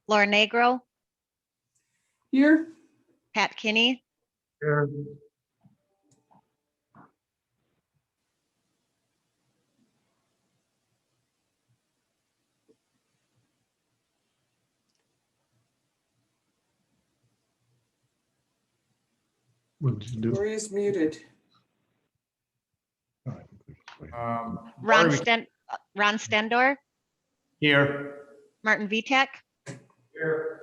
Laura Negro, Here. Pat Kinney, Here. What did you do? Lori is muted. Ron Stendor, Here. Martin Vitek, Here.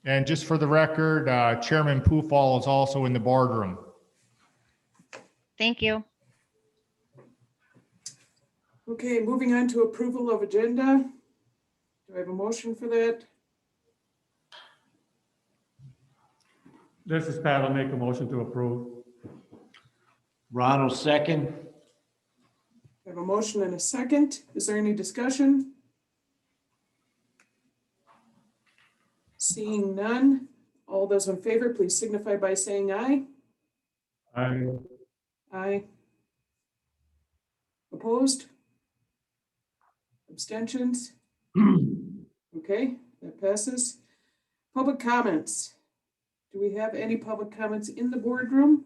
And just for the record, Chairman Poofall is also in the boardroom. thank you. Okay, moving on to approval of agenda. Do I have a motion for that? This is Pat. I'll make a motion to approve. Ron will second. I have a motion and a second. Is there any discussion? Seeing none, all those in favor, please signify by saying aye. Aye. Aye. Opposed? Abstentions? Okay, that passes. Public comments. Do we have any public comments in the boardroom?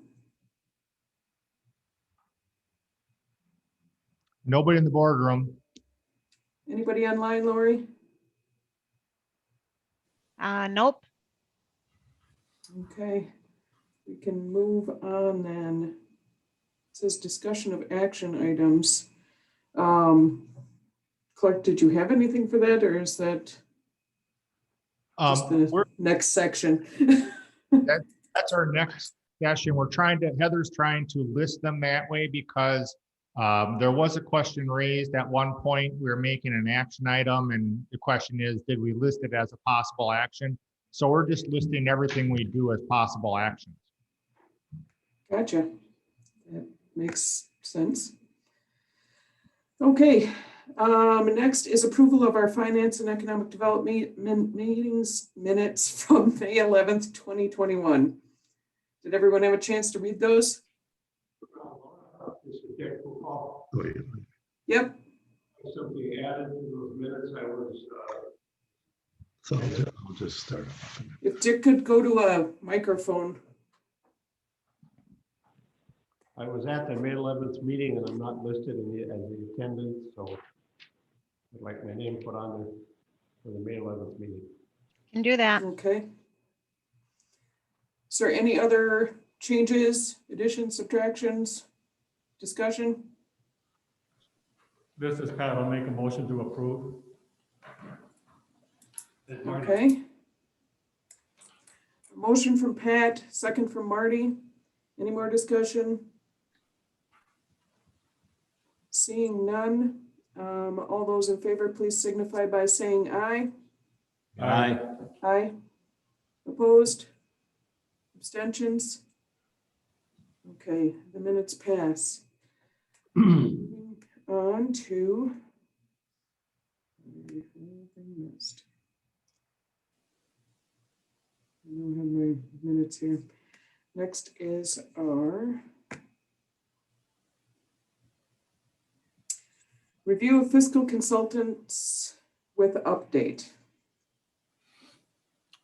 Nobody in the boardroom. Anybody online, Lori? Nope. Okay, we can move on then. It says discussion of action items. Clark, did you have anything for that, or is that just the next section? That's our next session. Heather's trying to list them that way because there was a question raised at one point. We were making an action item, and the question is, did we list it as a possible action? So we're just listing everything we do as possible actions. Gotcha. That makes sense. Okay, next is approval of our Finance and Economic Development meetings minutes from May 11th, 2021. Did everyone have a chance to read those? Yep. Simply added to those minutes. I was. So I'll just start off. If Dick could go to a microphone. I was at the May 11th meeting and I'm not listed in the, as the attendance, so I'd like my name put on there for the May 11th meeting. Can do that. Okay. Is there any other changes, additions, subtractions, discussion? This is Pat. I'll make a motion to approve. Okay. Motion from Pat, second from Marty. Any more discussion? Seeing none, all those in favor, please signify by saying aye. Aye. Aye. Opposed? Abstentions? Okay, the minutes pass. Moving on to. Anything missed? I don't have my minutes here. Next is our review of fiscal consultants with update.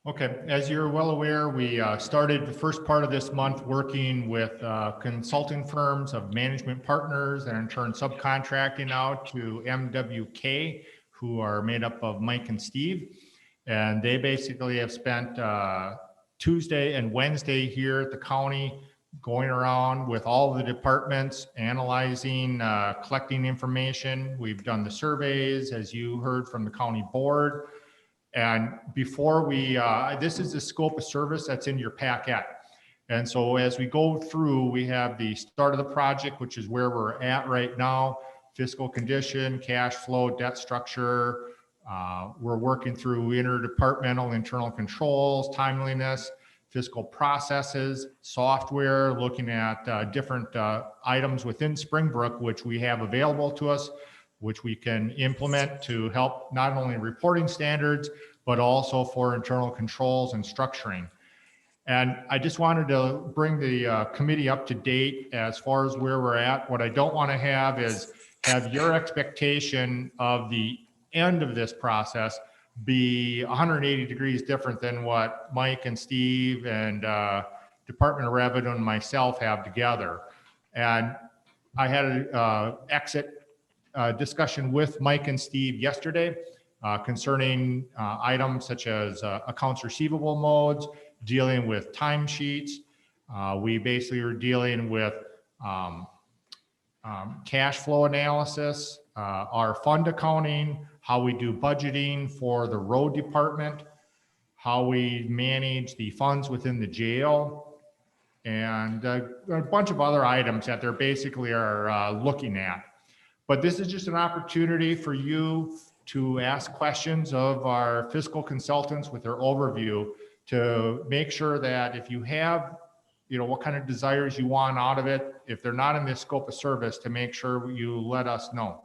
Okay, as you're well aware, we started the first part of this month working with consulting firms of management partners and in turn subcontracting out to MWK, who are made up of Mike and Steve. And they basically have spent Tuesday and Wednesday here at the county going around with all the departments, analyzing, collecting information. We've done the surveys, as you heard from the county board. And before we, this is the scope of service that's in your packet. And so as we go through, we have the start of the project, which is where we're at right now, fiscal condition, cash flow, debt structure. We're working through interdepartmental internal controls, timeliness, fiscal processes, software, looking at different items within Springbrook, which we have available to us, which we can implement to help not only reporting standards, but also for internal controls and structuring. And I just wanted to bring the committee up to date as far as where we're at. What I don't want to have is have your expectation of the end of this process be 180 degrees different than what Mike and Steve and Department of Revenue and myself have together. And I had an exit discussion with Mike and Steve yesterday concerning items such as accounts receivable modes, dealing with timesheets. We basically are dealing with cash flow analysis, our fund accounting, how we do budgeting for the road department, how we manage the funds within the jail, and a bunch of other items that they're basically are looking at. But this is just an opportunity for you to ask questions of our fiscal consultants with their overview to make sure that if you have, what kind of desires you want out of it, if they're not in this scope of service, to make sure you let us know.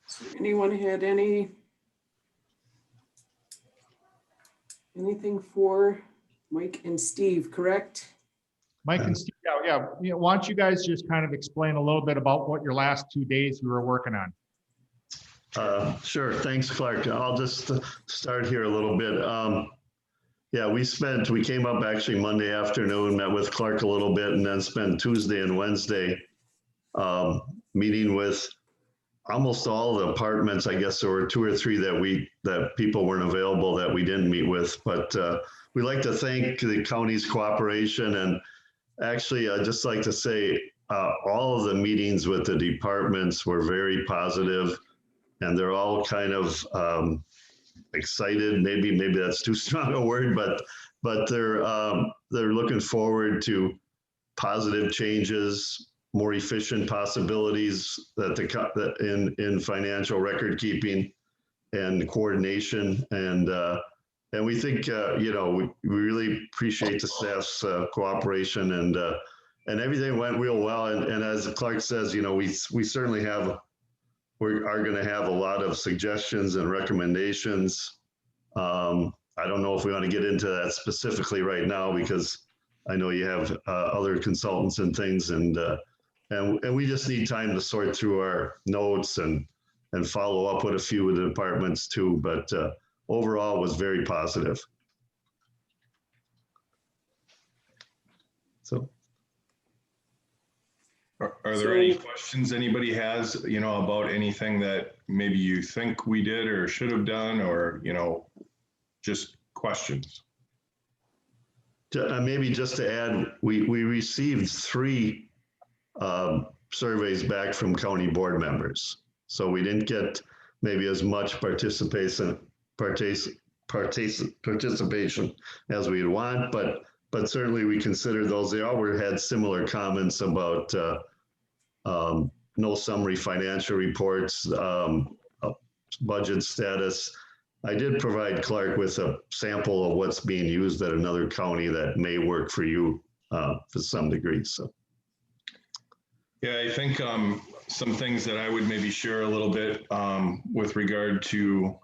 So anyone had anything for Mike and Steve, correct? Mike and Steve, yeah. Why don't you guys just kind of explain a little bit about what your last 2 days you were working on? Sure. Thanks, Clark. I'll just start here a little bit. Yeah, we came up actually Monday afternoon, met with Clark a little bit, and then spent Tuesday and Wednesday meeting with almost all the departments. I guess there were 2 or 3 that people weren't available that we didn't meet with, but we'd like to thank the county's cooperation. And actually, I'd just like to say all of the meetings with the departments were very positive, and they're all kind of excited. Maybe that's too strong a word, but they're looking forward to positive changes, more efficient possibilities that in financial record keeping and coordination, and we think we really appreciate the staff's cooperation, and everything went real well. And as Clark says, we certainly we are going to have a lot of suggestions and recommendations. I don't know if we want to get into that specifically right now, because I know you have other consultants and things, and we just need time to sort through our notes and follow up with a few of the departments too. But overall, it was very positive. So. Are there any questions anybody has, about anything that maybe you think we did or should have done, or, just questions? Maybe just to add, we received 3 surveys back from county board members. So we didn't get maybe as much participation as we'd want, but certainly we consider those. They all had similar comments about no summary financial reports, budget status. I did provide Clark with a sample of what's being used at another county that may work for you to some degree. So. Yeah, I think some things that I would maybe share a little bit with regard to,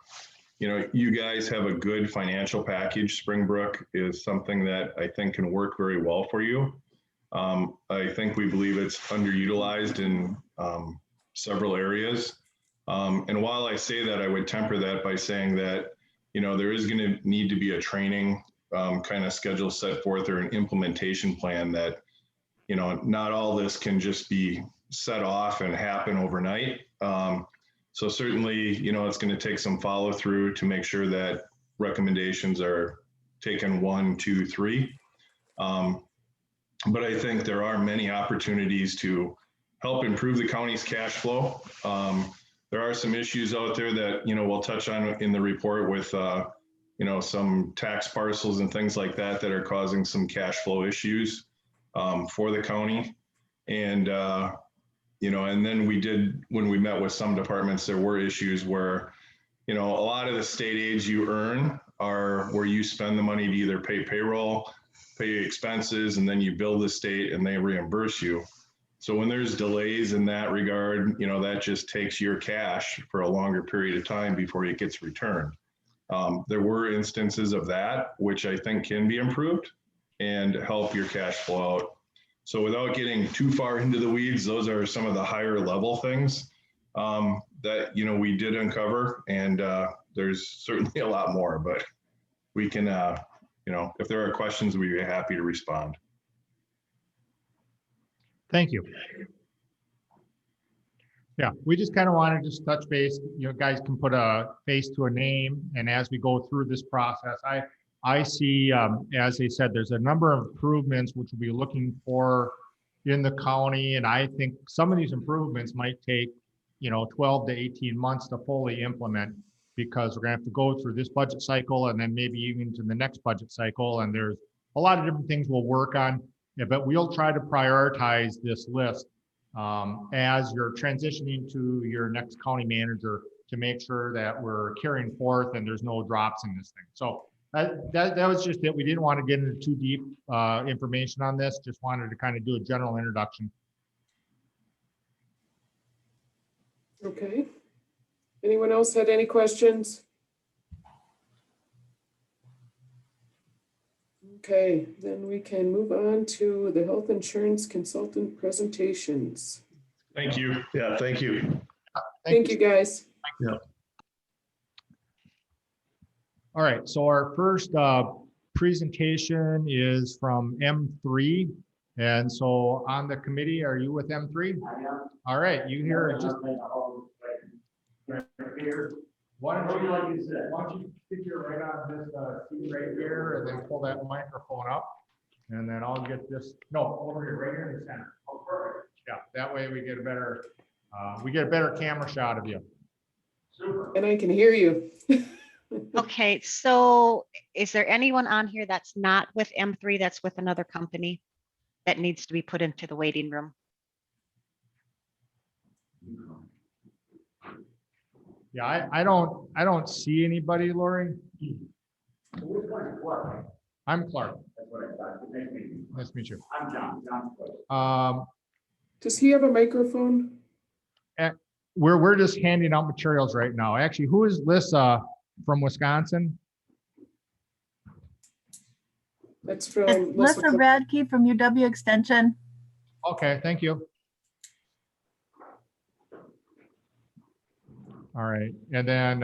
you guys have a good financial package. Springbrook is something that I think can work very well for you. I think we believe it's underutilized in several areas. And while I say that, I would temper that by saying that, there is going to need to be a training kind of schedule set forth, or an implementation plan that, not all this can just be set off and happen overnight. So certainly, it's going to take some follow through to make sure that recommendations are taken 1, 2, 3. But I think there are many opportunities to help improve the county's cash flow. There are some issues out there that, we'll touch on in the report with, some tax parcels and things like that are causing some cash flow issues for the county. And, and then when we met with some departments, there were issues where, a lot of the state aids you earn are where you spend the money to either pay payroll, pay expenses, and then you bill the state and they reimburse you. So when there's delays in that regard, that just takes your cash for a longer period of time before it gets returned. There were instances of that, which I think can be improved and help your cash flow out. So without getting too far into the weeds, those are some of the higher level things that, you know, we did uncover, and there's certainly a lot more, but we can, you know, if there are questions, we'd be happy to respond. Thank you. Yeah, we just kind of wanted to just touch base. You know, guys can put a face to a name, and as we go through this process, I see, as they said, there's a number of improvements which we'll be looking for in the county, and I think some of these improvements might take, you know, 12 to 18 months to fully implement, because we're gonna have to go through this budget cycle and then maybe even to the next budget cycle, and there's a lot of different things we'll work on. Yeah, but we'll try to prioritize this list as you're transitioning to your next county manager, to make sure that we're carrying forth and there's no drops in this thing. So that was just it. We didn't want to get into too deep information on this. Just wanted to kind of do a general introduction. Okay. Anyone else had any questions? Okay, then we can move on to the health insurance consultant presentations. Thank you. Yeah, thank you. Thank you, guys. All right, so our first presentation is from M3. And so on the committee, are you with M3? All right, you here just. Why don't you stick your right on this seat right here and then pull that microphone up, and then I'll get this, no, over here, right here in the center. Oh, perfect. Yeah, that way we get a better camera shot of you. Super. And I can hear you. Okay, so is there anyone on here that's not with M3, that's with another company that needs to be put into the waiting room? Yeah, I don't see anybody, Lori. I'm Clark. Nice to meet you. I'm John. Does he have a microphone? We're just handing out materials right now. Actually, who is Lissa from Wisconsin? That's from It's Lissa Radke from UW Extension. Okay, thank you. All right, and then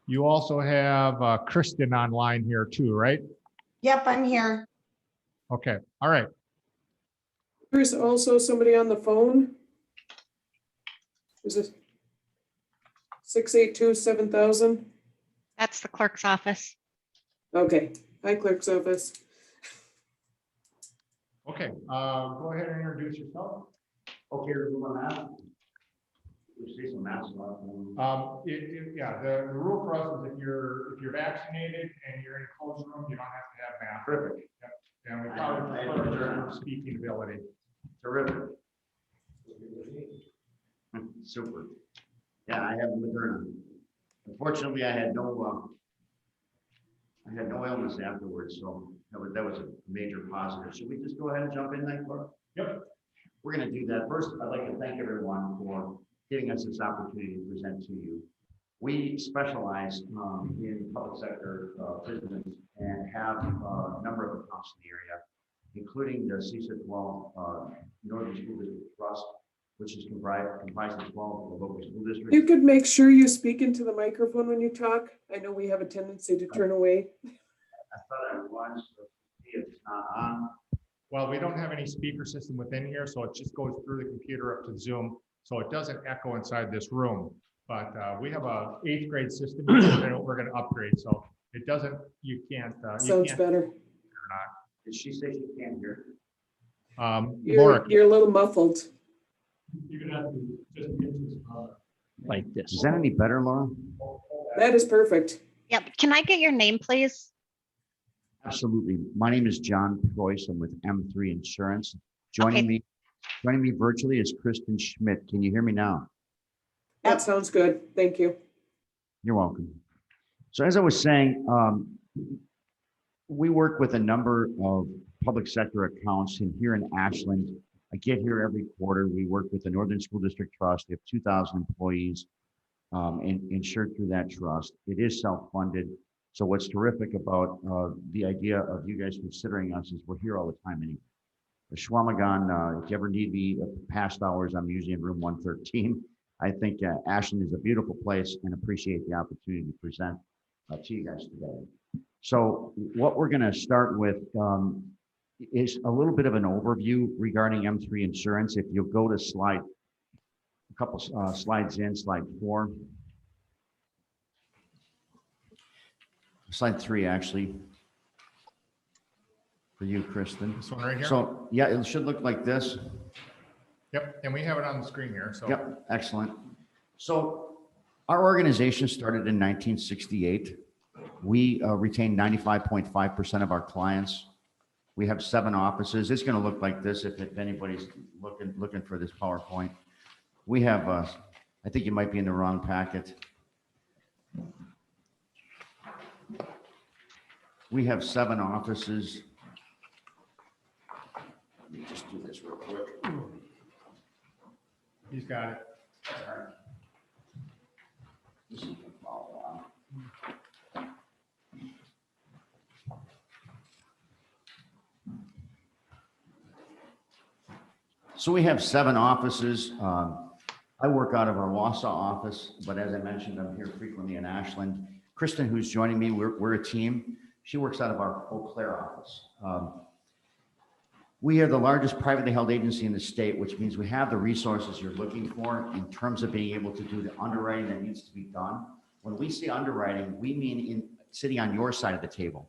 you also have Kristen online here too, right? Yep, I'm here. Okay, all right. There's also somebody on the phone. Is it 682-7000? That's the clerk's office. Okay, hi, clerk's office. Okay, go ahead and introduce yourself. Okay, we're moving on. We see some maps. Yeah, the rule for us is if you're vaccinated and you're in a closed room, you don't have to have masks. Perfect. Yep. And we probably prefer your speaking ability. Terrific. Super. Yeah, I have Moderna. Unfortunately, I had no illness afterwards, so that was a major positive. Should we just go ahead and jump in then, Clark? Yep. We're going to do that. First, I'd like to thank everyone for giving us this opportunity to present to you. We specialize in public sector business and have a number of accounts in the area, including the CSIT 12 Northern School District Trust, which is comprised of 12 local school districts. You could make sure you speak into the microphone when you talk. I know we have a tendency to turn away. I thought I was, so it's not on. Well, we don't have any speaker system within here, so it just goes through the computer up to Zoom, so it doesn't echo inside this room. But we have a 8th grade system we're going to upgrade, so it doesn't. You can't. Sounds better. Did she say she can't hear? Laura, You're a little muffled. you're gonna have to just get this Like this. Is that any better, Laura? That is perfect. Yep. Can I get your name, please? Absolutely. My name is John Preuss. I'm with M3 Insurance. Joining me virtually is Kristen Schmidt. Can you hear me now? That sounds good. Thank you. You're welcome. So as I was saying, we work with a number of public sector accounts here in Ashland. I get here every quarter. We work with the Northern School District Trust. We have 2,000 employees insured through that trust. It is self-funded. So what's terrific about the idea of you guys considering us is we're here all the time anyway. Schwamagon. If you ever need me past hours, I'm usually in room 113. I think Ashland is a beautiful place and appreciate the opportunity to present to you guys today. So what we're going to start with is a little bit of an overview regarding M3 Insurance. If you'll go to a couple slides in, slide 4. Slide 3, actually, for you, Kristen. This one right here? So, yeah, it should look like this. Yep, and we have it on the screen here, so. Yep, excellent. So our organization started in 1968. We retain 95.5% of our clients. We have 7 offices. It's going to look like this if anybody's looking for this PowerPoint. We have, I think you might be in the wrong packet. We have 7 offices. Let me just do this real quick. He's got it. This is the follow on. So we have 7 offices. I work out of our Wausau office, but as I mentioned, I'm here frequently in Ashland. Kristen, who's joining me, we're a team. She works out of our Eau Claire office. We are the largest privately held agency in the state, which means we have the resources you're looking for in terms of being able to do the underwriting that needs to be done. When we say underwriting, we mean sitting on your side of the table.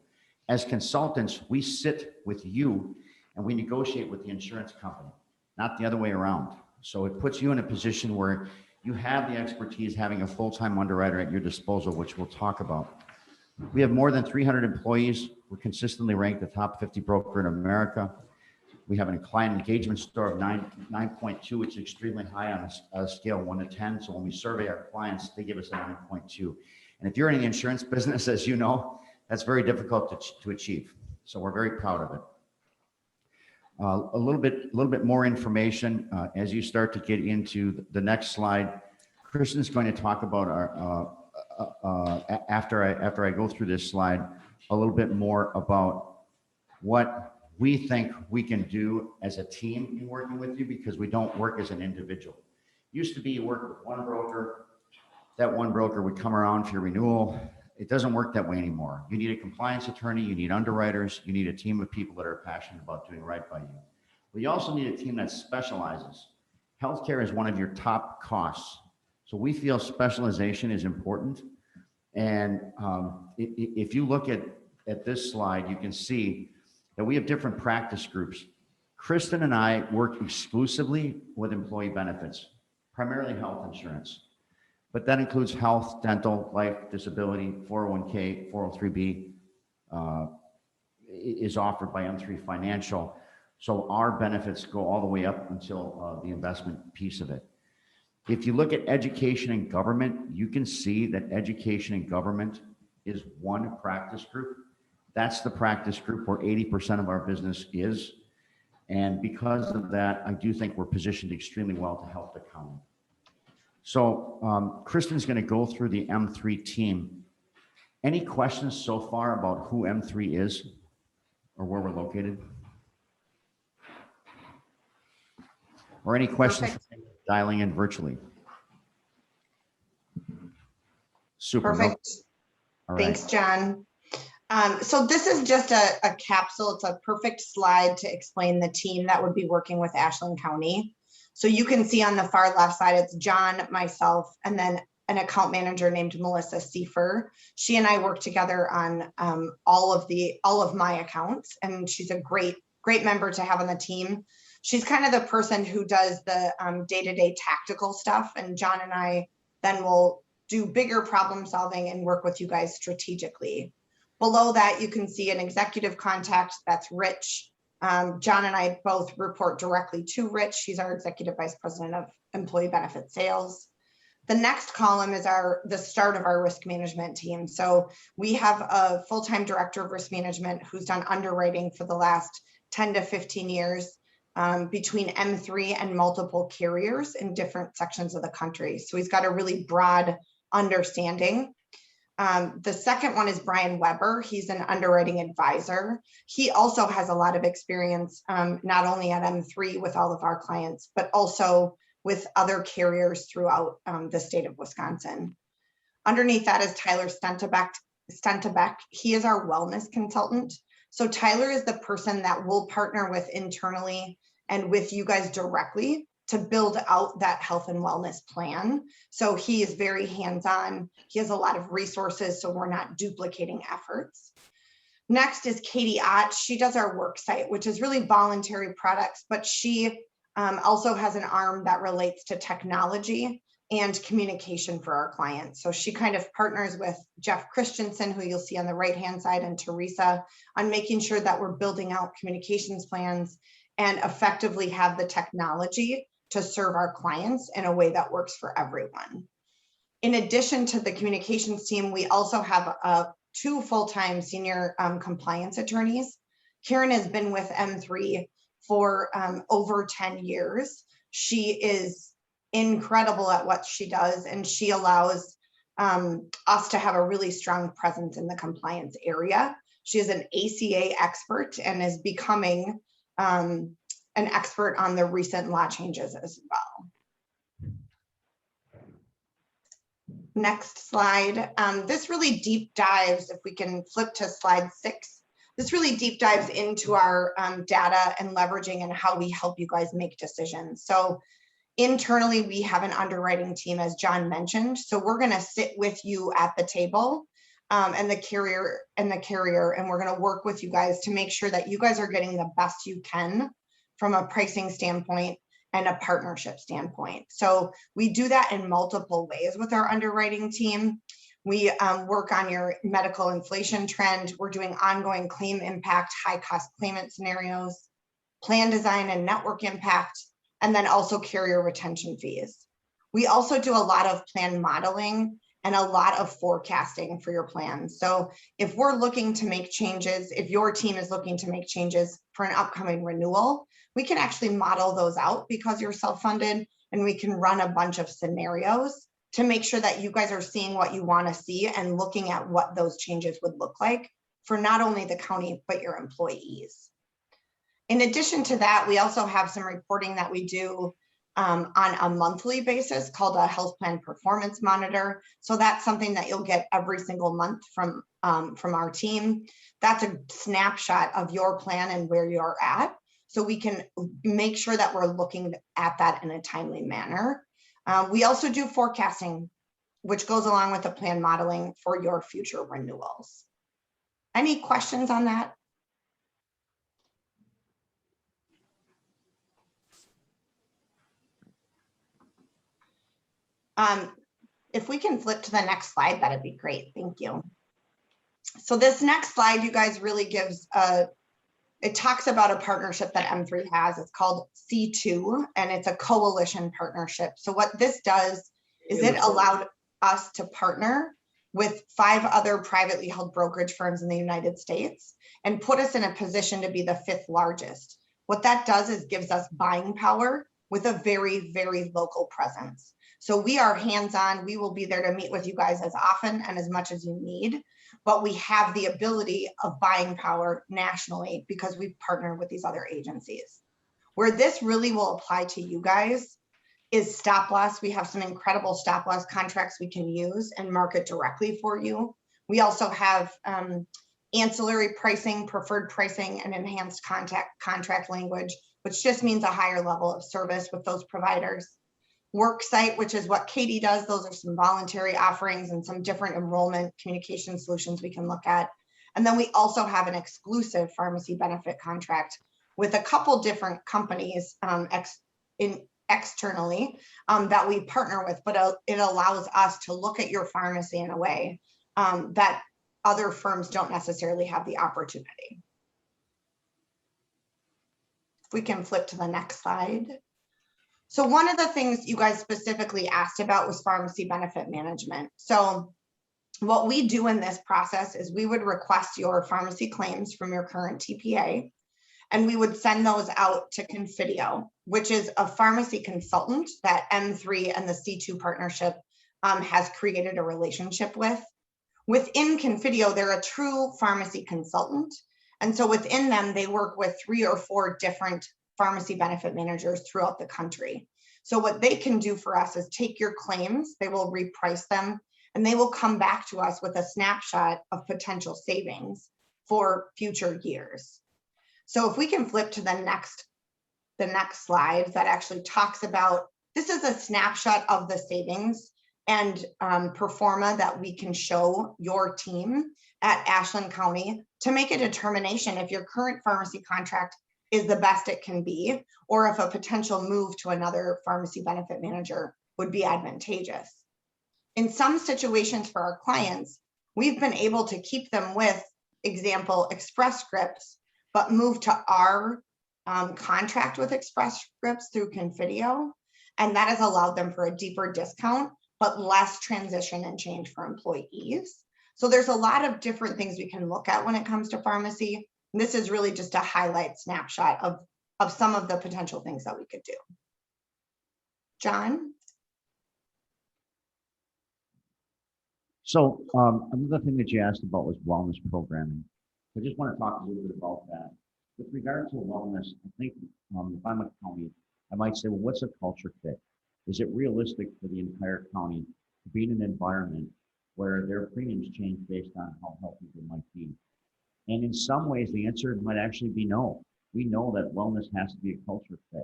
As consultants, we sit with you and we negotiate with the insurance company, not the other way around. So it puts you in a position where you have the expertise having a full-time underwriter at your disposal, which we'll talk about. We have more than 300 employees. We're consistently ranked the top 50 broker in America. We have a client engagement score of 9.2, which is extremely high on a scale of 1 to 10. So when we survey our clients, they give us a 9.2. And if you're in the insurance business, as you know, that's very difficult to achieve. So we're very proud of it. A little bit more information as you start to get into the next slide. Kristen's going to talk about our after I go through this slide, a little bit more about what we think we can do as a team in working with you, because we don't work as an individual. Used to be you work with one broker, that one broker would come around for your renewal. It doesn't work that way anymore. You need a compliance attorney, you need underwriters, you need a team of people that are passionate about doing right by you. But you also need a team that specializes. Healthcare is one of your top costs. So we feel specialization is important. And if you look at this slide, you can see that we have different practice groups. Kristen and I work exclusively with employee benefits, primarily health insurance, but that includes health, dental, life, disability, 401k, 403b is offered by M3 Financial. So our benefits go all the way up until the investment piece of it. If you look at education and government, you can see that education and government is one practice group. That's the practice group where 80% of our business is. And because of that, I do think we're positioned extremely well to help the county. So Kristen's going to go through the M3 team. Any questions so far about who M3 is or where we're located? Or any questions dialing in virtually? Super. Perfect. All right. Thanks, John. So this is just a capsule. It's a perfect slide to explain the team that would be working with Ashland County. So you can see on the far left side, it's John, myself, and then an account manager named Melissa Seifer. She and I work together on all of my accounts, and she's a great member to have on the team. She's kind of the person who does the day-to-day tactical stuff, and John and I then will do bigger problem solving and work with you guys strategically. Below that, you can see an executive contact, that's Rich. John and I both report directly to Rich. She's our Executive Vice President of Employee Benefit Sales. The next column is the start of our risk management team. So we have a full-time director of risk management who's done underwriting for the last 10 to 15 years between M3 and multiple carriers in different sections of the country. So he's got a really broad understanding. The second one is Brian Weber. He's an underwriting advisor. He also has a lot of experience, not only at M3 with all of our clients, but also with other carriers throughout the state of Wisconsin. Underneath that is Tyler Stentebeck. He is our wellness consultant. So Tyler is the person that we'll partner with internally and with you guys directly to build out that health and wellness plan. So he is very hands-on. He has a lot of resources, so we're not duplicating efforts. Next is Katie Ott. She does our work site, which is really voluntary products, but she also has an arm that relates to technology and communication for our clients. So she kind of partners with Jeff Christensen, who you'll see on the right-hand side, and Teresa on making sure that we're building out communications plans and effectively have the technology to serve our clients in a way that works for everyone. In addition to the communications team, we also have 2 full-time senior compliance attorneys. Karen has been with M3 for over 10 years. She is incredible at what she does, and she allows us to have a really strong presence in the compliance area. She is an ACA expert and is becoming an expert on the recent law changes as well. Next slide. This really deep dives, if we can flip to slide 6, this really deep dives into our data and leveraging and how we help you guys make decisions. So internally, we have an underwriting team, as John mentioned. So we're going to sit with you at the table and the carrier, and we're going to work with you guys to make sure that you guys are getting the best you can from a pricing standpoint and a partnership standpoint. So we do that in multiple ways with our underwriting team. We work on your medical inflation trend. We're doing ongoing claim impact, high cost claimant scenarios, plan design and network impact, and then also carrier retention fees. We also do a lot of plan modeling and a lot of forecasting for your plans. So if we're looking to make changes, if your team is looking to make changes for an upcoming renewal, we can actually model those out because you're self-funded, and we can run a bunch of scenarios to make sure that you guys are seeing what you want to see and looking at what those changes would look like for not only the county, but your employees. In addition to that, we also have some reporting that we do on a monthly basis called a health plan performance monitor. So that's something that you'll get every single month from our team. That's a snapshot of your plan and where you're at. So we can make sure that we're looking at that in a timely manner. We also do forecasting, which goes along with the plan modeling for your future renewals. Any questions on that? If we can flip to the next slide, that'd be great. Thank you. So this next slide, you guys, really gives it talks about a partnership that M3 has. It's called C2, and it's a coalition partnership. So what this does is it allowed us to partner with 5 other privately held brokerage firms in the United States and put us in a position to be the 5th largest. What that does is gives us buying power with a very, very local presence. So we are hands-on. We will be there to meet with you guys as often and as much as you need, but we have the ability of buying power nationally because we've partnered with these other agencies. Where this really will apply to you guys is stop loss. We have some incredible stop loss contracts we can use and market directly for you. We also have ancillary pricing, preferred pricing, and enhanced contract language, which just means a higher level of service with those providers. Worksite, which is what Katie does. Those are some voluntary offerings and some different enrollment communication solutions we can look at. And then we also have an exclusive pharmacy benefit contract with a couple different companies externally that we partner with, but it allows us to look at your pharmacy in a way that other firms don't necessarily have the opportunity. If we can flip to the next slide. So one of the things you guys specifically asked about was pharmacy benefit management. So what we do in this process is we would request your pharmacy claims from your current TPA, and we would send those out to Confidio, which is a pharmacy consultant that M3 and the C2 partnership has created a relationship with. Within Confidio, they're a true pharmacy consultant. And so within them, they work with 3 or 4 different pharmacy benefit managers throughout the country. So what they can do for us is take your claims, they will reprice them, and they will come back to us with a snapshot of potential savings for future years. So if we can flip to the next slide that actually talks about, this is a snapshot of the savings and pro forma that we can show your team at Ashland County to make a determination if your current pharmacy contract is the best it can be, or if a potential move to another pharmacy benefit manager would be advantageous. In some situations for our clients, we've been able to keep them with, example, Express Scripts, but move to our contract with Express Scripts through Confidio. And that has allowed them for a deeper discount, but less transition and change for employees. So there's a lot of different things we can look at when it comes to pharmacy. And this is really just a highlight snapshot of some of the potential things that we could do. John? So another thing that you asked about was wellness programming. I just want to talk a little bit about that. With regard to wellness, I think if I'm a county, I might say, well, what's a culture fit? Is it realistic for the entire county to be in an environment where their premiums change based on how healthy they might be? And in some ways, the answer might actually be no. We know that wellness has to be a culture fit.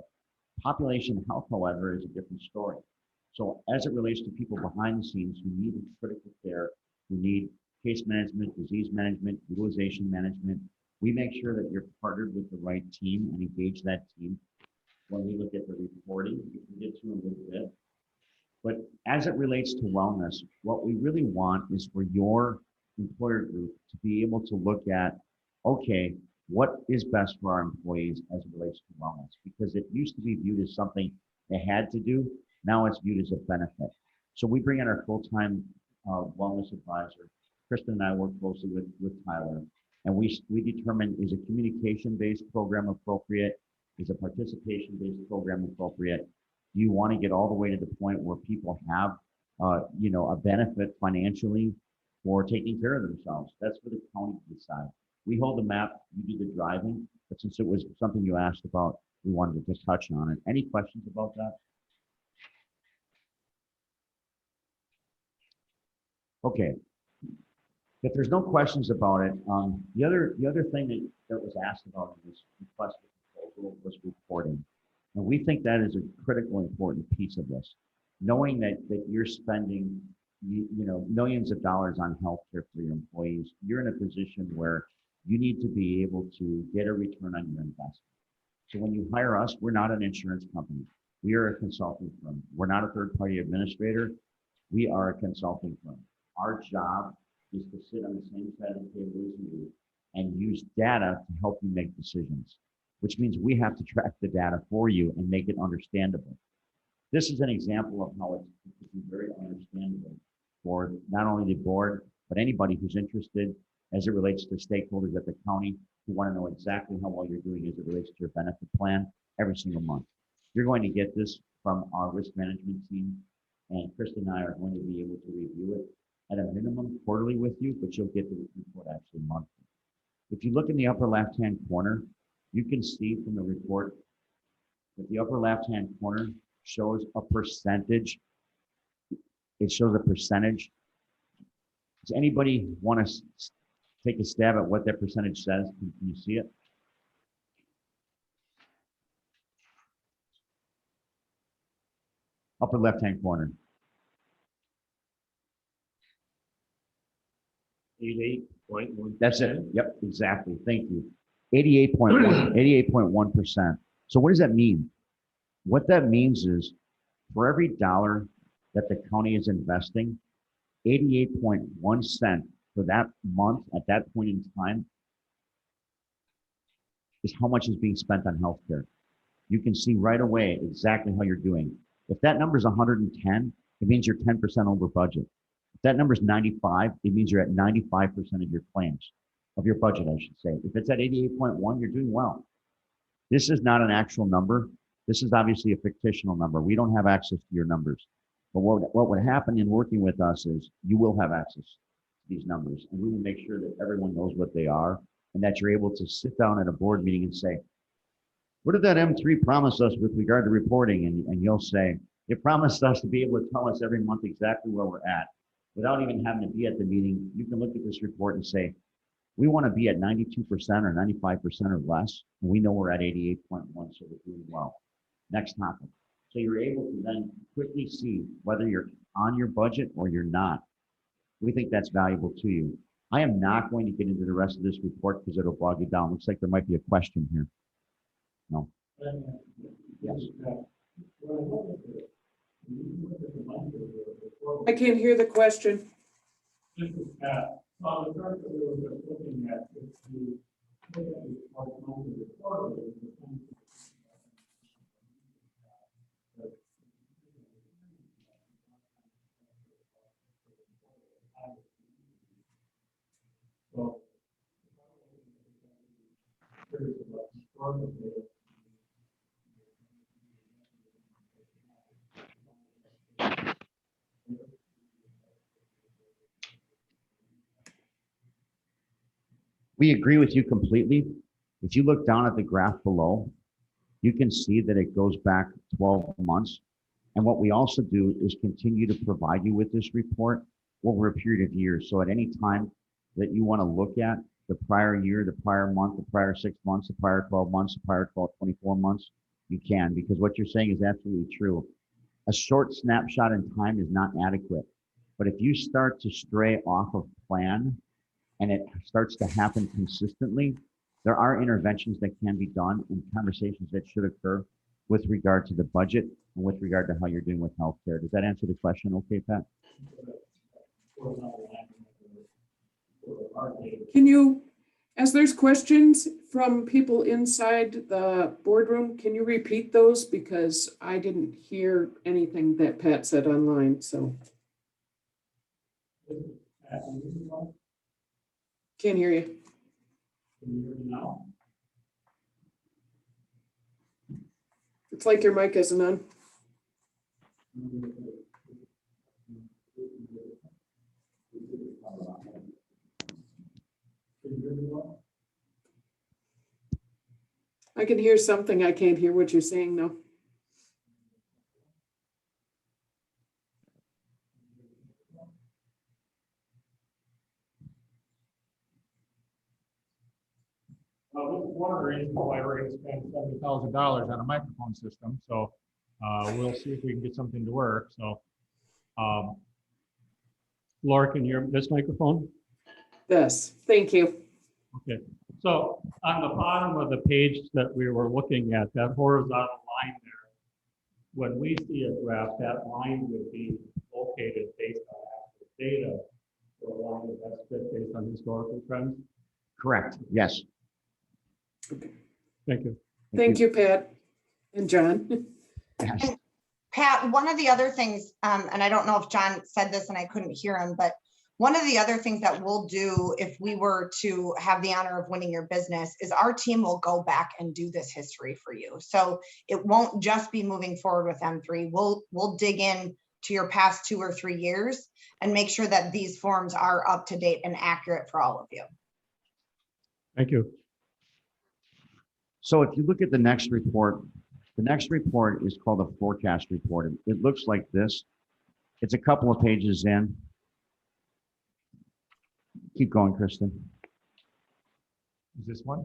Population health, however, is a different story. So as it relates to people behind the scenes who need critical care, who need case management, disease management, utilization management, we make sure that you're partnered with the right team and engage that team when we look at the reporting, which we get to in a little bit. But as it relates to wellness, what we really want is for your employer group to be able to look at, okay, what is best for our employees as it relates to wellness? Because it used to be viewed as something they had to do. Now it's viewed as a benefit. So we bring in our full-time wellness advisor. Kristen and I work closely with Tyler, and we determine, is a communication-based program appropriate? Is a participation-based program appropriate? Do you want to get all the way to the point where people have, a benefit financially for taking care of themselves? That's for the county to decide. We hold the map, you do the driving, but since it was something you asked about, we wanted to just touch on it. Any questions about that? Okay. If there's no questions about it, the other thing that was asked about in this request for proposal was reporting. And we think that is a critical important piece of this. Knowing that you're spending millions of dollars on healthcare for your employees, you're in a position where you need to be able to get a return on your investment. So when you hire us, we're not an insurance company. We are a consulting firm. We're not a third-party administrator. We are a consulting firm. Our job is to sit on the same side of the table as you and use data to help you make decisions, which means we have to track the data for you and make it understandable. This is an example of how it's very understandable for not only the board, but anybody who's interested as it relates to stakeholders at the county who want to know exactly how well you're doing as it relates to your benefit plan every single month. You're going to get this from our risk management team, and Kristen and I are going to be able to review it at a minimum quarterly with you, but you'll get the report actually monthly. If you look in the upper left-hand corner, you can see from the report that the upper left-hand corner shows a percentage. It shows a percentage. Does anybody want to take a stab at what that percentage says? Can you see it? Upper left-hand corner. 88.1. That's it. Yep, exactly. Thank you. 88.1, 88.1%. So what does that mean? What that means is for every dollar that the county is investing, 88.1 cents for that month at that point in time is how much is being spent on healthcare. You can see right away exactly how you're doing. If that number is 110, it means you're 10% over budget. If that number is 95, it means you're at 95% of your claims, of your budget, I should say. If it's at 88.1, you're doing well. This is not an actual number. This is obviously a fictional number. We don't have access to your numbers. But what would happen in working with us is you will have access to these numbers, and we will make sure that everyone knows what they are, and that you're able to sit down at a board meeting and say, what did that M3 promise us with regard to reporting? And you'll say, it promised us to be able to tell us every month exactly where we're at without even having to be at the meeting. You can look at this report and say, we want to be at 92% or 95% or less, and we know we're at 88.1, so we're doing well. Next topic. So you're able to then quickly see whether you're on your budget or you're not. We think that's valuable to you. I am not going to get into the rest of this report because it'll bog you down. Looks like there might be a question here. No. Yes. I can't hear the question. We agree with you completely. If you look down at the graph below, you can see that it goes back 12 months. And what we also do is continue to provide you with this report over a period of years. So at any time that you want to look at the prior year, the prior month, the prior 6 months, the prior 12 months, the prior 24 months, you can, because what you're saying is absolutely true. A short snapshot in time is not adequate. But if you start to stray off of plan and it starts to happen consistently, there are interventions that can be done and conversations that should occur with regard to the budget and with regard to how you're doing with healthcare. Does that answer the question okay, Pat? Can you, as there's questions from people inside the boardroom, can you repeat those? Because I didn't hear anything that Pat said online, so. Can't hear you. It's like your mic isn't on. I can hear something. I can't hear what you're saying though. One of the reasons why we're going to spend $70,000 on a microphone system. So we'll see if we can get something to work. So Laura, can you hear this microphone? Yes, thank you. Okay. So on the bottom of the page that we were looking at, that horizontal line there, when we see a graph, that line would be located based on actual data, or along the best fit based on historical trends. Correct. Yes. Okay. Thank you. Thank you, Pat and John. Yes. Pat, one of the other things, and I don't know if John said this and I couldn't hear him, but one of the other things that we'll do if we were to have the honor of winning your business is our team will go back and do this history for you. So it won't just be moving forward with M3. We'll dig in to your past 2 or 3 years and make sure that these forms are up to date and accurate for all of you. Thank you. So if you look at the next report is called a forecast report. It looks like this. It's a couple of pages in. Keep going, Kristen. Is this one?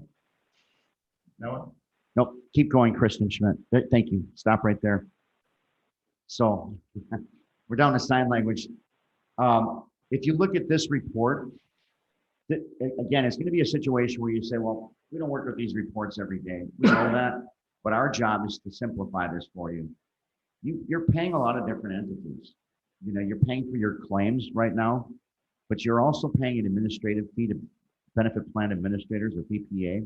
That one? Nope, keep going, Kristen Schmidt. Thank you. Stop right there. So we're down to sign language. If you look at this report, again, it's going to be a situation where you say, well, we don't work with these reports every day. We know that, but our job is to simplify this for you. You're paying a lot of different entities. You know, you're paying for your claims right now, but you're also paying an administrative fee to benefit plan administrators or PPA.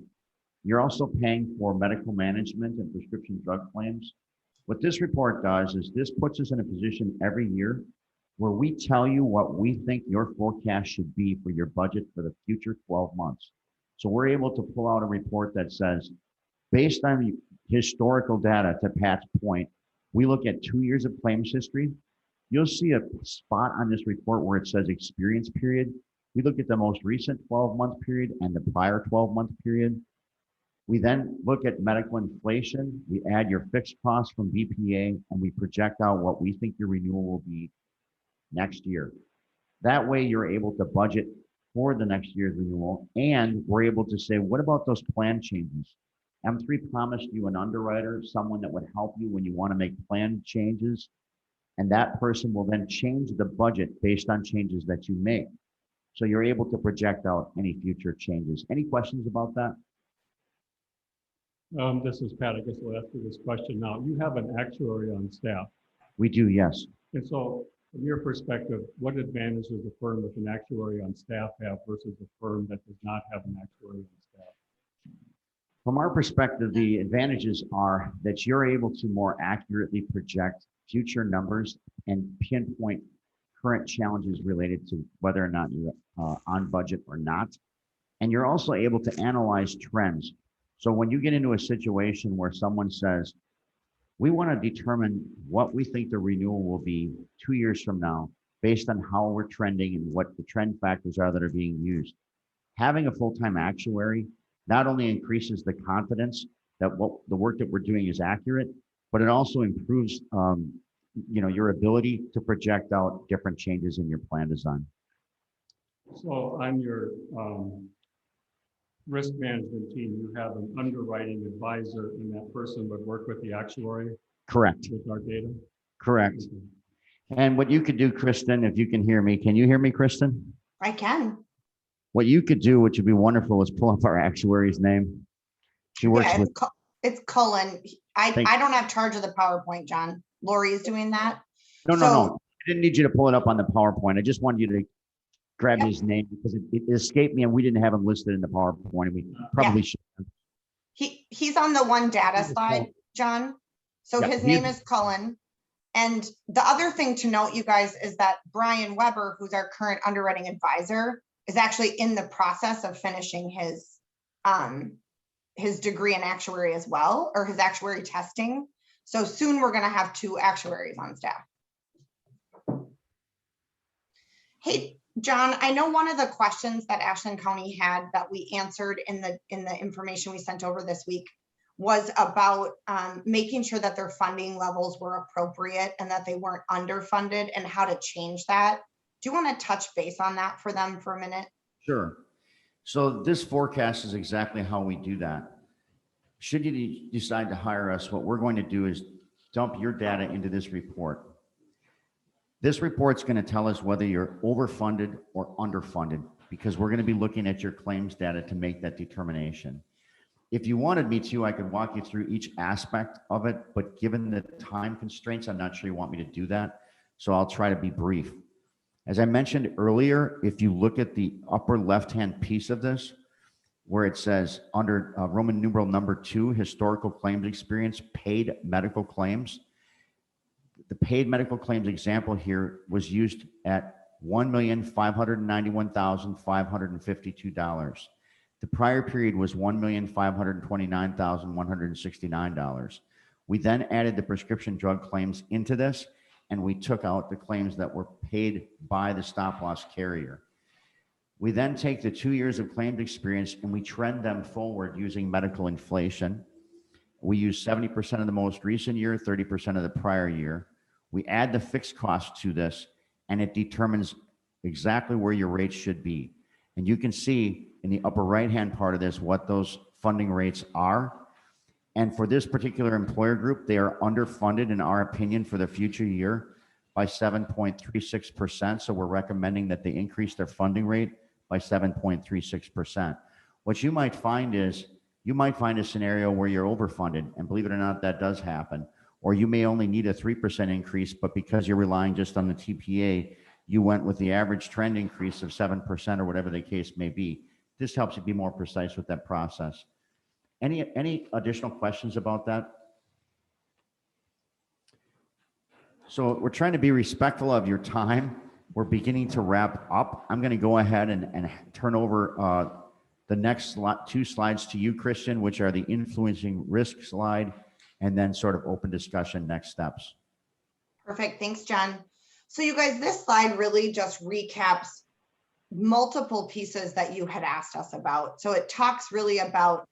You're also paying for medical management and prescription drug claims. What this report does is this puts us in a position every year where we tell you what we think your forecast should be for your budget for the future 12 months. So we're able to pull out a report that says, based on historical data, to Pat's point, we look at 2 years of claims history. You'll see a spot on this report where it says experience period. We look at the most recent 12-month period and the prior 12-month period. We then look at medical inflation. We add your fixed costs from BPA, and we project out what we think your renewal will be next year. That way you're able to budget for the next year's renewal, and we're able to say, what about those plan changes? M3 promised you an underwriter, someone that would help you when you want to make plan changes, and that person will then change the budget based on changes that you make. So you're able to project out any future changes. Any questions about that? This is Pat. I guess I'll ask you this question now. You have an actuary on staff. We do, yes. And so from your perspective, what advantage does a firm with an actuary on staff have versus a firm that does not have an actuary on staff? From our perspective, the advantages are that you're able to more accurately project future numbers and pinpoint current challenges related to whether or not you're on budget or not. And you're also able to analyze trends. So when you get into a situation where someone says, we want to determine what we think the renewal will be 2 years from now, based on how we're trending and what the trend factors are that are being used. Having a full-time actuary not only increases the confidence that what the work that we're doing is accurate, but it also improves your ability to project out different changes in your plan design. So on your risk management team, you have an underwriting advisor, and that person would work with the actuary Correct. with our data? Correct. And what you could do, Kristen, if you can hear me, can you hear me, Kristen? I can. What you could do, which would be wonderful, is pull up our actuary's name. She works Yeah, with, it's Cullen. I don't have charge of the PowerPoint, John. Lori is doing that. no. So- I didn't need you to pull it up on the PowerPoint. I just wanted you to grab his name because it escaped me and we didn't have him listed in the PowerPoint. And we probably should. He's on the one data slide, John. So Yeah, his he- name is Cullen. And the other thing to note, you guys, is that Brian Weber, who's our current underwriting advisor, is actually in the process of finishing his degree in actuary as well, or his actuary testing. So soon we're going to have 2 actuaries on staff. Hey, John, I know one of the questions that Ashland County had that we answered in the information we sent over this week was about making sure that their funding levels were appropriate and that they weren't underfunded and how to change that. Do you want to touch base on that for them for a minute? Sure. So this forecast is exactly how we do that. Should you decide to hire us, what we're going to do is dump your data into this report. This report's going to tell us whether you're overfunded or underfunded, because we're going to be looking at your claims data to make that determination. If you wanted me to, I could walk you through each aspect of it, but given the time constraints, I'm not sure you want me to do that. So I'll try to be brief. As I mentioned earlier, if you look at the upper left-hand piece of this, where it says under Roman numeral number 2, historical claims experience, paid medical claims, the paid medical claims example here was used at $1,591,552. The prior period was $1,529,169. We then added the prescription drug claims into this, and we took out the claims that were paid by the stop loss carrier. We then take the 2 years of claimed experience and we trend them forward using medical inflation. We use 70% of the most recent year, 30% of the prior year. We add the fixed cost to this, and it determines exactly where your rates should be. And you can see in the upper right-hand part of this what those funding rates are. And for this particular employer group, they are underfunded, in our opinion, for the future year by 7.36%. So we're recommending that they increase their funding rate by 7.36%. What you might find is, you might find a scenario where you're overfunded, and believe it or not, that does happen. Or you may only need a 3% increase, but because you're relying just on the TPA, you went with the average trend increase of 7% or whatever the case may be. This helps you be more precise with that process. Any additional questions about that? So we're trying to be respectful of your time. We're beginning to wrap up. I'm going to go ahead and turn over the next 2 slides to you, Christian, which are the influencing risk slide, and then sort of open discussion next steps. Perfect. Thanks, John. So you guys, this slide really just recaps multiple pieces that you had asked us about. So it talks really about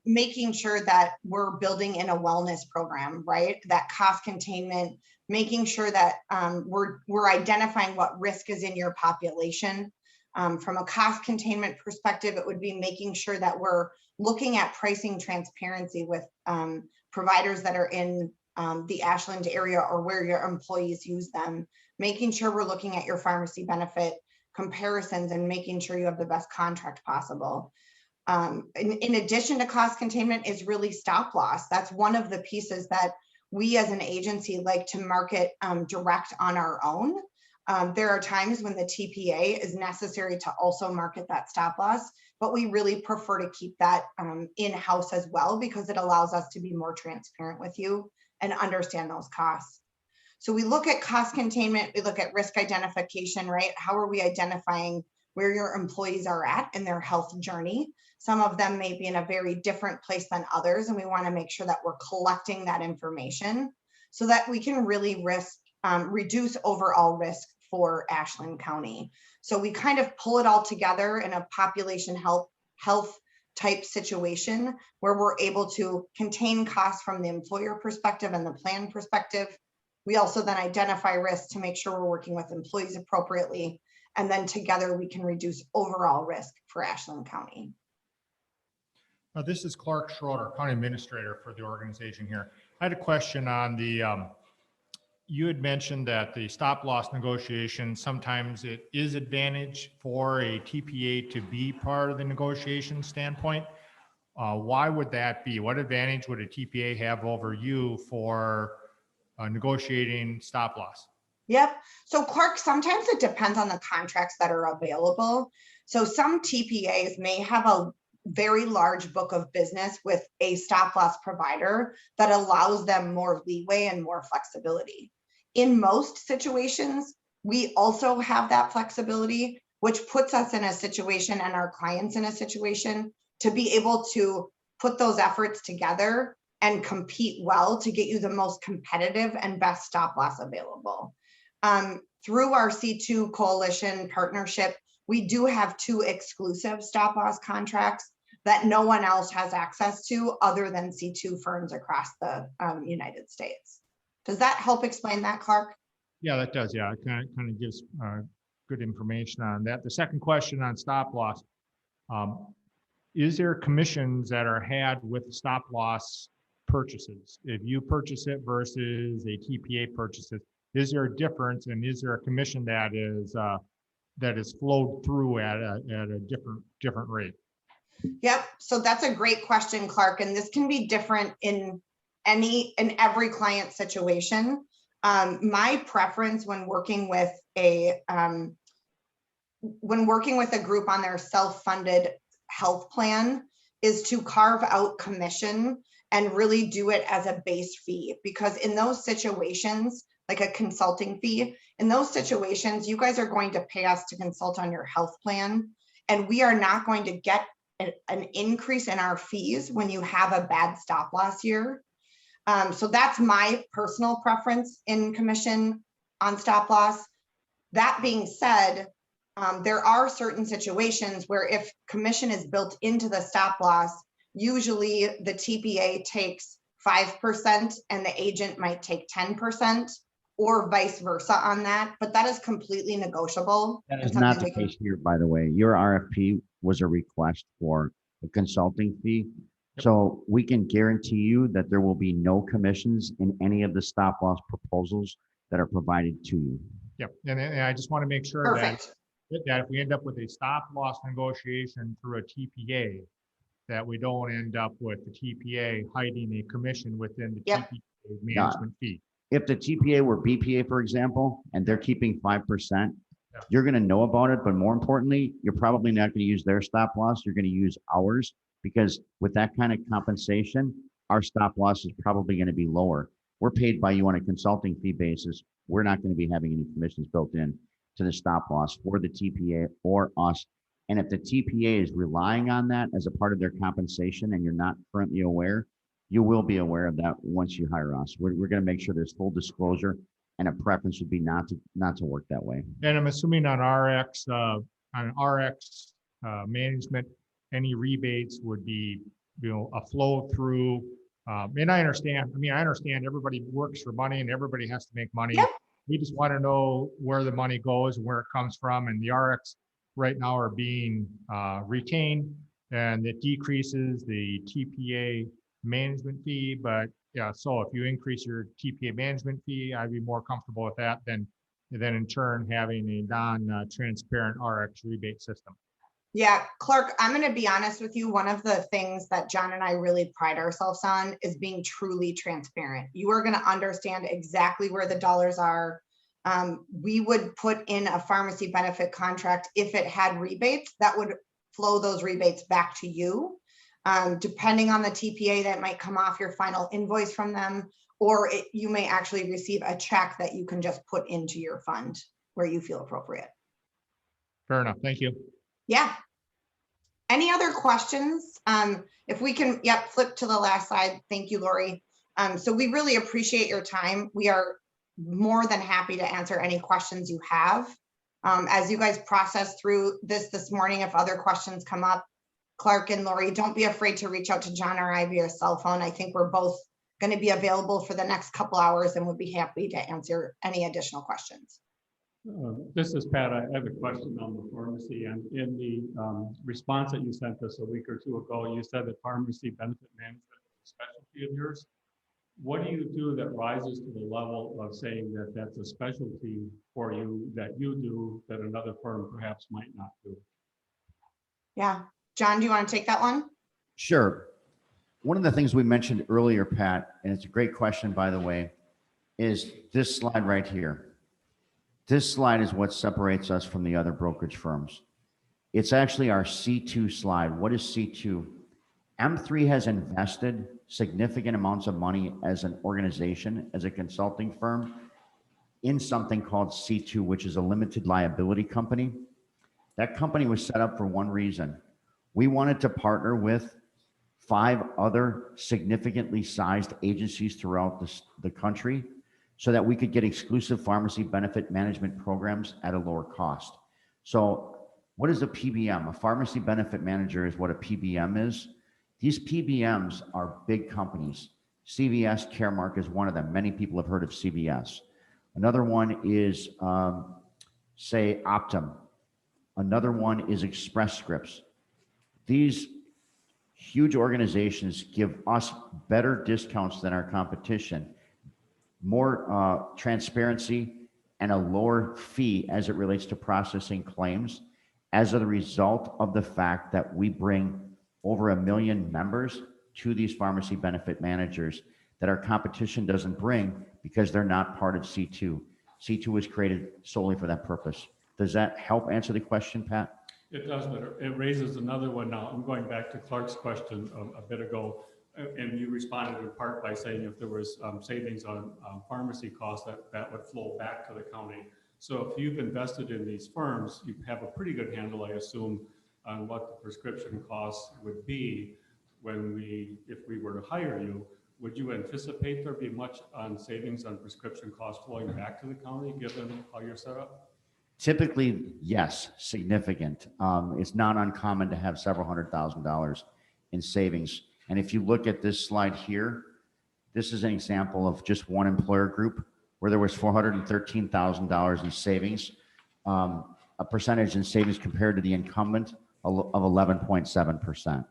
making sure that we're building in a wellness program, right? That cost containment, making sure that we're identifying what risk is in your population. From a cost containment perspective, it would be making sure that we're looking at pricing transparency with providers that are in the Ashland area or where your employees use them, making sure we're looking at your pharmacy benefit comparisons and making sure you have the best contract possible. In addition to cost containment is really stop loss. That's one of the pieces that we as an agency like to market direct on our own. There are times when the TPA is necessary to also market that stop loss, but we really prefer to keep that in-house as well because it allows us to be more transparent with you and understand those costs. So we look at cost containment, we look at risk identification, right? How are we identifying where your employees are at in their health journey? Some of them may be in a very different place than others, and we want to make sure that we're collecting that information so that we can really reduce overall risk for Ashland County. So we kind of pull it all together in a population health type situation where we're able to contain costs from the employer perspective and the plan perspective. We also then identify risks to make sure we're working with employees appropriately. And then together we can reduce overall risk for Ashland County. This is Clark Schroeder, County Administrator for the organization here. I had a question on the, you had mentioned that the stop loss negotiation, sometimes it is advantage for a TPA to be part of the negotiation standpoint. Why would that be? What advantage would a TPA have over you for negotiating stop loss? Yep. So Clark, sometimes it depends on the contracts that are available. So some TPAs may have a very large book of business with a stop loss provider that allows them more leeway and more flexibility. In most situations, we also have that flexibility, which puts us in a situation and our clients in a situation to be able to put those efforts together and compete well to get you the most competitive and best stop loss available. Through our C2 coalition partnership, we do have 2 exclusive stop loss contracts that no one else has access to other than C2 firms across the United States. Does that help explain that, Clark? Yeah, that does. Yeah, it kind of gives good information on that. The second question on stop loss, is there commissions that are had with stop loss purchases? If you purchase it versus a TPA purchases, is there a difference, and is there a commission that is flowed through at a different rate? Yep. So that's a great question, Clark. And this can be different in every client situation. My preference when working with a group on their self-funded health plan is to carve out commission and really do it as a base fee, because in those situations, like a consulting fee, in those situations, you guys are going to pay us to consult on your health plan, and we are not going to get an increase in our fees when you have a bad stop loss year. So that's my personal preference in commission on stop loss. That being said, there are certain situations where if commission is built into the stop loss, usually the TPA takes 5% and the agent might take 10%, or vice versa on that, but that is completely negotiable. That is not the case here, by the way. Your RFP was a request for a consulting fee. So we can guarantee you that there will be no commissions in any of the stop loss proposals that are provided to you. Yep. And I just want to make sure that if we end up with a stop loss negotiation through a TPA, that we don't end up with the TPA hiding a commission within the TPA management fee. If the TPA were BPA, for example, and they're keeping 5%, you're going to know about it. But more importantly, you're probably not going to use their stop loss. You're going to use ours, because with that kind of compensation, our stop loss is probably going to be lower. We're paid by you on a consulting fee basis. We're not going to be having any commissions built in to the stop loss for the TPA or us. And if the TPA is relying on that as a part of their compensation and you're not currently aware, you will be aware of that once you hire us. We're going to make sure there's full disclosure, and a preference would be not to work that way. And I'm assuming on RX, on on RX management, any rebates would be, a flow through. And I understand, I understand everybody works for money and everybody has to make money. Yep. We just want to know where the money goes and where it comes from. And the RX right now are being retained, and it decreases the TPA management fee. But yeah, so if you increase your TPA management fee, I'd be more comfortable with that than in turn having a non-transparent RX rebate system. Yeah, Clark, I'm going to be honest with you. One of the things that John and I really pride ourselves on is being truly transparent. You are going to understand exactly where the dollars are. We would put in a pharmacy benefit contract if it had rebates that would flow those rebates back to you. Depending on the TPA that might come off your final invoice from them, or you may actually receive a check that you can just put into your fund where you feel appropriate. Fair enough. Thank you. Yeah. Any other questions? If we can, flip to the last slide. Thank you, Lori. So we really appreciate your time. We are more than happy to answer any questions you have. As you guys process through this morning, if other questions come up, Clark and Lori, don't be afraid to reach out to John or I via cell phone. I think we're both going to be available for the next couple hours and would be happy to answer any additional questions. This is Pat. I have a question on the pharmacy, and in the response that you sent us a week or two ago, you said that pharmacy benefit management is a specialty of yours. What do you do that rises to the level of saying that that's a specialty for you that you do that another firm perhaps might not do? Yeah. John, do you want to take that one? Sure. One of the things we mentioned earlier, Pat, and it's a great question, by the way, is this slide right here. This slide is what separates us from the other brokerage firms. It's actually our C2 slide. What is C2? M3 has invested significant amounts of money as an organization, as a consulting firm, in something called C2, which is a limited liability company. That company was set up for one reason. We wanted to partner with 5 other significantly sized agencies throughout the country so that we could get exclusive pharmacy benefit management programs at a lower cost. So what is a PBM? A pharmacy benefit manager is what a PBM is. These PBMs are big companies. CVS Caremark is one of them. Many people have heard of CVS. Another one is, say, Optum. Another one is Express Scripts. These huge organizations give us better discounts than our competition, more transparency, and a lower fee as it relates to processing claims as a result of the fact that we bring over 1 million members to these pharmacy benefit managers that our competition doesn't bring because they're not part of C2. C2 was created solely for that purpose. Does that help answer the question, Pat? It does, but it raises another one now. I'm going back to Clark's question a bit ago, and you responded in part by saying if there was savings on pharmacy costs, that would flow back to the county. So if you've invested in these firms, you have a pretty good handle, I assume, on what the prescription costs would be if we were to hire you. Would you anticipate there be much on savings on prescription costs flowing back to the county, given how you're set up? Typically, yes, significant. It's not uncommon to have several $100,000 in savings. And if you look at this slide here, this is an example of just one employer group where there was $413,000 in savings, a percentage in savings compared to the incumbent of 11.7%.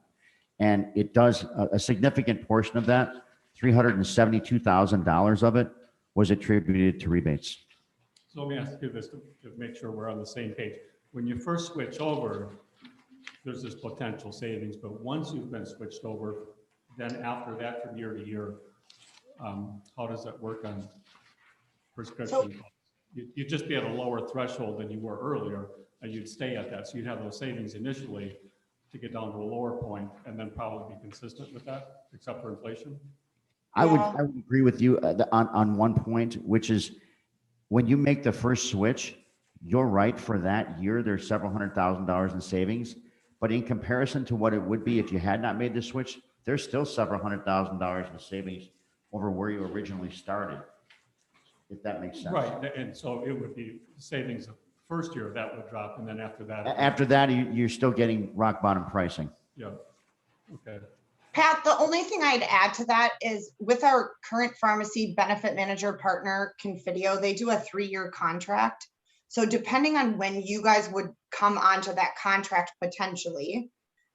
And it does a significant portion of that, $372,000 of it was attributed to rebates. So let me ask you this to make sure we're on the same page. When you first switch over, there's this potential savings, but once you've been switched over, then after that from year to year, how does that work on prescription costs? You'd just be at a lower threshold than you were earlier, and you'd stay at that. So you'd have those savings initially to get down to a lower point and then probably be consistent with that, except for inflation. I would agree with you on one point, which is when you make the first switch, you're right, for that year, there's several $100,000 in savings. But in comparison to what it would be if you had not made the switch, there's still several $100,000 in savings over where you originally started, if that makes sense. Right, and so it would be savings first year that would drop, and then after that. After that, you're still getting rock bottom pricing. Yeah, okay. Pat, the only thing I'd add to that is with our current pharmacy benefit manager partner, Confidio, they do a 3-year contract. So depending on when you guys would come onto that contract potentially,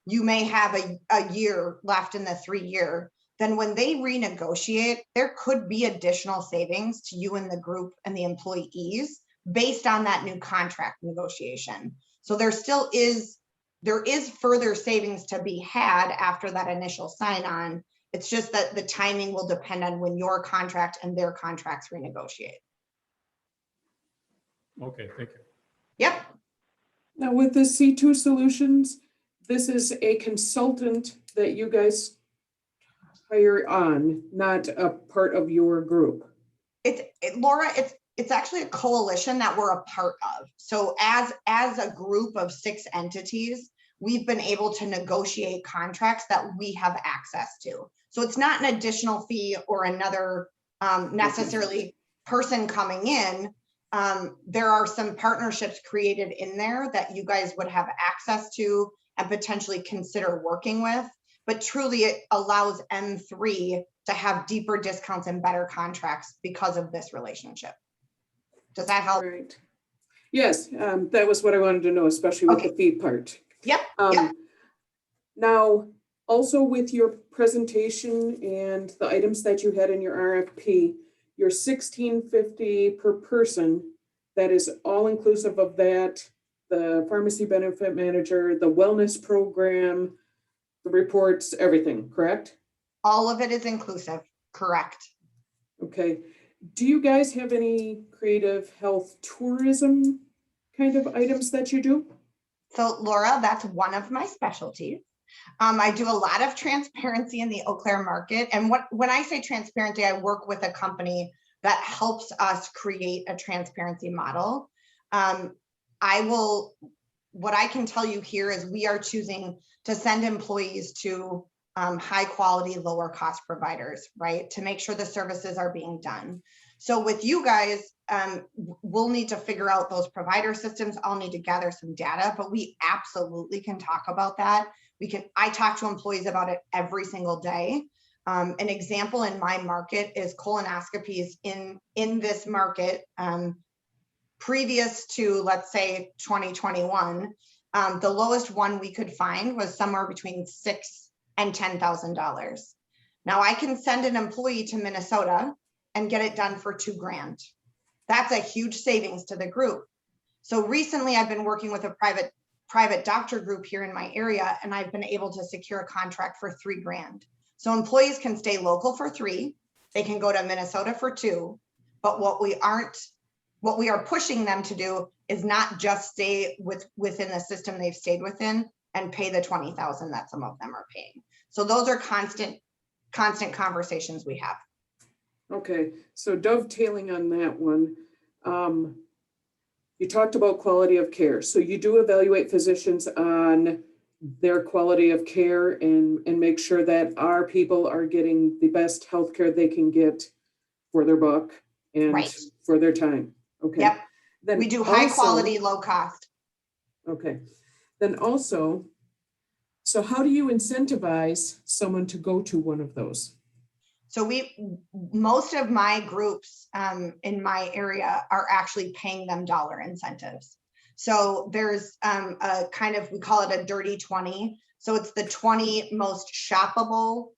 you may have a year left in the 3-year. Then when they renegotiate, there could be additional savings to you and the group and the employees based on that new contract negotiation. So there is further savings to be had after that initial sign on. It's just that the timing will depend on when your contract and their contracts renegotiate. Okay, thank you. Yep. Now with the C2 Solutions, this is a consultant that you guys hire on, not a part of your group. Laura, it's actually a coalition that we're a part of. So as a group of 6 entities, we've been able to negotiate contracts that we have access to. So it's not an additional fee or another necessarily person coming in. There are some partnerships created in there that you guys would have access to and potentially consider working with. But truly it allows M3 to have deeper discounts and better contracts because of this relationship. Does that help? Right. Yes, that was what I wanted to know, especially with the fee part. Yep. Now, also with your presentation and the items that you had in your RFP, your $16.50 per person, that is all inclusive of that, the pharmacy benefit manager, the wellness program, the reports, everything, correct? All of it is inclusive, correct. Okay. Do you guys have any creative health tourism kind of items that you do? So Laura, that's one of my specialties. I do a lot of transparency in the Eau Claire market. And when I say transparency, I work with a company that helps us create a transparency model. What I can tell you here is we are choosing to send employees to high quality, lower cost providers, right? To make sure the services are being done. So with you guys, we'll need to figure out those provider systems. I'll need to gather some data, but we absolutely can talk about that. I talk to employees about it every single day. An example in my market is colonoscopies in this market. Previous to, let's say, 2021, the lowest one we could find was somewhere between $6,000 and $10,000. Now I can send an employee to Minnesota and get it done for $2,000. That's a huge savings to the group. So recently I've been working with a private doctor group here in my area, and I've been able to secure a contract for $3,000. So employees can stay local for $3,000, they can go to Minnesota for $2,000, but what we are pushing them to do is not just stay within the system they've stayed within and pay the $20,000 that some of them are paying. So those are constant conversations we have. Okay, so dovetailing on that one, you talked about quality of care. So you do evaluate physicians on their quality of care and make sure that our people are getting the best healthcare they can get for their buck and Right. for their time. Okay. Yep. Then We do high also- quality, low cost. Okay. Then also, so how do you incentivize someone to go to one of those? So most of my groups in my area are actually paying them dollar incentives. So there's a kind of, we call it a dirty 20. So it's the 20 most shoppable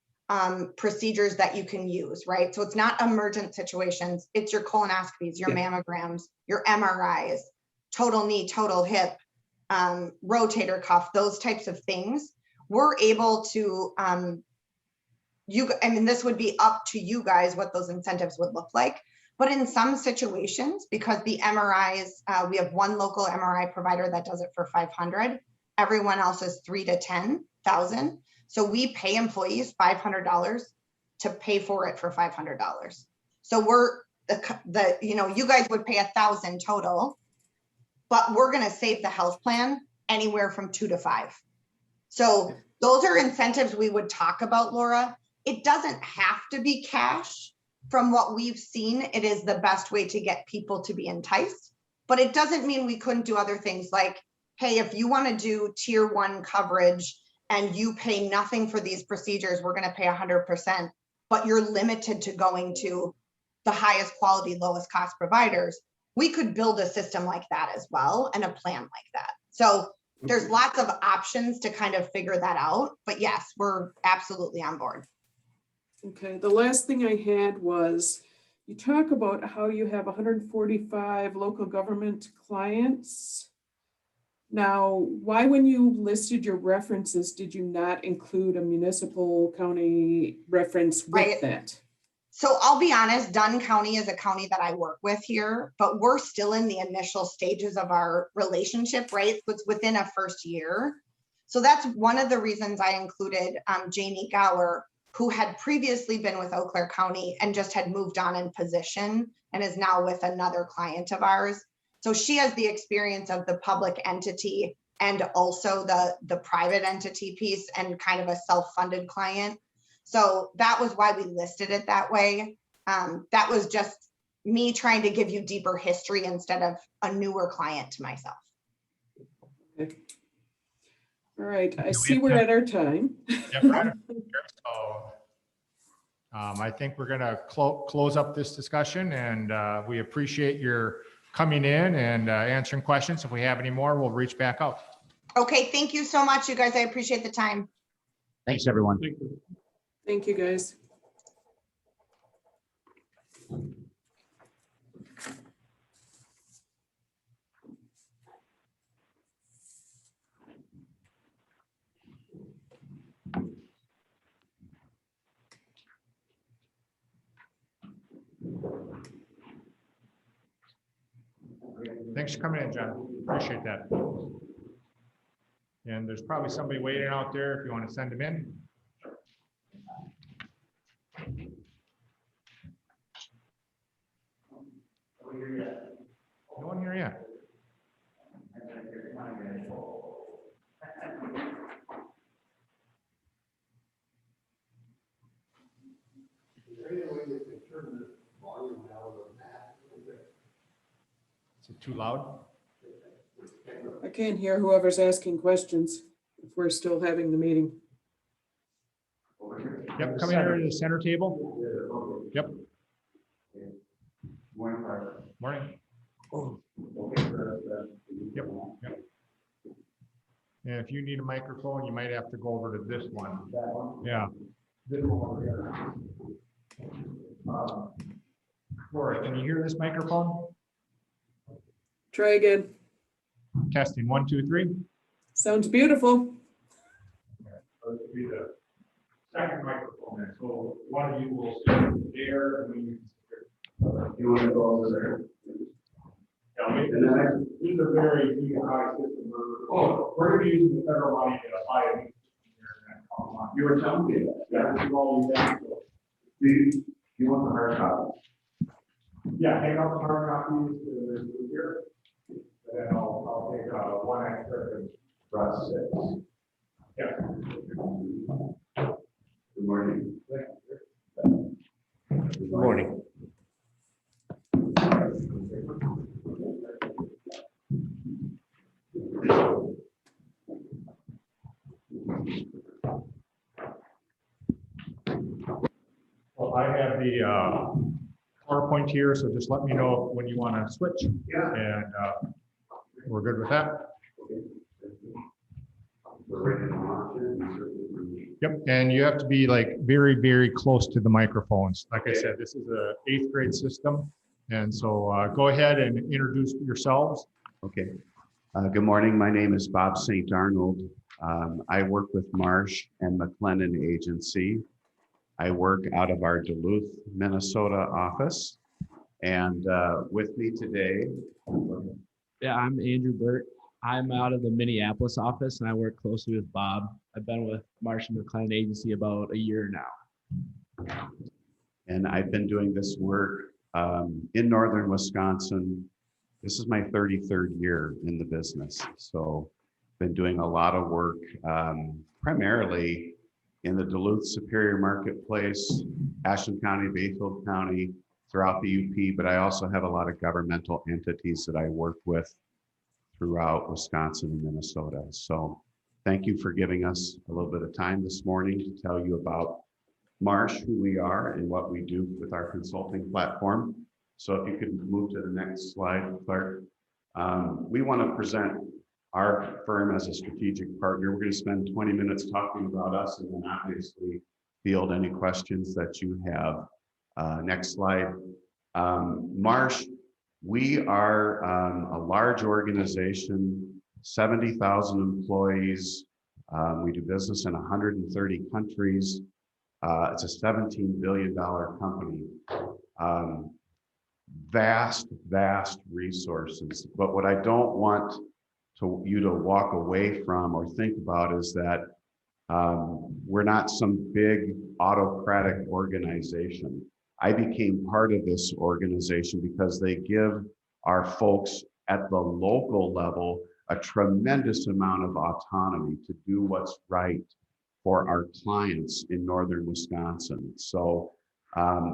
procedures that you can use, right? So it's not emergent situations. It's your colonoscopies, your mammograms, your MRIs, total knee, total hip, rotator cuff, those types of things. We're able to, this would be up to you guys what those incentives would look like. But in some situations, because the MRIs, we have one local MRI provider that does it for $500. Everyone else is $3,000 to $10,000. So we pay employees $500 to pay for it for $500. So we're you guys would pay $1,000 total, but we're going to save the health plan anywhere from $2,000 to $5,000. So those are incentives we would talk about, Laura. It doesn't have to be cash. From what we've seen, it is the best way to get people to be enticed. But it doesn't mean we couldn't do other things like, hey, if you want to do tier 1 coverage and you pay nothing for these procedures, we're going to pay 100%, but you're limited to going to the highest quality, lowest cost providers. We could build a system like that as well and a plan like that. So there's lots of options to kind of figure that out. But yes, we're absolutely on board. Okay, the last thing I had was, you talk about how you have 145 local government clients. Now, why when you listed your references, did you not include a municipal county reference with Right. that? So I'll be honest, Dunn County is a county that I work with here, but we're still in the initial stages of our relationship, right? It's within a first year. So that's one of the reasons I included Janie Gower, who had previously been with Eau Claire County and just had moved on in position and is now with another client of ours. So she has the experience of the public entity and also the private entity piece and kind of a self-funded client. So that was why we listed it that way. That was just me trying to give you deeper history instead of a newer client to myself. Okay. All right, I we see have we're time? at our time. Yep, right. So, I think we're gonna close up this discussion, and we appreciate your coming in and answering questions. If we have any more, we'll reach back out. Okay, thank you so much, you guys. I appreciate the time. Thanks, everyone. Thank you. Thank you, guys. Thanks for coming in, John. Appreciate that. And there's probably somebody waiting out there if you want to send them in. No one here yet. Is it too loud? I can't hear whoever's asking questions if we're still having the meeting. Yep, come here to the center table. Yep. Morning. Yep, yep. And if you need a microphone, you might have to go over to this one. Yeah. Laura, can you hear this microphone? Try again. Testing, 1, 2, 3. Sounds beautiful. So this will be the second microphone there. So one of you will stand there and then you want to go over there. Yeah, these are very high system. We're going to be using the federal money to buy a new system here. You were telling me that. Yeah, this is all we have. Do you want the hard copy? Yeah, take out the hard copies here. And then I'll take one extra and Russ 6. Yeah. Good morning. Good morning. Well, I have the PowerPoint here, so just let me know when you want to switch. Yeah. And we're good with that. Yep, and you have to be like very, very close to the microphones. Like I said, this is a 8th grade system. And so go ahead and introduce yourselves. Okay. Good morning. My name is Bob St. Arnold. I work with Marsh and McLennan Agency. I work out of our Duluth, Minnesota office. And with me today. Yeah, I'm Andrew Burt. I'm out of the Minneapolis office and I work closely with Bob. I've been with Marsh and McLennan Agency about a year now. And I've been doing this work in northern Wisconsin. This is my 33rd year in the business. So been doing a lot of work, primarily in the Duluth Superior Marketplace, Ashland County, Bayfield County, throughout the UP, but I also have a lot of governmental entities that I work with throughout Wisconsin and Minnesota. So thank you for giving us a little bit of time this morning to tell you about Marsh, who we are and what we do with our consulting platform. So if you could move to the next slide, Clark. We want to present our firm as a strategic partner. We're going to spend 20 minutes talking about us and then obviously field any questions that you have. Next slide. Marsh, we are a large organization, 70,000 employees. We do business in 130 countries. It's a $17 billion company. Vast resources. But what I don't want you to walk away from or think about is that we're not some big autocratic organization. I became part of this organization because they give our folks at the local level a tremendous amount of autonomy to do what's right for our clients in northern Wisconsin. So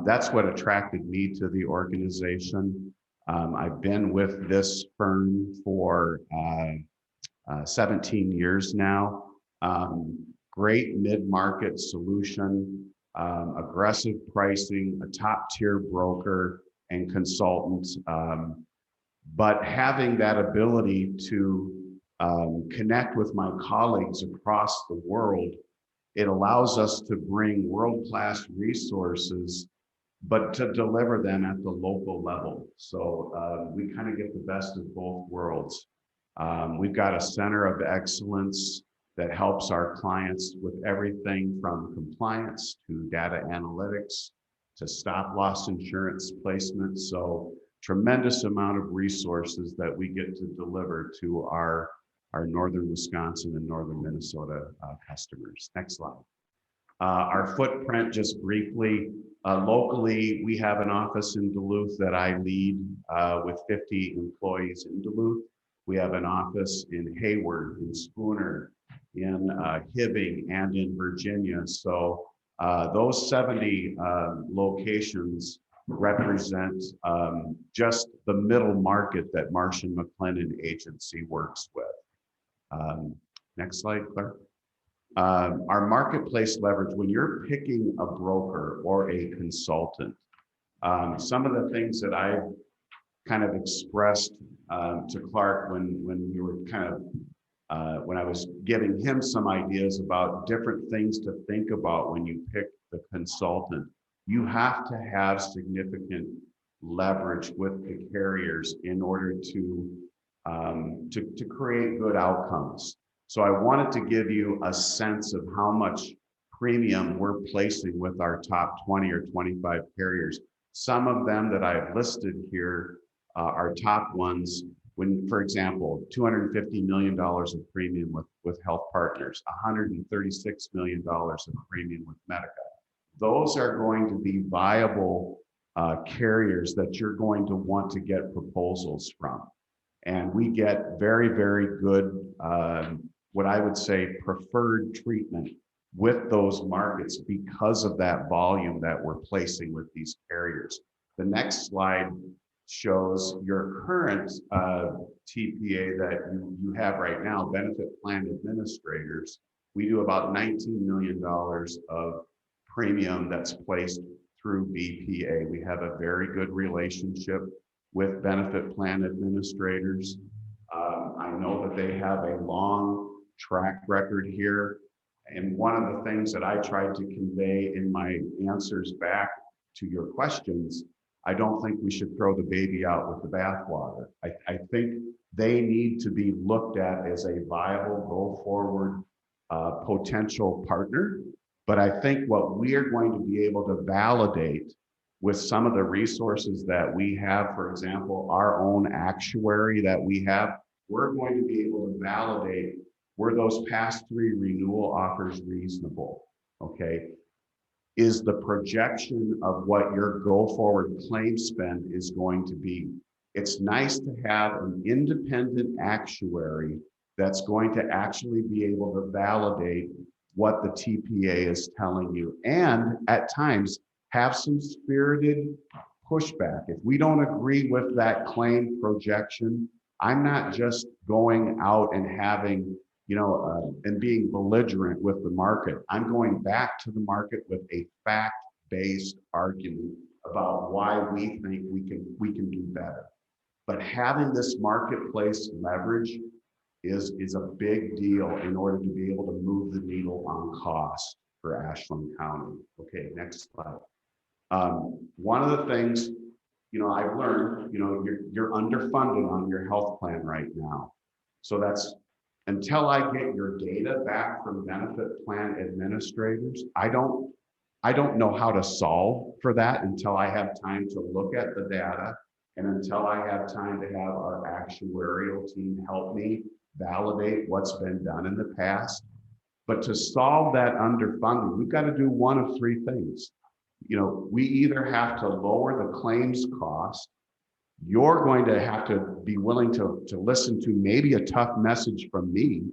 that's what attracted me to the organization. I've been with this firm for 17 years now. Great mid-market solution, aggressive pricing, a top-tier broker and consultant. But having that ability to connect with my colleagues across the world, it allows us to bring world-class resources, but to deliver them at the local level. So we kind of get the best of both worlds. We've got a center of excellence that helps our clients with everything from compliance to data analytics to stop loss insurance placement. So tremendous amount of resources that we get to deliver to our northern Wisconsin and northern Minnesota customers. Next slide. Our footprint, just briefly, locally, we have an office in Duluth that I lead with 50 employees in Duluth. We have an office in Hayward, in Spooner, in Hibbing, and in Virginia. So those 70 locations represent just the middle market that Marsh & McLennan Agency works with. Next slide, Claire. Our marketplace leverage, when you're picking a broker or a consultant, some of the things that I've kind of expressed to Clark when you were kind of, when I was giving him some ideas about different things to think about when you pick the consultant, you have to have significant leverage with the carriers in order to create good outcomes. So I wanted to give you a sense of how much premium we're placing with our top 20 or 25 carriers. Some of them that I've listed here are top ones. When, for example, $250 million of premium with Health Partners, $136 million of premium with Medica. Those are going to be viable carriers that you're going to want to get proposals from. And we get very, very good, what I would say, preferred treatment with those markets because of that volume that we're placing with these carriers. The next slide shows your current TPA that you have right now, benefit plan administrators. We do about $19 million of premium that's placed through BPA. We have a very good relationship with benefit plan administrators. I know that they have a long track record here. And one of the things that I tried to convey in my answers back to your questions, I don't think we should throw the baby out with the bathwater. I think they need to be looked at as a viable go forward potential partner. But I think what we are going to be able to validate with some of the resources that we have, for example, our own actuary that we have, we're going to be able to validate, were those past 3 renewal offers reasonable, okay? Is the projection of what your go forward claim spend is going to be? It's nice to have an independent actuary that's going to actually be able to validate what the TPA is telling you, and at times have some spirited pushback. If we don't agree with that claim projection, I'm not just going out and having, and being belligerent with the market. I'm going back to the market with a fact-based argument about why we think we can do better. But having this marketplace leverage is a big deal in order to be able to move the needle on cost for Ashland County. Okay, next slide. One of the things, I've learned, you're underfunded on your health plan right now. So that's, until I get your data back from benefit plan administrators, I don't know how to solve for that until I have time to look at the data and until I have time to have our actuarial team help me validate what's been done in the past. But to solve that underfunding, we've got to do one of three things. We either have to lower the claims cost. You're going to have to be willing to listen to maybe a tough message from me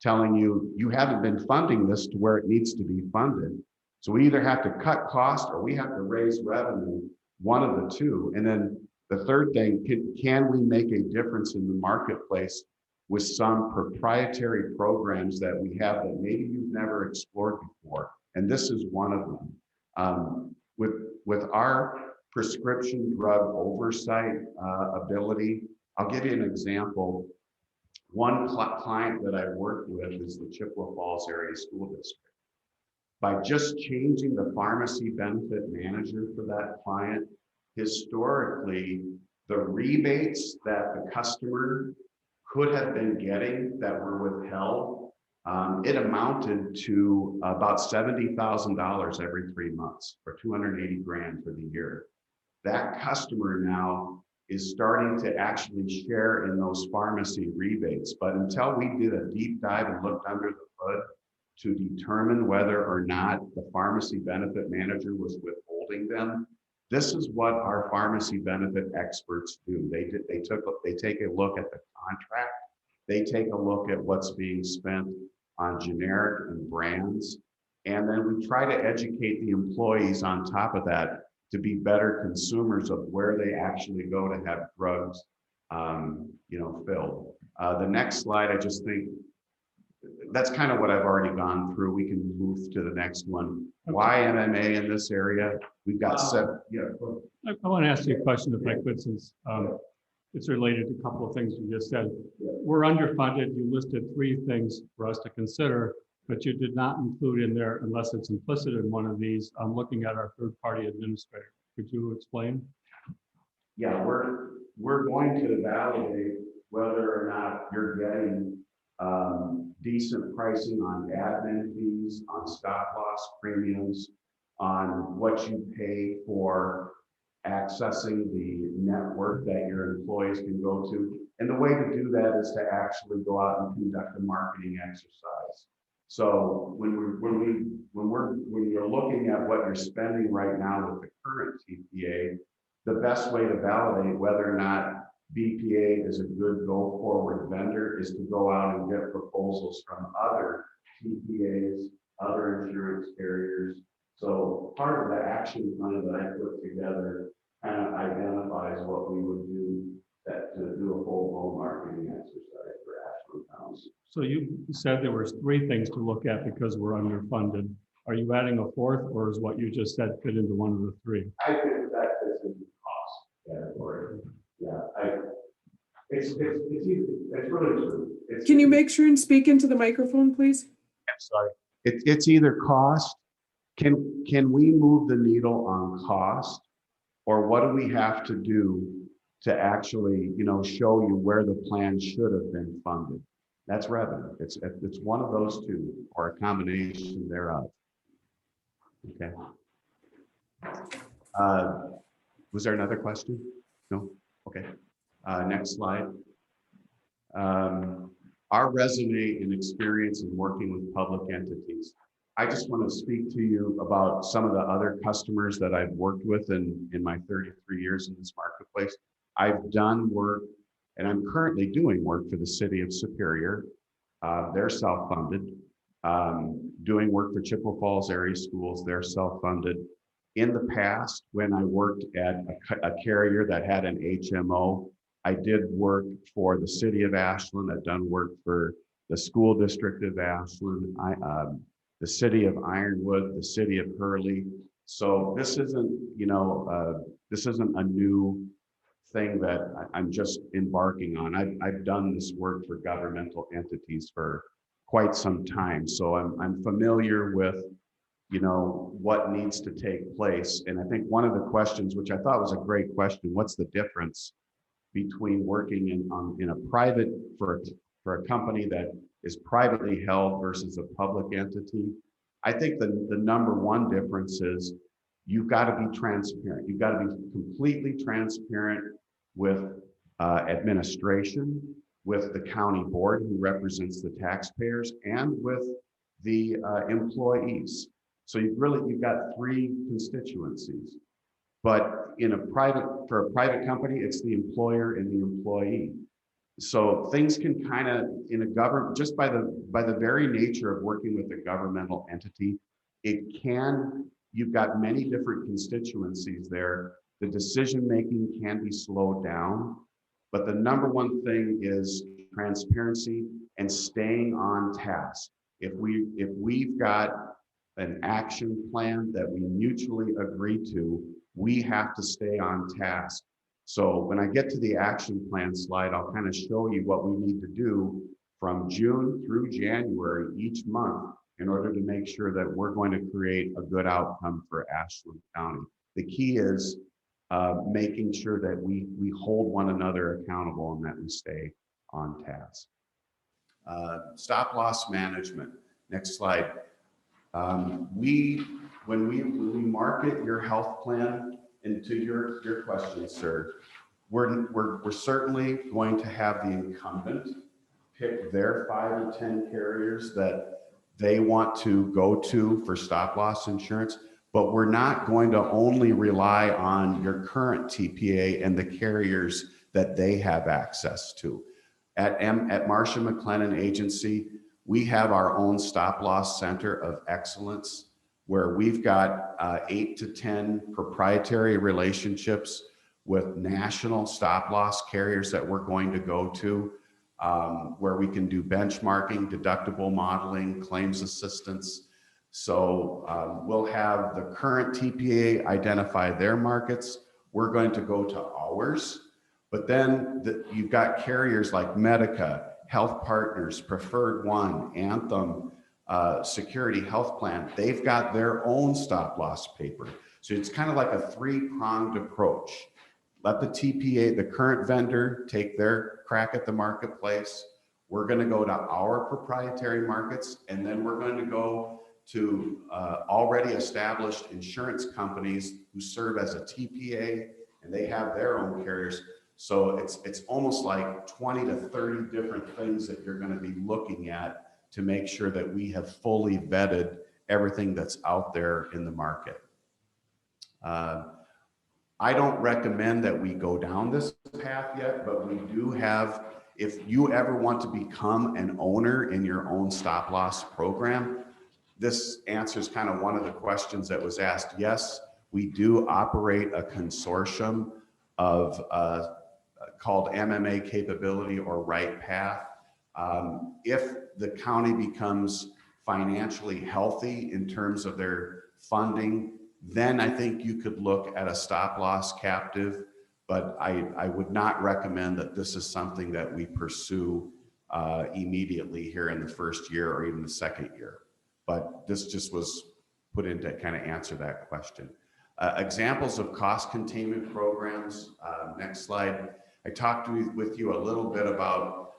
telling you haven't been funding this to where it needs to be funded. So we either have to cut costs or we have to raise revenue, one of the two. And then the third thing, can we make a difference in the marketplace with some proprietary programs that we have that maybe you've never explored before? And this is one of them. With our prescription drug oversight ability, I'll give you an example. One client that I work with is the Chippewa Falls Area School District. By just changing the pharmacy benefit manager for that client, historically, the rebates that the customer could have been getting that were withheld, it amounted to about $70,000 every 3 months, or 280 grand for the year. That customer now is starting to actually share in those pharmacy rebates. But until we did a deep dive and looked under the hood to determine whether or not the pharmacy benefit manager was withholding them, this is what our pharmacy benefit experts do. They take a look at the contract. They take a look at what's being spent on generic and brands. And then we try to educate the employees on top of that to be better consumers of where they actually go to have drugs, filled. The next slide, I just think that's kind of what I've already gone through. We can move to the next one. Why MMA in this area? We've got seven. I want to ask you a question if I could, since it's related to a couple of things you just said. We're underfunded. You listed 3 things for us to consider, but you did not include in there, unless it's implicit in one of these, looking at our third-party administrator. Could you explain? Yeah, we're going to validate whether or not you're getting decent pricing on admin fees, on stop loss premiums, on what you pay for accessing the network that your employees can go to. And the way to do that is to actually go out and conduct a marketing exercise. So when you're looking at what you're spending right now with the current TPA, the best way to validate whether or not BPA is a good go forward vendor is to go out and get proposals from other TPAs, other insurance carriers. So part of the action plan that I put together kind of identifies what we would do to do a full-blown marketing exercise for Ashland County. So you said there were 3 things to look at because we're underfunded. Are you adding a 4th, or is what you just said fit into one of the 3? I think that fits into cost category. Yeah, it's really true. Can you make sure and speak into the microphone, please? I'm sorry. It's either cost. Can we move the needle on cost, or what do we have to do to actually, show you where the plan should have been funded? That's revenue. It's one of those two, or a combination thereof. Okay. Was there another question? No? Okay. Next slide. Our resume and experience in working with public entities. I just want to speak to you about some of the other customers that I've worked with in my 33 years in this marketplace. I've done work, and I'm currently doing work for the city of Superior. They're self-funded. Doing work for Chippewa Falls Area Schools, they're self-funded. In the past, when I worked at a carrier that had an HMO, I did work for the city of Ashland. I've done work for the school district of Ashland, the city of Ironwood, the city of Hurley. So this isn't, this isn't a new thing that I'm just embarking on. I've done this work for governmental entities for quite some time. So I'm familiar with, what needs to take place. And I think one of the questions, which I thought was a great question, what's the difference between working in a private, for a company that is privately held versus a public entity? I think the number one difference is you've got to be transparent. You've got to be completely transparent with administration, with the county board who represents the taxpayers, and with the employees. So you've got three constituencies. But for a private company, it's the employer and the employee. So things can kind of, in a government, just by the very nature of working with a governmental entity, you've got many different constituencies there. The decision-making can be slowed down, but the number one thing is transparency and staying on task. If we've got an action plan that we mutually agree to, we have to stay on task. So when I get to the action plan slide, I'll kind of show you what we need to do from June through January each month in order to make sure that we're going to create a good outcome for Ashland County. The key is making sure that we hold one another accountable and that we stay on task. Stop loss management. Next slide. When we market your health plan, and to your question, sir, we're certainly going to have the incumbent pick their 5 or 10 carriers that they want to go to for stop loss insurance, but we're not going to only rely on your current TPA and the carriers that they have access to. At Marsh & McLennan Agency, we have our own stop loss center of excellence, where we've got 8 to 10 proprietary relationships with national stop loss carriers that we're going to go to, where we can do benchmarking, deductible modeling, claims assistance. So we'll have the current TPA identify their markets. We're going to go to ours, but then you've got carriers like Medica, Health Partners, Preferred One, Anthem, Security Health Plan. They've got their own stop loss paper. So it's kind of like a three-pronged approach. Let the TPA, the current vendor, take their crack at the marketplace. We're going to go to our proprietary markets, and then we're going to go to already established insurance companies who serve as a TPA, and they have their own carriers. So it's almost like 20 to 30 different things that you're going to be looking at to make sure that we have fully vetted everything that's out there in the market. I don't recommend that we go down this path yet, but we do have, if you ever want to become an owner in your own stop loss program, this answers kind of one of the questions that was asked. Yes, we do operate a consortium of called MMA Capability or Right Path. If the county becomes financially healthy in terms of their funding, then I think you could look at a stop loss captive, but I would not recommend that this is something that we pursue immediately here in the first year or even the second year. But this just was put in to kind of answer that question. Examples of cost containment programs. Next slide. I talked with you a little bit about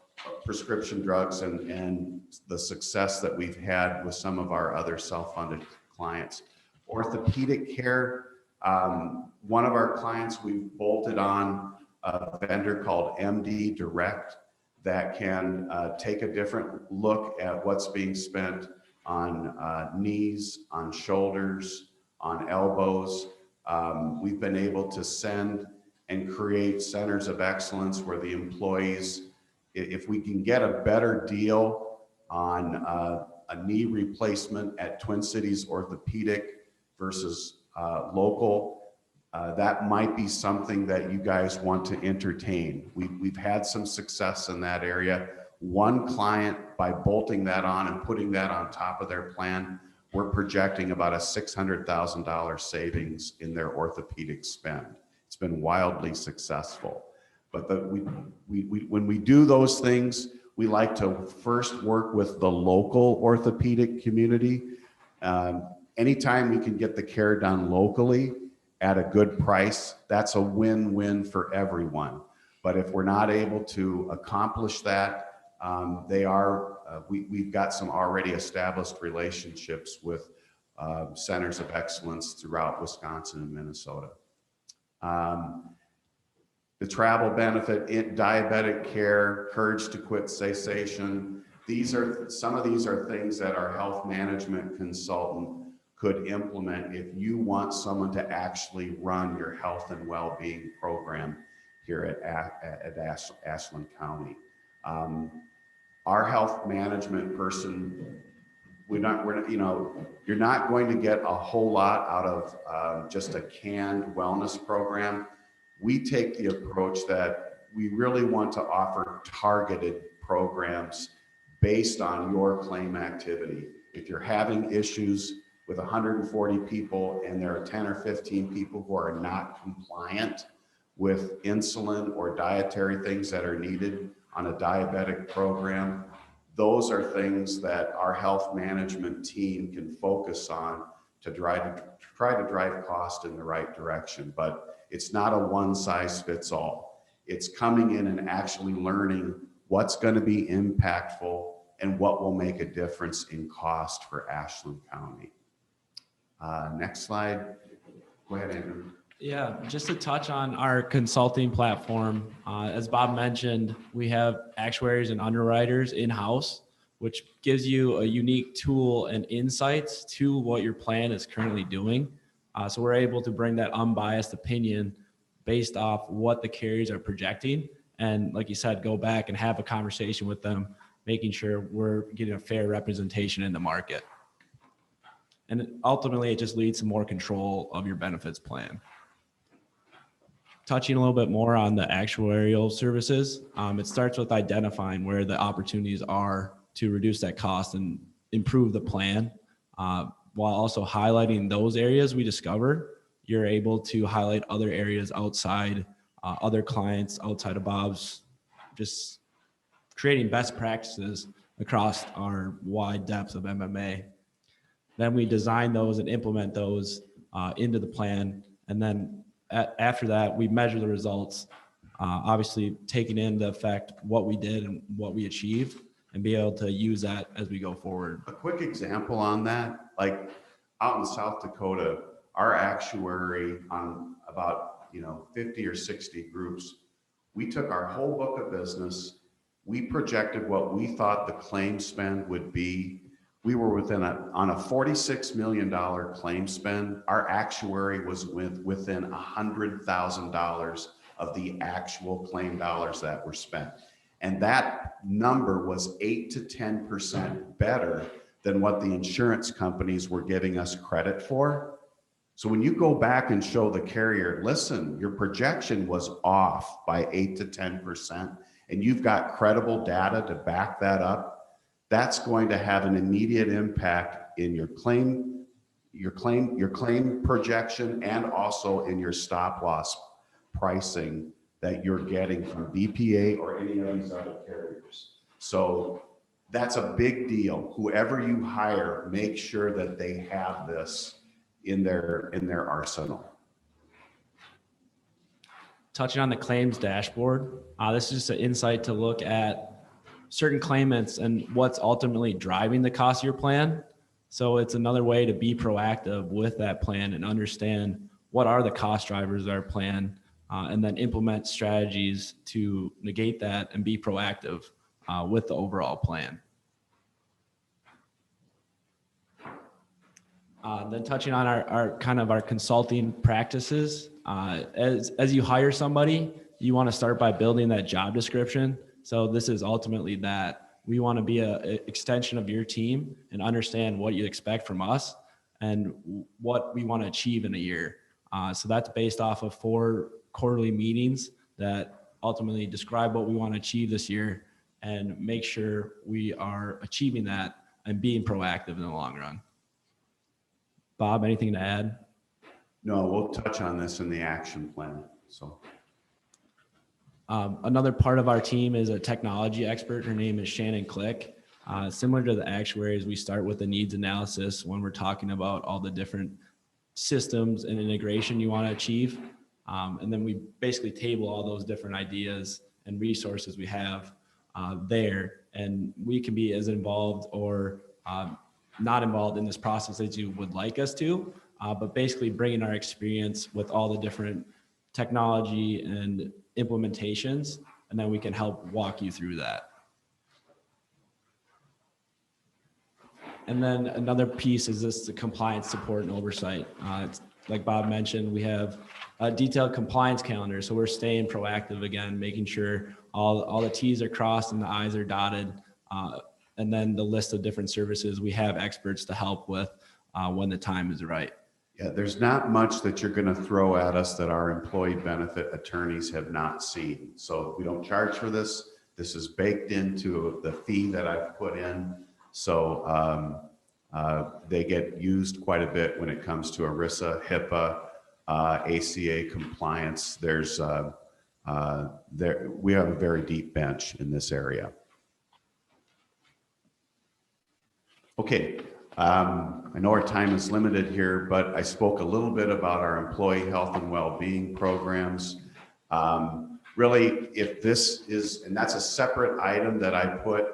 prescription drugs and the success that we've had with some of our other self-funded clients. Orthopedic care, one of our clients, we've bolted on a vendor called MD Direct that can take a different look at what's being spent on knees, on shoulders, on elbows. We've been able to send and create centers of excellence where the employees, if we can get a better deal on a knee replacement at Twin Cities Orthopedic versus local, that might be something that you guys want to entertain. We've had some success in that area. One client, by bolting that on and putting that on top of their plan, we're projecting about a $600,000 savings in their orthopedic spend. It's been wildly successful. But when we do those things, we like to first work with the local orthopedic community. Anytime we can get the care done locally at a good price, that's a win-win for everyone. But if we're not able to accomplish that, we've got some already established relationships with centers of excellence throughout Wisconsin and Minnesota. The travel benefit, diabetic care, courage to quit cessation. Some of these are things that our health management consultant could implement if you want someone to actually run your health and well-being program here at Ashland County. Our health management person, you're not going to get a whole lot out of just a canned wellness program. We take the approach that we really want to offer targeted programs based on your claim activity. If you're having issues with 140 people and there are 10 or 15 people who are not compliant with insulin or dietary things that are needed on a diabetic program, those are things that our health management team can focus on to try to drive cost in the right direction. But it's not a one size fits all. It's coming in and actually learning what's going to be impactful and what will make a difference in cost for Ashland County. Next slide. Go ahead, Andrew. Yeah, just to touch on our consulting platform, as Bob mentioned, we have actuaries and underwriters in-house, which gives you a unique tool and insights to what your plan is currently doing. So we're able to bring that unbiased opinion based off what the carriers are projecting. And like you said, go back and have a conversation with them, making sure we're getting a fair representation in the market. And ultimately, it just leads to more control of your benefits plan. Touching a little bit more on the actuarial services, it starts with identifying where the opportunities are to reduce that cost and improve the plan, while also highlighting those areas we discover. You're able to highlight other areas outside, other clients outside of Bob's, just creating best practices across our wide depth of MMA. Then we design those and implement those into the plan. And then after that, we measure the results, obviously taking into effect what we did and what we achieved, and be able to use that as we go forward. A quick example on that, like out in South Dakota, our actuary on about 50 or 60 groups, we took our whole book of business, we projected what we thought the claim spend would be. We were on a $46 million claim spend. Our actuary was within $100,000 of the actual claim dollars that were spent. And that number was 8 to 10% better than what the insurance companies were giving us credit for. So when you go back and show the carrier, listen, your projection was off by 8 to 10%, and you've got credible data to back that up, that's going to have an immediate impact in your claim projection, and also in your stop loss pricing that you're getting from BPA or any of these other carriers. So that's a big deal. Whoever you hire, make sure that they have this in their arsenal. Touching on the claims dashboard, this is just an insight to look at certain claimants and what's ultimately driving the cost of your plan. So it's another way to be proactive with that plan and understand what are the cost drivers of our plan, and then implement strategies to negate that and be proactive with the overall plan. Then touching on our consulting practices, as you hire somebody, you want to start by building that job description. So this is ultimately that we want to be an extension of your team and understand what you expect from us. and what we want to achieve in a year. So that's based off of 4 quarterly meetings that ultimately describe what we want to achieve this year and make sure we are achieving that and being proactive in the long run. Bob, anything to add? No, we'll touch on this in the action plan. So another part of our team is a technology expert. Her name is Shannon Click. Similar to the actuaries, we start with the needs analysis when we're talking about all the different systems and integration you want to achieve. And then we basically table all those different ideas and resources we have there. And we can be as involved or not involved in this process as you would like us to, but basically bringing our experience with all the different technology and implementations, and then we can help walk you through that. And then another piece is this, the compliance support and oversight. It's, like Bob mentioned, we have a detailed compliance calendar. So we're staying proactive again, making sure all the T's are crossed and the I's are dotted. And then the list of different services, we have experts to help with when the time is right. yeah, there's not much that you're going to throw at us that our employee benefit attorneys have not seen. So we don't charge for this. This is baked into the fee that I've put in. So they get used quite a bit when it comes to ERISA, HIPAA, ACA compliance. There's we have a very deep bench in this area. Okay, I know our time is limited here, but I spoke a little bit about our employee health and well-being programs. Really, if this is, and that's a separate item that I put,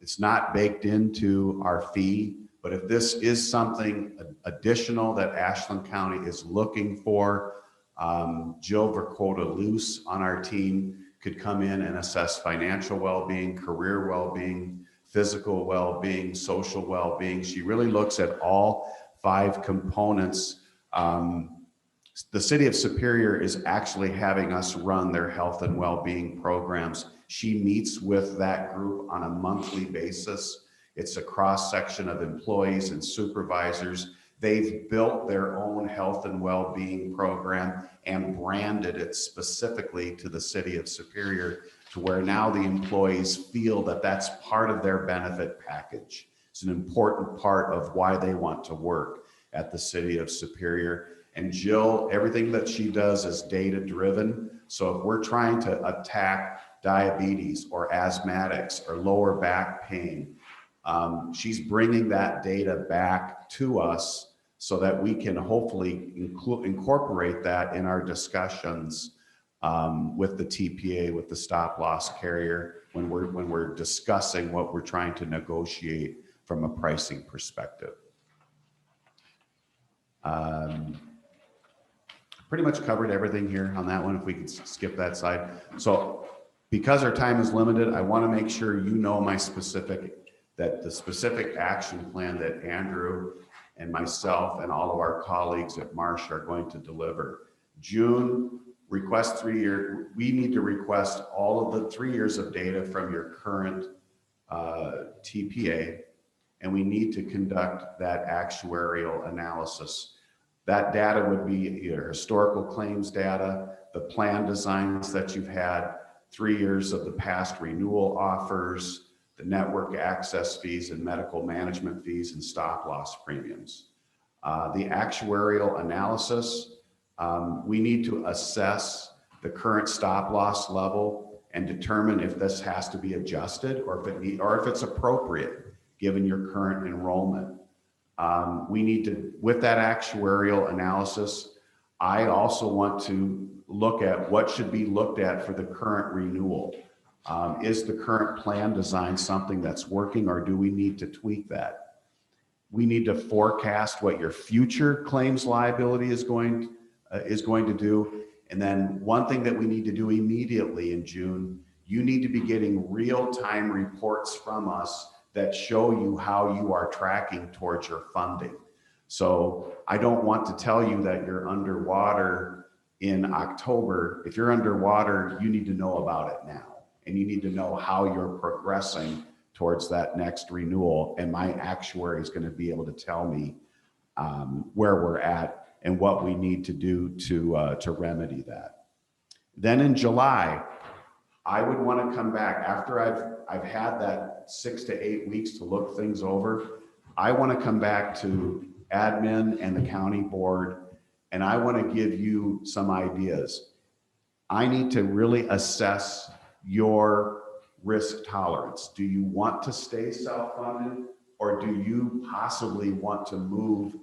it's not baked into our fee, but if this is something additional that Ashland County is looking for, Jill Verkota-Luce on our team could come in and assess financial well-being, career well-being, physical well-being, social well-being. She really looks at all 5 components. The city of Superior is actually having us run their health and well-being programs. She meets with that group on a monthly basis. It's a cross-section of employees and supervisors. They've built their own health and well-being program and branded it specifically to the city of Superior, to where now the employees feel that that's part of their benefit package. It's an important part of why they want to work at the city of Superior. And Jill, everything that she does is data-driven. So if we're trying to attack diabetes or asthmatics or lower back pain, she's bringing that data back to us so that we can hopefully incorporate that in our discussions with the TPA, with the stop loss carrier, when we're discussing what we're trying to negotiate from a pricing perspective. Pretty much covered everything here on that one, if we could skip that slide. So because our time is limited, I want to make sure you know that the specific action plan that Andrew and myself and all of our colleagues at Marsh are going to deliver. June, request 3 year. We need to request all of the 3 years of data from your current TPA, and we need to conduct that actuarial analysis. That data would be your historical claims data, the plan designs that you've had, 3 years of the past renewal offers, the network access fees and medical management fees and stop loss premiums. The actuarial analysis, we need to assess the current stop loss level and determine if this has to be adjusted or if it's appropriate given your current enrollment. We need to, with that actuarial analysis, I also want to look at what should be looked at for the current renewal. Is the current plan design something that's working, or do we need to tweak that? We need to forecast what your future claims liability is going to do. And then one thing that we need to do immediately in June, you need to be getting real-time reports from us that show you how you are tracking towards your funding. So I don't want to tell you that you're underwater in October. If you're underwater, you need to know about it now. And you need to know how you're progressing towards that next renewal, and my actuary is going to be able to tell me where we're at and what we need to do to remedy that. Then in July, I would want to come back after I've had that 6 to 8 weeks to look things over. I want to come back to admin and the county board, and I want to give you some ideas. I need to really assess your risk tolerance. Do you want to stay self-funded, or do you possibly want to move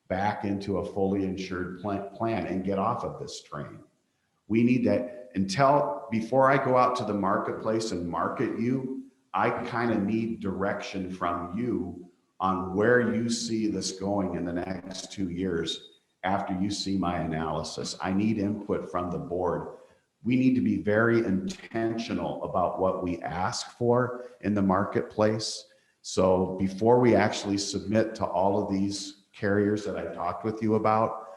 back into a fully insured plan and get off of this train? We need that. Before I go out to the marketplace and market you, I kind of need direction from you on where you see this going in the next 2 years after you see my analysis. I need input from the board. We need to be very intentional about what we ask for in the marketplace. So before we actually submit to all of these carriers that I talked with you about,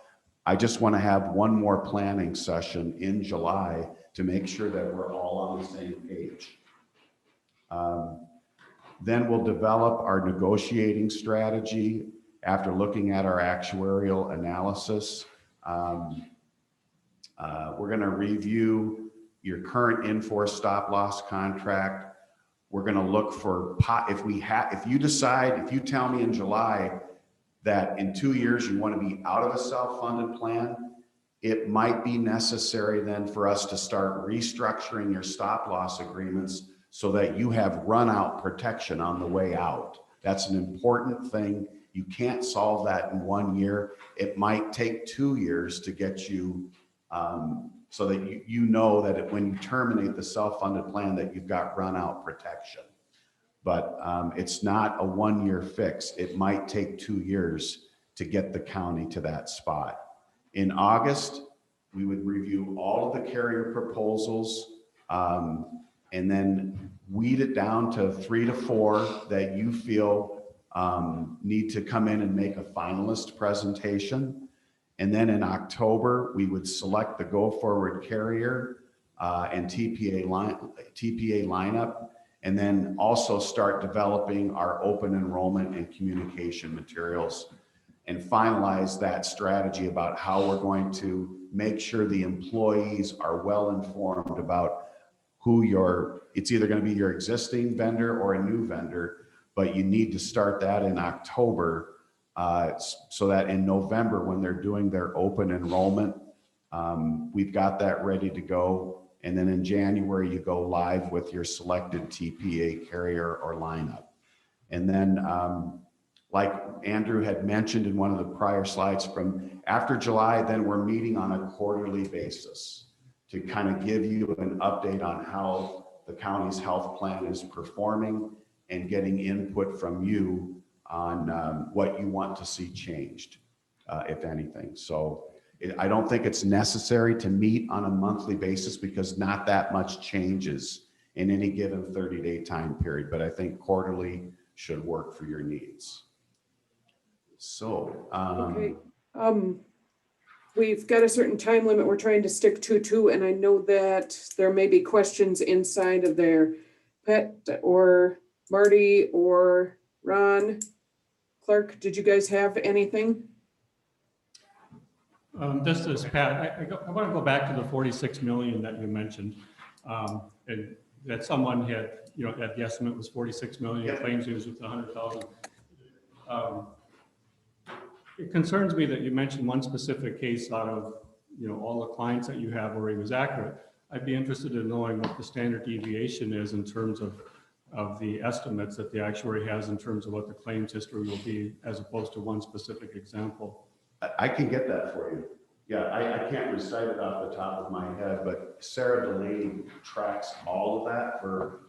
I just want to have one more planning session in July to make sure that we're all on the same page. Then we'll develop our negotiating strategy after looking at our actuarial analysis. We're going to review your current in-force stop-loss contract. We're going to look for, if you tell me in July that in 2 years you want to be out of a self-funded plan, it might be necessary then for us to start restructuring your stop-loss agreements so that you have run-out protection on the way out. That's an important thing. You can't solve that in 1 year. It might take 2 years to get you so that you know that when you terminate the self-funded plan that you've got run-out protection. But it's not a 1 year fix. It might take 2 years to get the county to that spot. In August, we would review all of the carrier proposals and then weed it down to 3 to 4 that you feel need to come in and make a finalist presentation. And then in October, we would select the go-forward carrier and TPA lineup, and then also start developing our open enrollment and communication materials and finalize that strategy about how we're going to make sure the employees are well informed about it's either going to be your existing vendor or a new vendor, but you need to start that in October so that in November, when they're doing their open enrollment, we've got that ready to go. And then in January, you go live with your selected TPA carrier or lineup. And then, like Andrew had mentioned in one of the prior slides, from after July, then we're meeting on a quarterly basis to kind of give you an update on how the county's health plan is performing and getting input from you on what you want to see changed, if anything. So I don't think it's necessary to meet on a monthly basis because not that much changes in any given 30-day time period, but I think quarterly should work for your needs. So, okay. We've got a certain time limit we're trying to stick to too, and I know that there may be questions inside of there. Pat or Marty or Ron, Clark, did you guys have anything? This is Pat. I want to go back to the 46 million that you mentioned, and that someone had, that the estimate was 46 million, Yep. Claims used with 100,000. It concerns me that you mentioned one specific case out of, all the clients that you have where he was accurate. I'd be interested in knowing what the standard deviation is in terms of the estimates that the actuary has in terms of what the claims history will be, as opposed to one specific example. I can get that for you. Yeah, I can't recite it off the top of my head, but Sarah Delaney tracks all of that for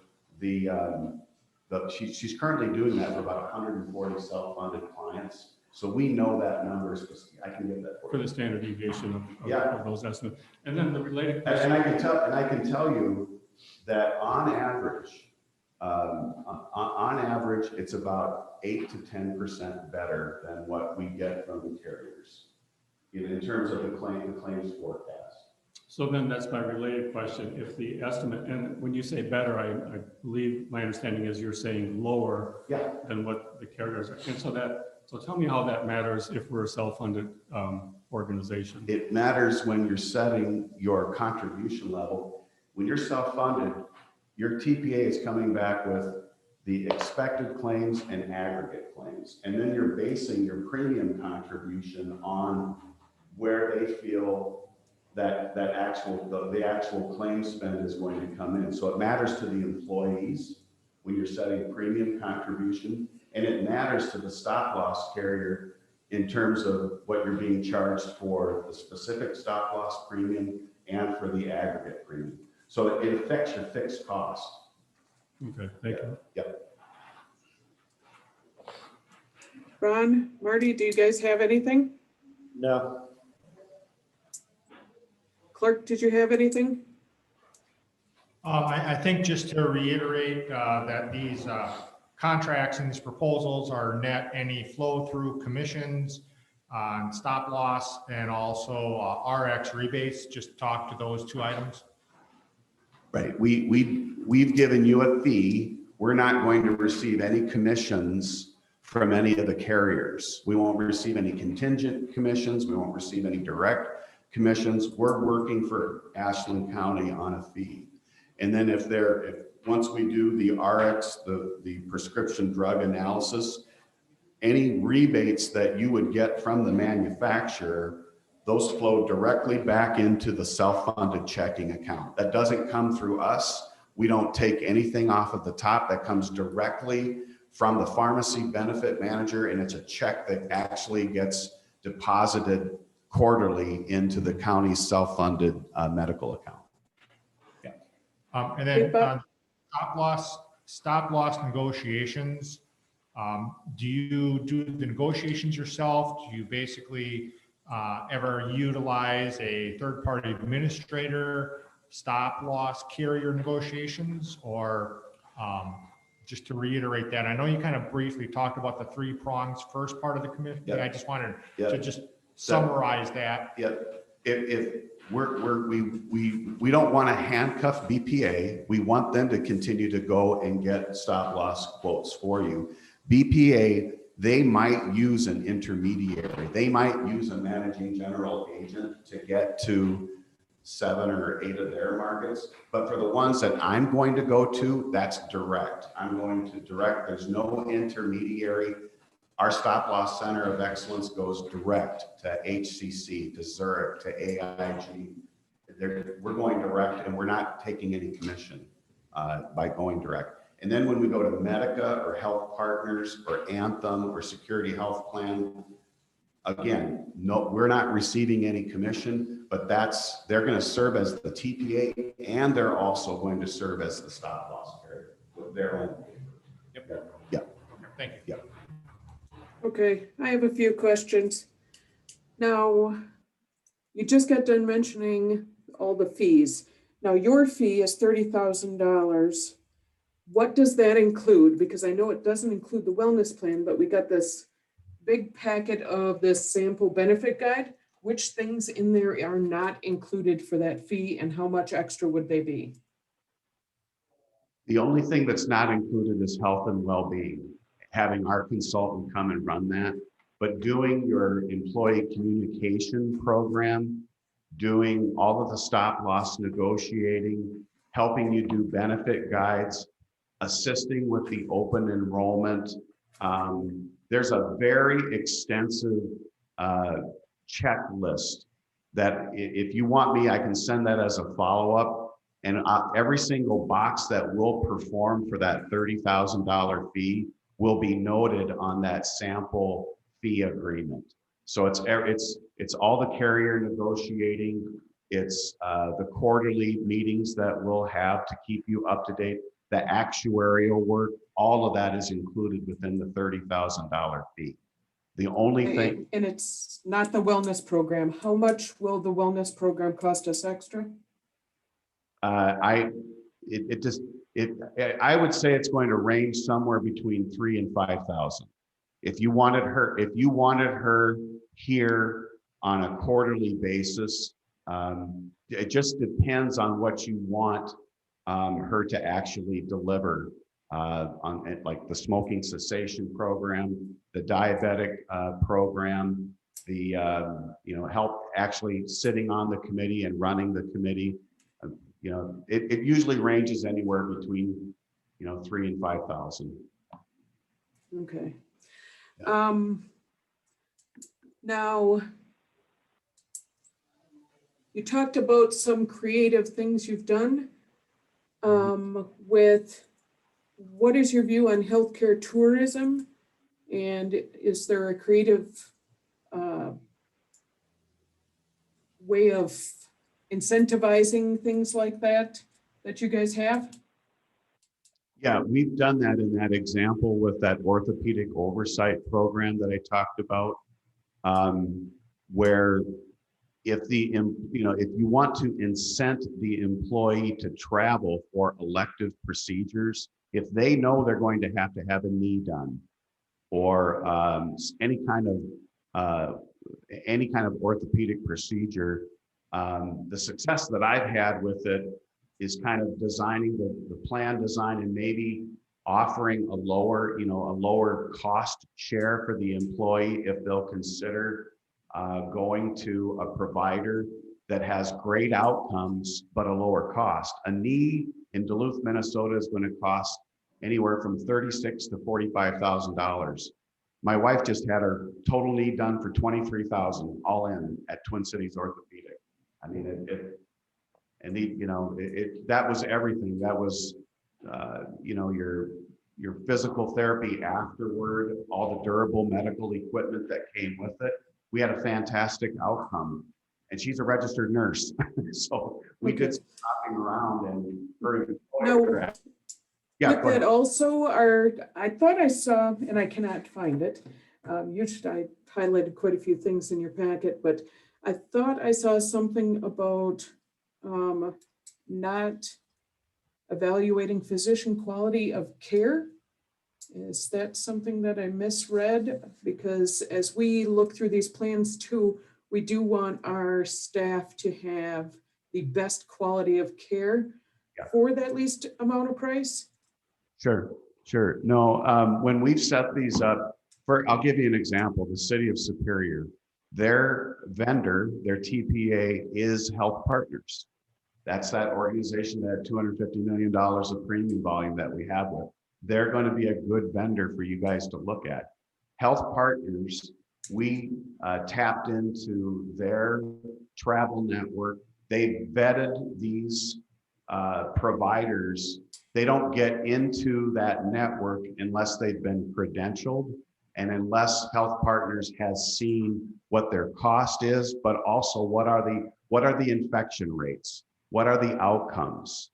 she's currently doing that for about 140 self-funded clients. So we know that number. I can get that for you. The standard deviation of, of those estimates. And then the related And question. I can tell you that on average, it's about 8 to 10% better than what we get from the carriers in terms of the claims forecast. So then that's my related question. If the estimate, and when you say better, I believe my understanding is you're saying lower Yeah. than what the carriers are. And so tell me how that matters if we're a self-funded organization. It matters when you're setting your contribution level. When you're self-funded, your TPA is coming back with the expected claims and aggregate claims. And then you're basing your premium contribution on where they feel that the actual claim spend is going to come in. So it matters to the employees when you're setting premium contribution, and it matters to the stop loss carrier in terms of what you're being charged for the specific stop loss premium and for the aggregate premium. So it affects your fixed cost. Okay, thank you. Yep. Ron, Marty, do you guys have anything? No. Clark, did you have anything? I think just to reiterate that these contracts and these proposals are net any flow through commissions on stop loss and also RX rebates. Just talk to those two items. Right. We've given you a fee. We're not going to receive any commissions from any of the carriers. We won't receive any contingent commissions. We won't receive any direct commissions. We're working for Ashland County on a fee. And then if once we do the RX, the prescription drug analysis, any rebates that you would get from the manufacturer, those flow directly back into the self-funded checking account. That doesn't come through us. We don't take anything off of the top. That comes directly from the pharmacy benefit manager, and it's a check that actually gets deposited quarterly into the county's self-funded medical account. And then stop loss negotiations. Do you do the negotiations yourself? Do you basically ever utilize a third-party administrator, stop loss carrier negotiations, or just to reiterate that, I know you kind of briefly talked about the three prongs first part of the committee. Yep. I just wanted Yep. to just summarize that. Yep. If we don't want to handcuff BPA. We want them to continue to go and get stop loss quotes for you. BPA, they might use an intermediary. They might use a managing general agent to get to 7 or 8 of their markets. But for the ones that I'm going to go to, that's direct. I'm going to direct. There's no intermediary. Our stop loss center of excellence goes direct to HCC, to Zurich, to AIG. We're going direct, and we're not taking any commission by going direct. And then when we go to Medica or Health Partners or Anthem or Security Health Plan, again, no, we're not receiving any commission, but they're going to serve as the TPA, and they're also going to serve as the stop loss carrier with their own. Yep. Yeah. Thank you. Yeah. Okay, I have a few questions. Now, you just got done mentioning all the fees. Now, your fee is $30,000. What does that include? Because I know it doesn't include the wellness plan, but we got this big packet of this sample benefit guide. Which things in there are not included for that fee, and how much extra would they be? The only thing that's not included is health and well-being, having our consultant come and run that. But doing your employee communication program, doing all of the stop loss negotiating, helping you do benefit guides, assisting with the open enrollment. There's a very extensive checklist that if you want me, I can send that as a follow-up. And every single box that will perform for that $30,000 fee will be noted on that sample fee agreement. So it's all the carrier negotiating. It's the quarterly meetings that we'll have to keep you up to date. The actuarial work, all of that is included within the $30,000 fee. The only thing. And it's not the wellness program. How much will the wellness program cost us extra? I would say it's going to range somewhere between $3,000 and $5,000. If you wanted her here on a quarterly basis, it just depends on what you want her to actually deliver on like the smoking cessation program, the diabetic program, the help actually sitting on the committee and running the committee. It usually ranges anywhere between 3,000 and 5,000. Okay. Now, you talked about some creative things you've done with, what is your view on healthcare tourism? And is there a creative way of incentivizing things like that you guys have? Yeah, we've done that in that example with that orthopedic oversight program that I talked about, where if if you want to incent the employee to travel for elective procedures, if they know they're going to have a knee done or any kind of orthopedic procedure, the success that I've had with it is kind of designing the plan design and maybe offering a lower cost share for the employee if they'll consider going to a provider that has great outcomes but a lower cost. A knee in Duluth, Minnesota is going to cost anywhere from $36,000 to $45,000. My wife just had her total knee done for $23,000 all in at Twin Cities Orthopedic. I mean, that was everything. That was, your physical therapy afterward, all the durable medical equipment that came with it. We had a fantastic outcome, and she's a registered nurse, so we did some shopping around and very. No. Yeah. With that also I thought I saw, and I cannot find it. Usually I highlighted quite a few things in your packet, but I thought I saw something about not evaluating physician quality of care. Is that something that I misread? Because as we look through these plans too, we do want our staff to have the best quality of care for that least amount of price. Sure. No, when we've set these up, I'll give you an example. The City of Superior, their vendor, their TPA is Health Partners. That's that organization that $250 million of premium volume that we have with. They're going to be a good vendor for you guys to look at. Health Partners, we tapped into their travel network. They vetted these providers. They don't get into that network unless they've been credentialed and unless Health Partners has seen what their cost is, but also what are the infection rates? What are the outcomes?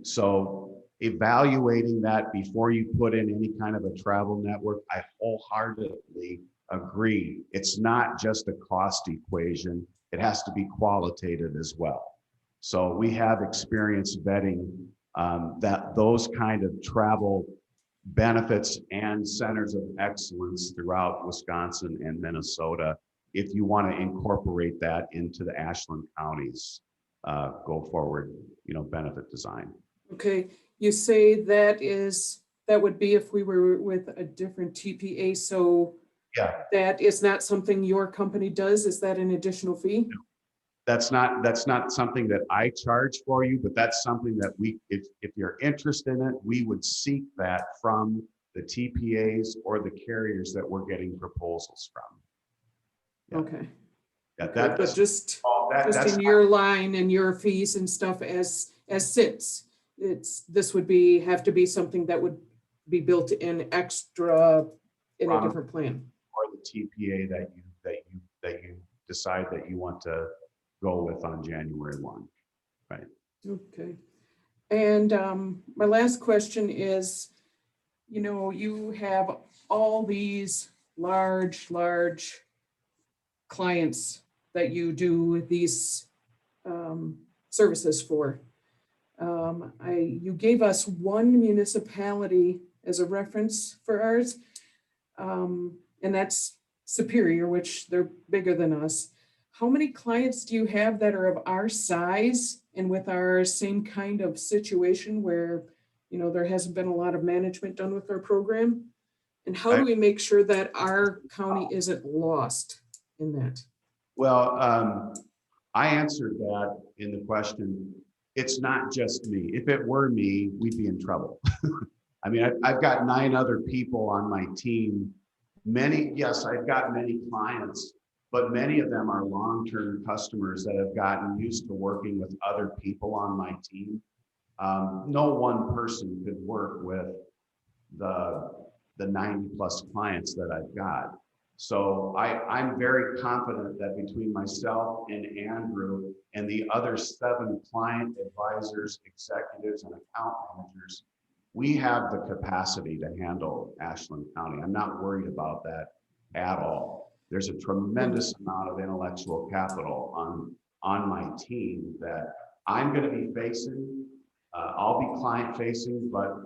So evaluating that before you put in any kind of a travel network, I wholeheartedly agree. It's not just a cost equation. It has to be qualitative as well. So we have experience vetting those kind of travel benefits and centers of excellence throughout Wisconsin and Minnesota if you want to incorporate that into the Ashland counties go forward, benefit design. Okay, you say that would be if we were with a different TPA, so yeah, that is not something your company does? Is that an additional fee? No. That's not something that I charge for you, but that's something that if you're interested in it, we would seek that from the TPAs or the carriers that we're getting proposals from. Yeah. Okay. Yeah, But just in your line and your fees and stuff as sits, this would have to be something that would be built in extra in a different plan. Or the TPA that you decide that you want to go with on January 1, right? Okay. And my last question is, you have all these large clients that you do these services for. You gave us one municipality as a reference for ours, and that's Superior, which they're bigger than us. how many clients do you have that are of our size and with our same kind of situation where, there hasn't been a lot of management done with our program? And how do we make sure that our county isn't lost in that? Well, I answered that in the question. It's not just me. If it were me, we'd be in trouble. I mean, I've got 9 other people on my team. Yes, I've got many clients, but many of them are long-term customers that have gotten used to working with other people on my team. No one person could work with the 90 plus clients that I've got. So I'm very confident that between myself and Andrew and the other 7 client advisors, executives, and account managers, we have the capacity to handle Ashland County. I'm not worried about that at all. There's a tremendous amount of intellectual capital on my team that I'm going to be facing. I'll be client facing, but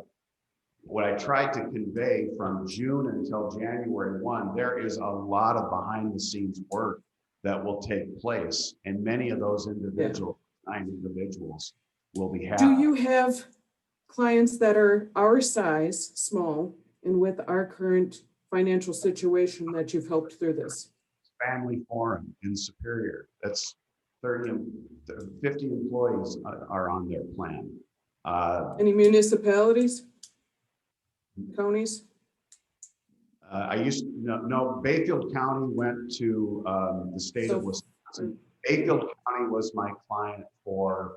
what I tried to convey from June until January 1, there is a lot of behind the scenes work that will take place. And many of those individuals, 9 individuals, will be happy. Do you have clients that are our size, small, and with our current financial situation that you've helped through this? Family Forum in Superior, that's 50 employees are on their plan. Any municipalities? Counties? Bayfield County went to the state of Wisconsin. Bayfield County was my client for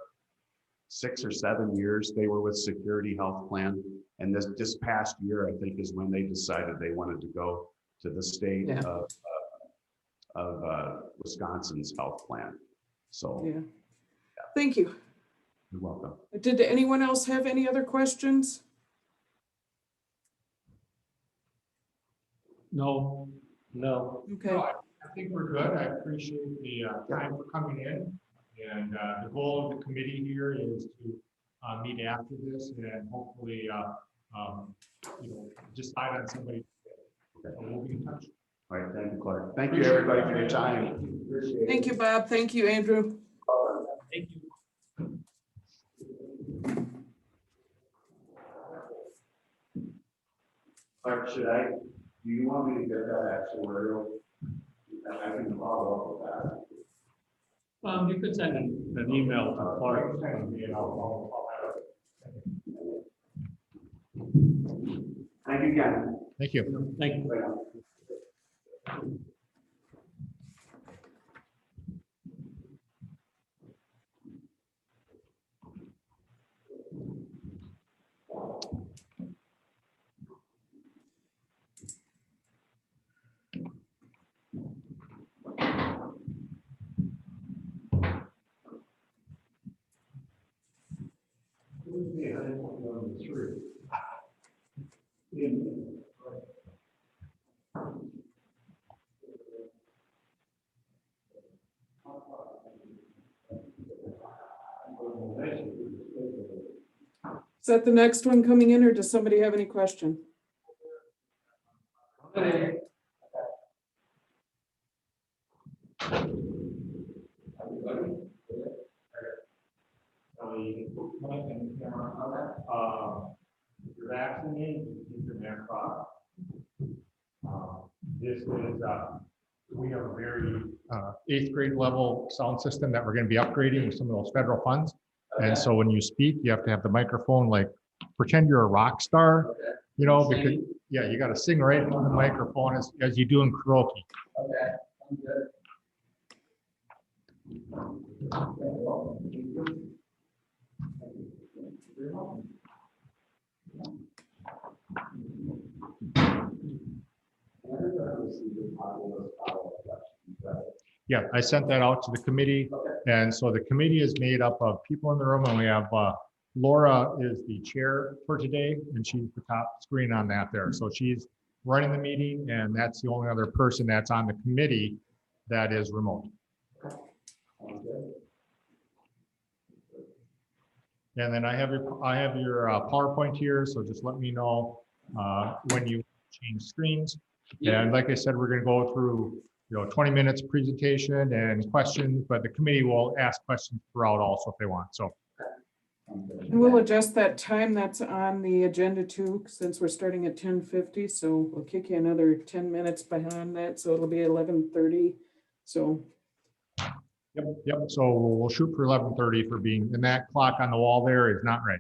6 or 7 years. They were with Security Health Plan. And this past year, I think, is when they decided they wanted to go to the state of Wisconsin's health plan. So, yeah. Thank you. You're welcome. Did anyone else have any other questions? No. Okay. No, I think we're good. I appreciate the time for coming in. And the goal of the committee here is to meet after this and hopefully, decide on somebody. So we'll be in touch. All right, thank you, Clark. Thank you, everybody, for your time. Thank you, Bob. Thank you, Andrew. Thank you. Clark, do you want me to get that actuarial? I can follow up with that. You could send an email to Clark. Thank you again. Thank you. Thank you. Is that the next one coming in, or does somebody have any question? If you're vaccinated, you keep your mask off. This is, we have a very 8th grade level sound system that we're going to be upgrading with some of those federal funds. And so when you speak, you have to have the microphone, like pretend you're a rock star, because you got to sing right into the microphone as you do in karaoke. Okay, I'm good. Yeah, I sent that out to the committee. And so the committee is made up of people in the room, and we have Laura is the chair for today, and she's the top screen on that there. So she's running the meeting, and that's the only other person that's on the committee that is remote. And then I have your PowerPoint here, so just let me know when you change screens. And like I said, we're going to go through 20 minutes presentation and questions, but the committee will ask questions throughout also if they want. So And we'll adjust that time that's on the agenda too, since we're starting at 10:50. So we'll kick you another 10 minutes behind that. So it'll be 11:30. So yep. So we'll shoot for 11:30 for being, and that clock on the wall there is not right.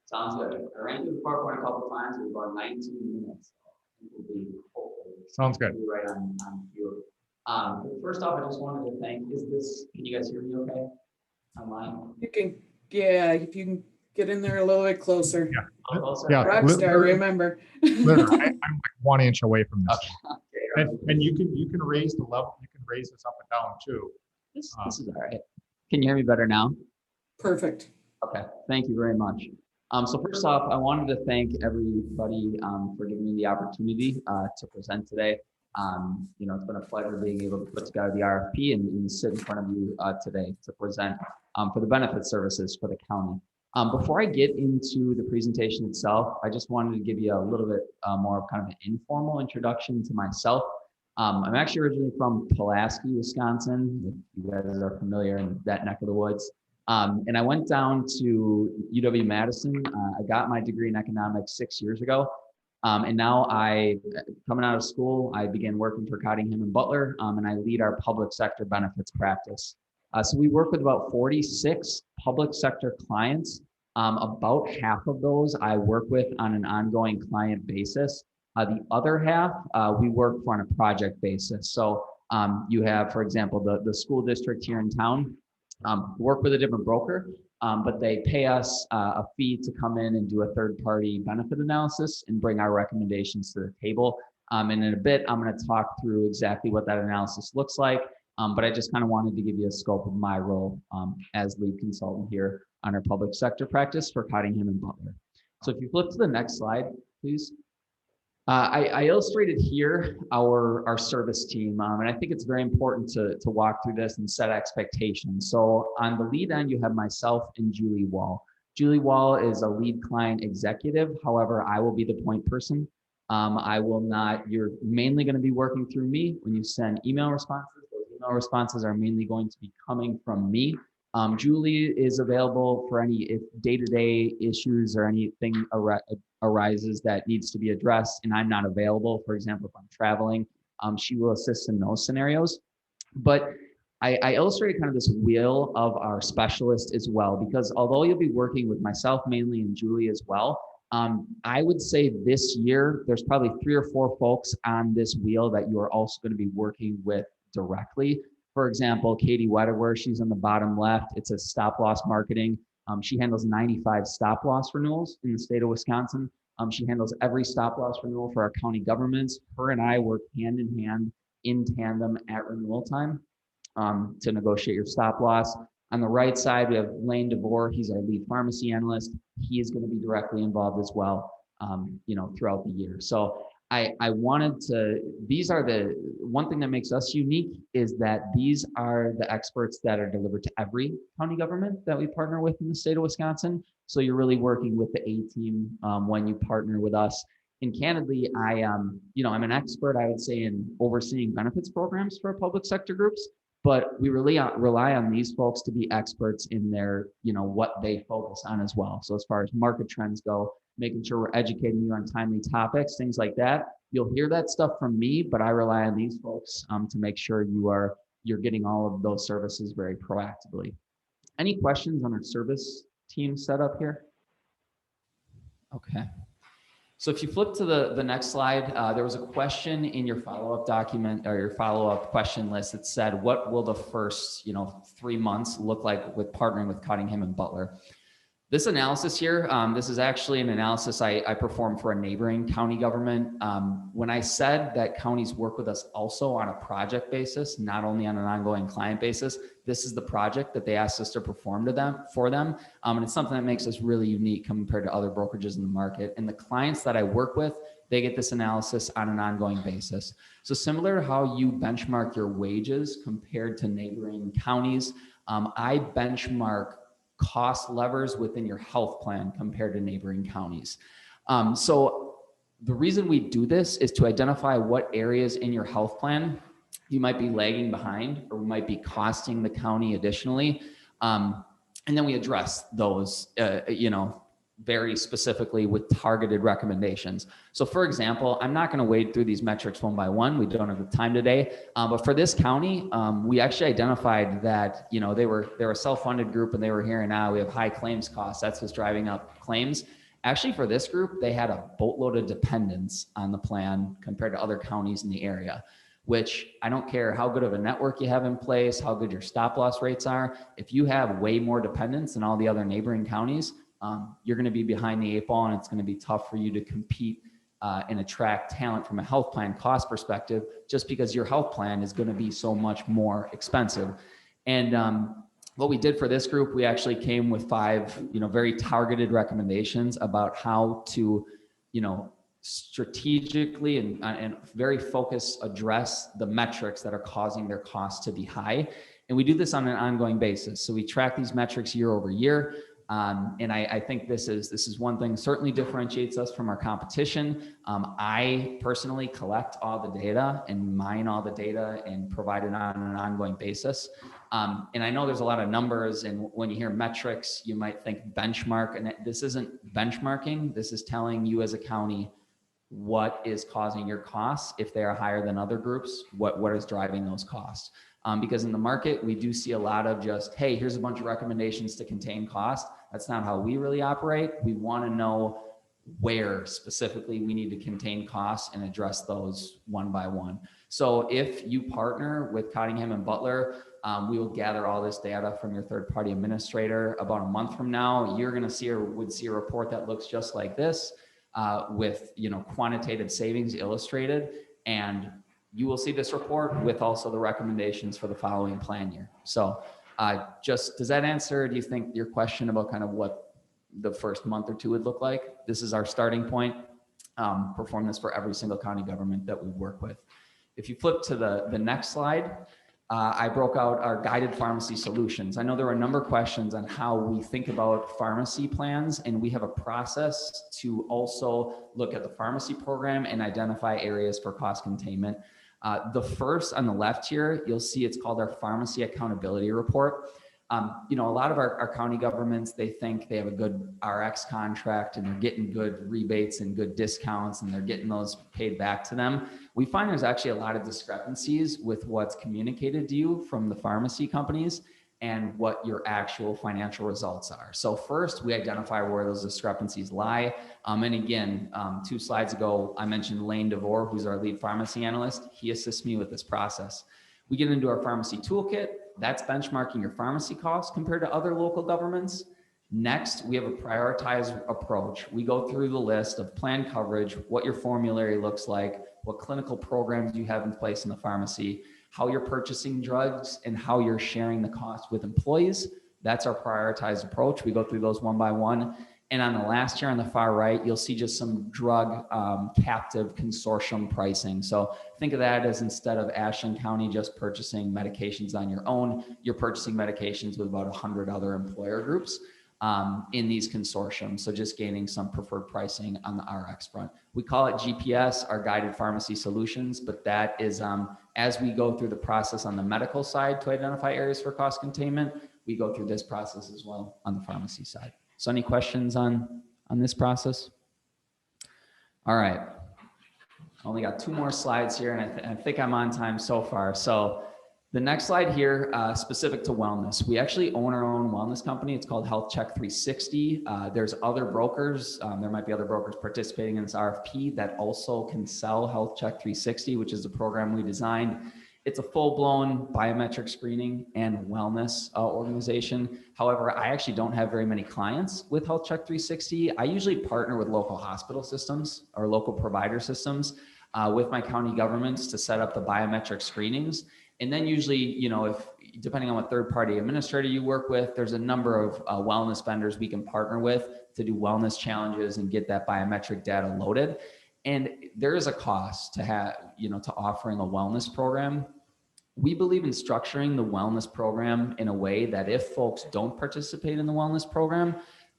Sounds good. I ran through the PowerPoint a couple of times. It was about 19 minutes. We'll be hopefully Sounds good. right on cue. First off, I just wanted to thank, can you guys hear me okay online? you can, yeah, if you can get in there a little bit closer. Yeah. Closer? Yeah. Rockstar, remember. Literally, I'm like 1 inch away from this. Okay. And you can raise the level, you can raise this up and down too. This is all right. Can you hear me better now? Perfect. Okay, thank you very much. So first off, I wanted to thank everybody for giving me the opportunity to present today. It's been a pleasure being able to put together the RFP and sit in front of you today to present for the benefit services for the county. Before I get into the presentation itself, I just wanted to give you a little bit more of kind of an informal introduction to myself. I'm actually originally from Pulaski, Wisconsin, if you guys are familiar in that neck of the woods. And I went down to UW-Madison. I got my degree in economics 6 years ago. And now coming out of school, I began working for Cottingham and Butler, and I lead our public sector benefits practice. So we work with about 46 public sector clients. About half of those I work with on an ongoing client basis. The other half, we work on a project basis. So you have, for example, the school district here in town, work with a different broker, but they pay us a fee to come in and do a third-party benefit analysis and bring our recommendations to the table. And in a bit, I'm going to talk through exactly what that analysis looks like. But I just kind of wanted to give you a scope of my role as lead consultant here on our public sector practice for Cottingham and Butler. So if you flip to the next slide, please. I illustrated here our service team, and I think it's very important to walk through this and set expectations. So on the lead end, you have myself and Julie Wall. Julie Wall is a lead client executive. However, I will be the point person. You're mainly going to be working through me when you send email responses. Those email responses are mainly going to be coming from me. Julie is available for if day-to-day issues or anything arises that needs to be addressed and I'm not available. For example, if I'm traveling, she will assist in those scenarios. But I illustrated kind of this wheel of our specialist as well, because although you'll be working with myself mainly and Julie as well, I would say this year, there's probably 3 or 4 folks on this wheel that you are also going to be working with directly. For example, Katie Wetterwer, she's on the bottom left. It's a stop loss marketing. She handles 95 stop loss renewals in the state of Wisconsin. She handles every stop loss renewal for our county governments. Her and I work hand in hand in tandem at renewal time to negotiate your stop loss. On the right side, we have Lane DeVore. He's our lead pharmacy analyst. He is going to be directly involved as well, throughout the year. So one thing that makes us unique is that these are the experts that are delivered to every county government that we partner with in the state of Wisconsin. So you're really working with the A team when you partner with us. And candidly, I'm an expert, I would say, in overseeing benefits programs for public sector groups, but we really rely on these folks to be experts in their, what they focus on as well. So as far as market trends go, making sure we're educating you on timely topics, things like that. You'll hear that stuff from me, but I rely on these folks to make sure you're getting all of those services very proactively. Any questions on our service team setup here? Okay. So if you flip to the next slide, there was a question in your follow-up document or your follow-up question list that said, what will the first 3 months look like with partnering with Cottingham and Butler? This analysis here, this is actually an analysis I performed for a neighboring county government. When I said that counties work with us also on a project basis, not only on an ongoing client basis, this is the project that they asked us to perform for them. And it's something that makes us really unique compared to other brokerages in the market. And the clients that I work with, they get this analysis on an ongoing basis. So similar to how you benchmark your wages compared to neighboring counties, I benchmark cost levers within your health plan compared to neighboring counties. So The reason we do this is to identify what areas in your health plan you might be lagging behind or might be costing the county additionally. And then we address those, very specifically with targeted recommendations. So for example, I'm not going to wade through these metrics one by one. We don't have the time today. But for this county, we actually identified that, they're a self-funded group and they were hearing, we have high claims costs. That's what's driving up claims. Actually, for this group, they had a boatload of dependents on the plan compared to other counties in the area, which I don't care how good of a network you have in place, how good your stop loss rates are. If you have way more dependents than all the other neighboring counties, you're going to be behind the 8 ball, and it's going to be tough for you to compete and attract talent from a health plan cost perspective, just because your health plan is going to be so much more expensive. And what we did for this group, we actually came with 5, very targeted recommendations about how to, strategically and very focused address the metrics that are causing their costs to be high. And we do this on an ongoing basis. So we track these metrics year over year. And I think this is one thing certainly differentiates us from our competition. I personally collect all the data and mine all the data and provide it on an ongoing basis. And I know there's a lot of numbers, and when you hear metrics, you might think benchmark, and this isn't benchmarking. This is telling you as a county what is causing your costs. If they are higher than other groups, what is driving those costs? Because in the market, we do see a lot of just, hey, here's a bunch of recommendations to contain cost. That's not how we really operate. We want to know where specifically we need to contain costs and address those one by one. So if you partner with Cottingham and Butler, we will gather all this data from your third-party administrator. About a month from now, you're going to see a report that looks just like this, with quantitative savings illustrated, and you will see this report with also the recommendations for the following plan year. So does that answer, do you think, your question about kind of what the first month or two would look like? This is our starting point. Perform this for every single county government that we work with. If you flip to the next slide, I broke out our guided pharmacy solutions. I know there were a number of questions on how we think about pharmacy plans, and we have a process to also look at the pharmacy program and identify areas for cost containment. The first on the left here, you'll see it's called our Pharmacy Accountability Report. A lot of our county governments, they think they have a good RX contract and they're getting good rebates and good discounts and they're getting those paid back to them. We find there's actually a lot of discrepancies with what's communicated to you from the pharmacy companies and what your actual financial results are. So first, we identify where those discrepancies lie. And again, 2 slides ago, I mentioned Lane DeVore, who's our lead pharmacy analyst. He assists me with this process. We get into our pharmacy toolkit. That's benchmarking your pharmacy costs compared to other local governments. Next, we have a prioritized approach. We go through the list of plan coverage, what your formulary looks like, what clinical programs you have in place in the pharmacy, how you're purchasing drugs, and how you're sharing the cost with employees. That's our prioritized approach. We go through those one by one. And on the last here on the far right, you'll see just some drug captive consortium pricing. So think of that as, instead of Ashland County just purchasing medications on your own, you're purchasing medications with about 100 other employer groups in these consortiums. So just gaining some preferred pricing on the RX front. We call it GPS, our guided pharmacy solutions, but that is as we go through the process on the medical side to identify areas for cost containment, we go through this process as well on the pharmacy side. So any questions on this process? All right. Only got 2 more slides here, and I think I'm on time so far. So the next slide here, specific to wellness. We actually own our own wellness company. It's called Health Check 360. There's other brokers. There might be other brokers participating in this RFP that also can sell Health Check 360, which is a program we designed. It's a full-blown biometric screening and wellness organization. However, I actually don't have very many clients with Health Check 360. I usually partner with local hospital systems or local provider systems with my county governments to set up the biometric screenings. And then usually, if depending on what third-party administrator you work with, there's a number of wellness vendors we can partner with to do wellness challenges and get that biometric data loaded. And there is a cost to have, to offering a wellness program. We believe in structuring the wellness program in a way that if folks don't participate in the wellness program,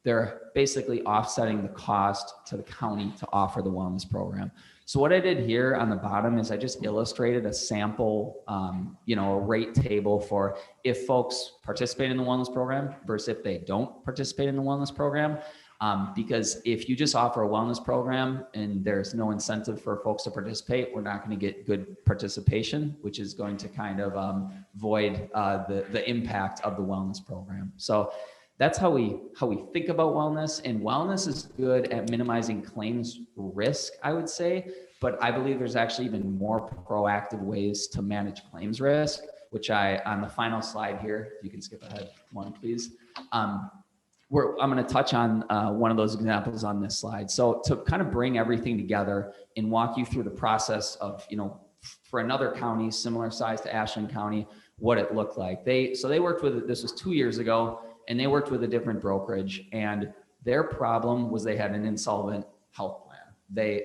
they're basically offsetting the cost to the county to offer the wellness program. So what I did here on the bottom is I just illustrated a sample, a rate table for if folks participate in the wellness program versus if they don't participate in the wellness program. Because if you just offer a wellness program and there's no incentive for folks to participate, we're not going to get good participation, which is going to kind of void the impact of the wellness program. So that's how we think about wellness, and wellness is good at minimizing claims risk, I would say, but I believe there's actually even more proactive ways to manage claims risk, which on the final slide here, if you can skip ahead one, please. I'm going to touch on one of those examples on this slide. So to kind of bring everything together and walk you through the process of, for another county, similar size to Ashland County, what it looked like. They worked with, this was 2 years ago, and they worked with a different brokerage, and their problem was they had an insolvent health plan.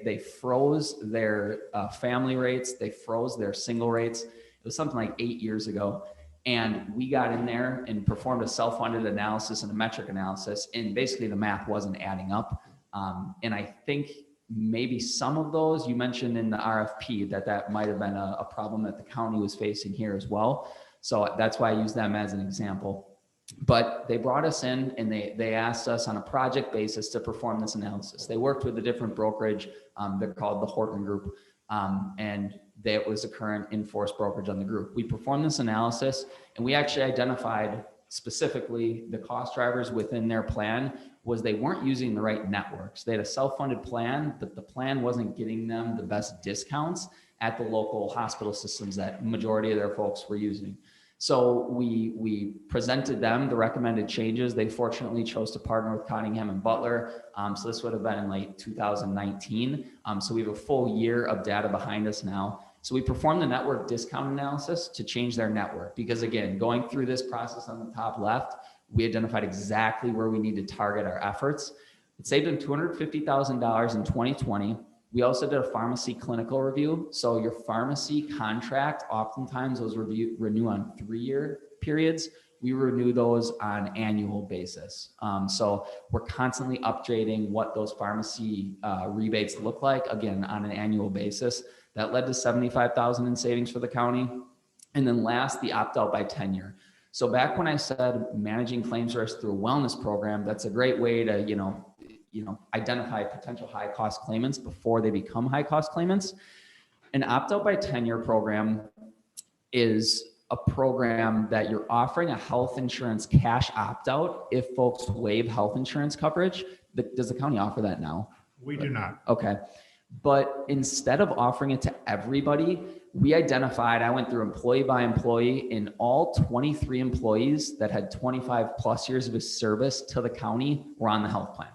They froze their family rates, they froze their single rates. It was something like 8 years ago. And we got in there and performed a self-funded analysis and a metric analysis, and basically the math wasn't adding up. And I think maybe some of those you mentioned in the RFP that might have been a problem that the county was facing here as well. So that's why I use them as an example. But they brought us in and they asked us on a project basis to perform this analysis. They worked with a different brokerage. They're called the Horton Group. And that was the current in-force brokerage on the group. We performed this analysis, and we actually identified specifically the cost drivers within their plan was they weren't using the right networks. They had a self-funded plan, but the plan wasn't getting them the best discounts at the local hospital systems that majority of their folks were using. So we presented them the recommended changes. They fortunately chose to partner with Cottingham and Butler. So this would have been in late 2019. So we have a full year of data behind us now. So we performed the network discount analysis to change their network, because again, going through this process on the top left, we identified exactly where we need to target our efforts. It saved them $250,000 in 2020. We also did a pharmacy clinical review. So your pharmacy contract, oftentimes those renew on 3-year periods. We renew those on annual basis. So we're constantly updating what those pharmacy rebates look like, again, on an annual basis. That led to $75,000 in savings for the county. And then last, the opt-out by tenure. So back when I said managing claims risk through a wellness program, that's a great way to, identify potential high-cost claimants before they become high-cost claimants. An opt-out by tenure program is a program that you're offering a health insurance cash opt-out if folks waive health insurance coverage. Does the county offer that now? We do not. Okay. But instead of offering it to everybody, we identified, I went through employee by employee, and all 23 employees that had 25 plus years of service to the county were on the health plan.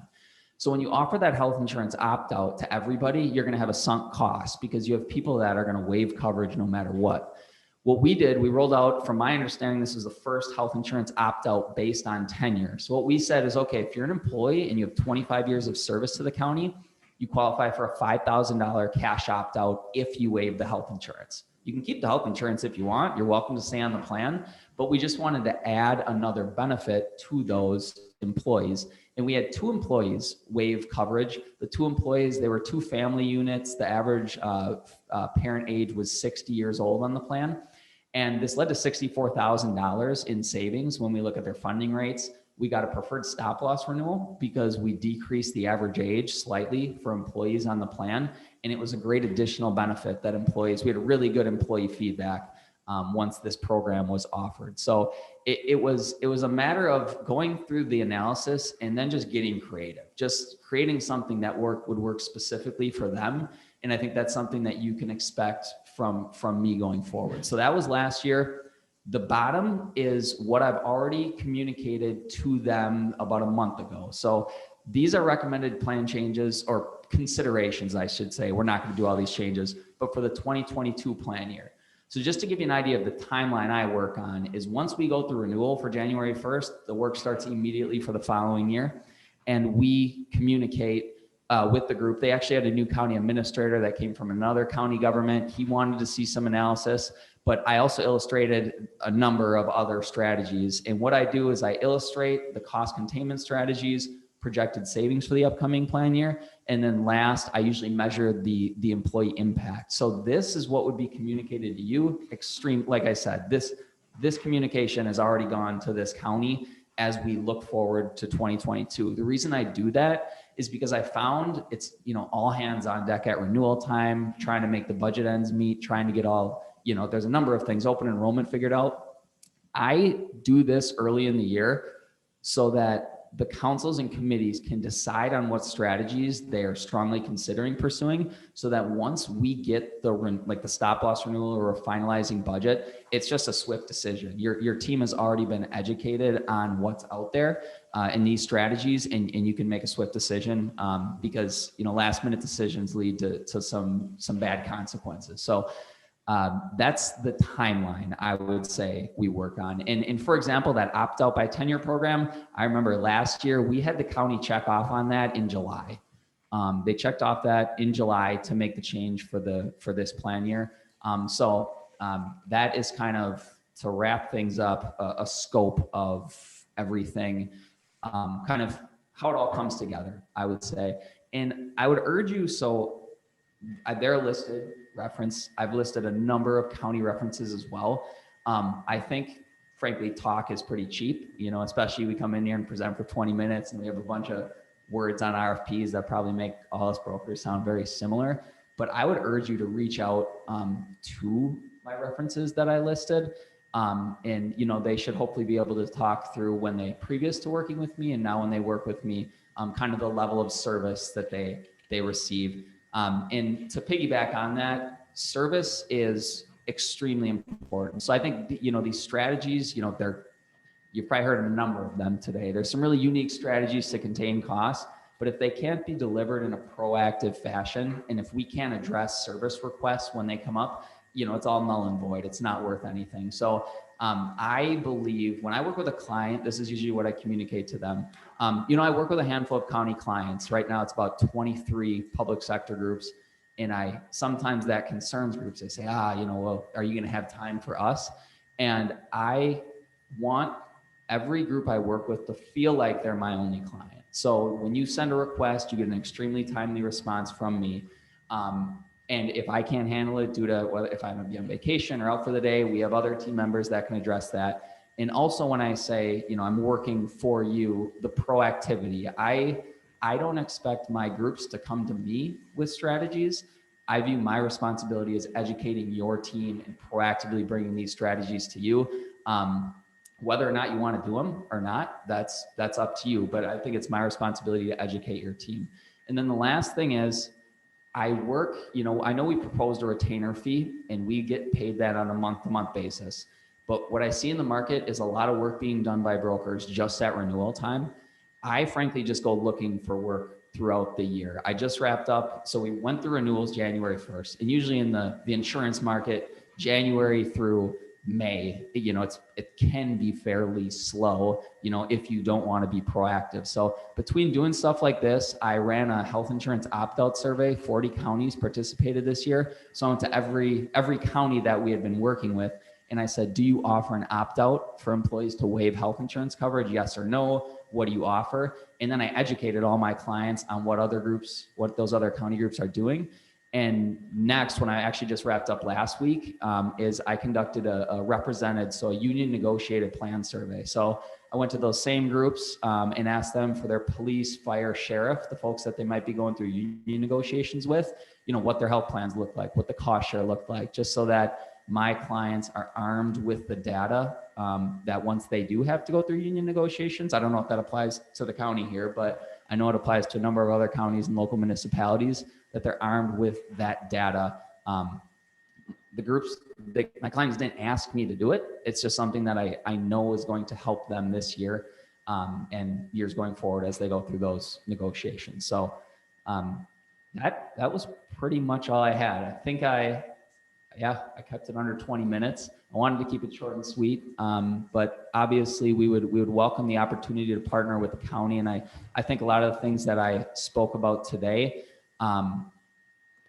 So when you offer that health insurance opt-out to everybody, you're going to have a sunk cost because you have people that are going to waive coverage no matter what. What we did, we rolled out, from my understanding, this is the first health insurance opt-out based on tenure. So what we said is, okay, if you're an employee and you have 25 years of service to the county, you qualify for a $5,000 cash opt-out if you waive the health insurance. You can keep the health insurance if you want. You're welcome to stay on the plan, but we just wanted to add another benefit to those employees. And we had 2 employees waive coverage. The 2 employees, they were 2 family units. The average parent age was 60 years old on the plan. And this led to $64,000 in savings when we look at their funding rates. We got a preferred stop loss renewal because we decreased the average age slightly for employees on the plan. And it was a great additional benefit that we had a really good employee feedback once this program was offered. So it was a matter of going through the analysis and then just getting creative, just creating something that would work specifically for them. And I think that's something that you can expect from me going forward. So that was last year. The bottom is what I've already communicated to them about a month ago. So these are recommended plan changes, or considerations, I should say. We're not going to do all these changes, but for the 2022 plan year. So just to give you an idea of the timeline I work on is once we go through renewal for January 1st, the work starts immediately for the following year. And we communicate with the group. They actually had a new county administrator that came from another county government. He wanted to see some analysis, but I also illustrated a number of other strategies. And what I do is I illustrate the cost containment strategies, projected savings for the upcoming plan year. And then last, I usually measure the employee impact. So this is what would be communicated to you. Like I said, this communication has already gone to this county as we look forward to 2022. The reason I do that is because I found it's, all hands on deck at renewal time, trying to make the budget ends meet, trying to get all, there's a number of things, open enrollment figured out. I do this early in the year so that the councils and committees can decide on what strategies they are strongly considering pursuing, so that once we get the stop loss renewal or a finalizing budget, it's just a swift decision. Your team has already been educated on what's out there in these strategies, and you can make a swift decision because last minute decisions lead to some bad consequences. So that's the timeline I would say we work on. And for example, that opt out by tenure program, I remember last year we had the county check off on that in July. They checked off that in July to make the change for this plan year. That is kind of, to wrap things up, a scope of everything, kind of how it all comes together, I would say. And I would urge you, they're listed reference. I've listed a number of county references as well. I think, frankly, talk is pretty cheap, especially we come in here and present for 20 minutes and we have a bunch of words on RFPs that probably make all us brokers sound very similar. But I would urge you to reach out to my references that I listed. And they should hopefully be able to talk through when they previous to working with me and now when they work with me, kind of the level of service that they receive. And to piggyback on that, service is extremely important. So I think, these strategies, you've probably heard of a number of them today. There's some really unique strategies to contain costs, but if they can't be delivered in a proactive fashion, and if we can't address service requests when they come up, it's all null and void. It's not worth anything. So I believe when I work with a client, this is usually what I communicate to them. I work with a handful of county clients. Right now it's about 23 public sector groups. And sometimes that concerns groups. They say, well, are you going to have time for us? And I want every group I work with to feel like they're my only client. So when you send a request, you get an extremely timely response from me. And if I can't handle it due to whether if I'm going to be on vacation or out for the day, we have other team members that can address that. And also when I say, I'm working for you, the proactivity, I don't expect my groups to come to me with strategies. I view my responsibility as educating your team and proactively bringing these strategies to you. Whether or not you want to do them or not, that's up to you. But I think it's my responsibility to educate your team. And then the last thing is, I work, I know we proposed a retainer fee and we get paid that on a month-to-month basis. But what I see in the market is a lot of work being done by brokers just at renewal time. I frankly just go looking for work throughout the year. I just wrapped up. So we went through renewals January 1st. And usually in the insurance market, January through May, it can be fairly slow, if you don't want to be proactive. So between doing stuff like this, I ran a health insurance opt-out survey. 40 counties participated this year. So I went to every county that we had been working with. And I said, do you offer an opt-out for employees to waive health insurance coverage? Yes or no? What do you offer? And then I educated all my clients on what those other county groups are doing. And next, when I actually just wrapped up last week, is I conducted a union negotiated plan survey. So I went to those same groups and asked them for their police, fire, sheriff, the folks that they might be going through union negotiations with, what their health plans look like, what the cost share looked like, just so that my clients are armed with the data that once they do have to go through union negotiations, I don't know if that applies to the county here, but I know it applies to a number of other counties and local municipalities, that they're armed with that data. My clients didn't ask me to do it. It's just something that I know is going to help them this year and years going forward as they go through those negotiations. So that was pretty much all I had. I think I kept it under 20 minutes. I wanted to keep it short and sweet, but obviously we would welcome the opportunity to partner with the county. And I think a lot of the things that I spoke about today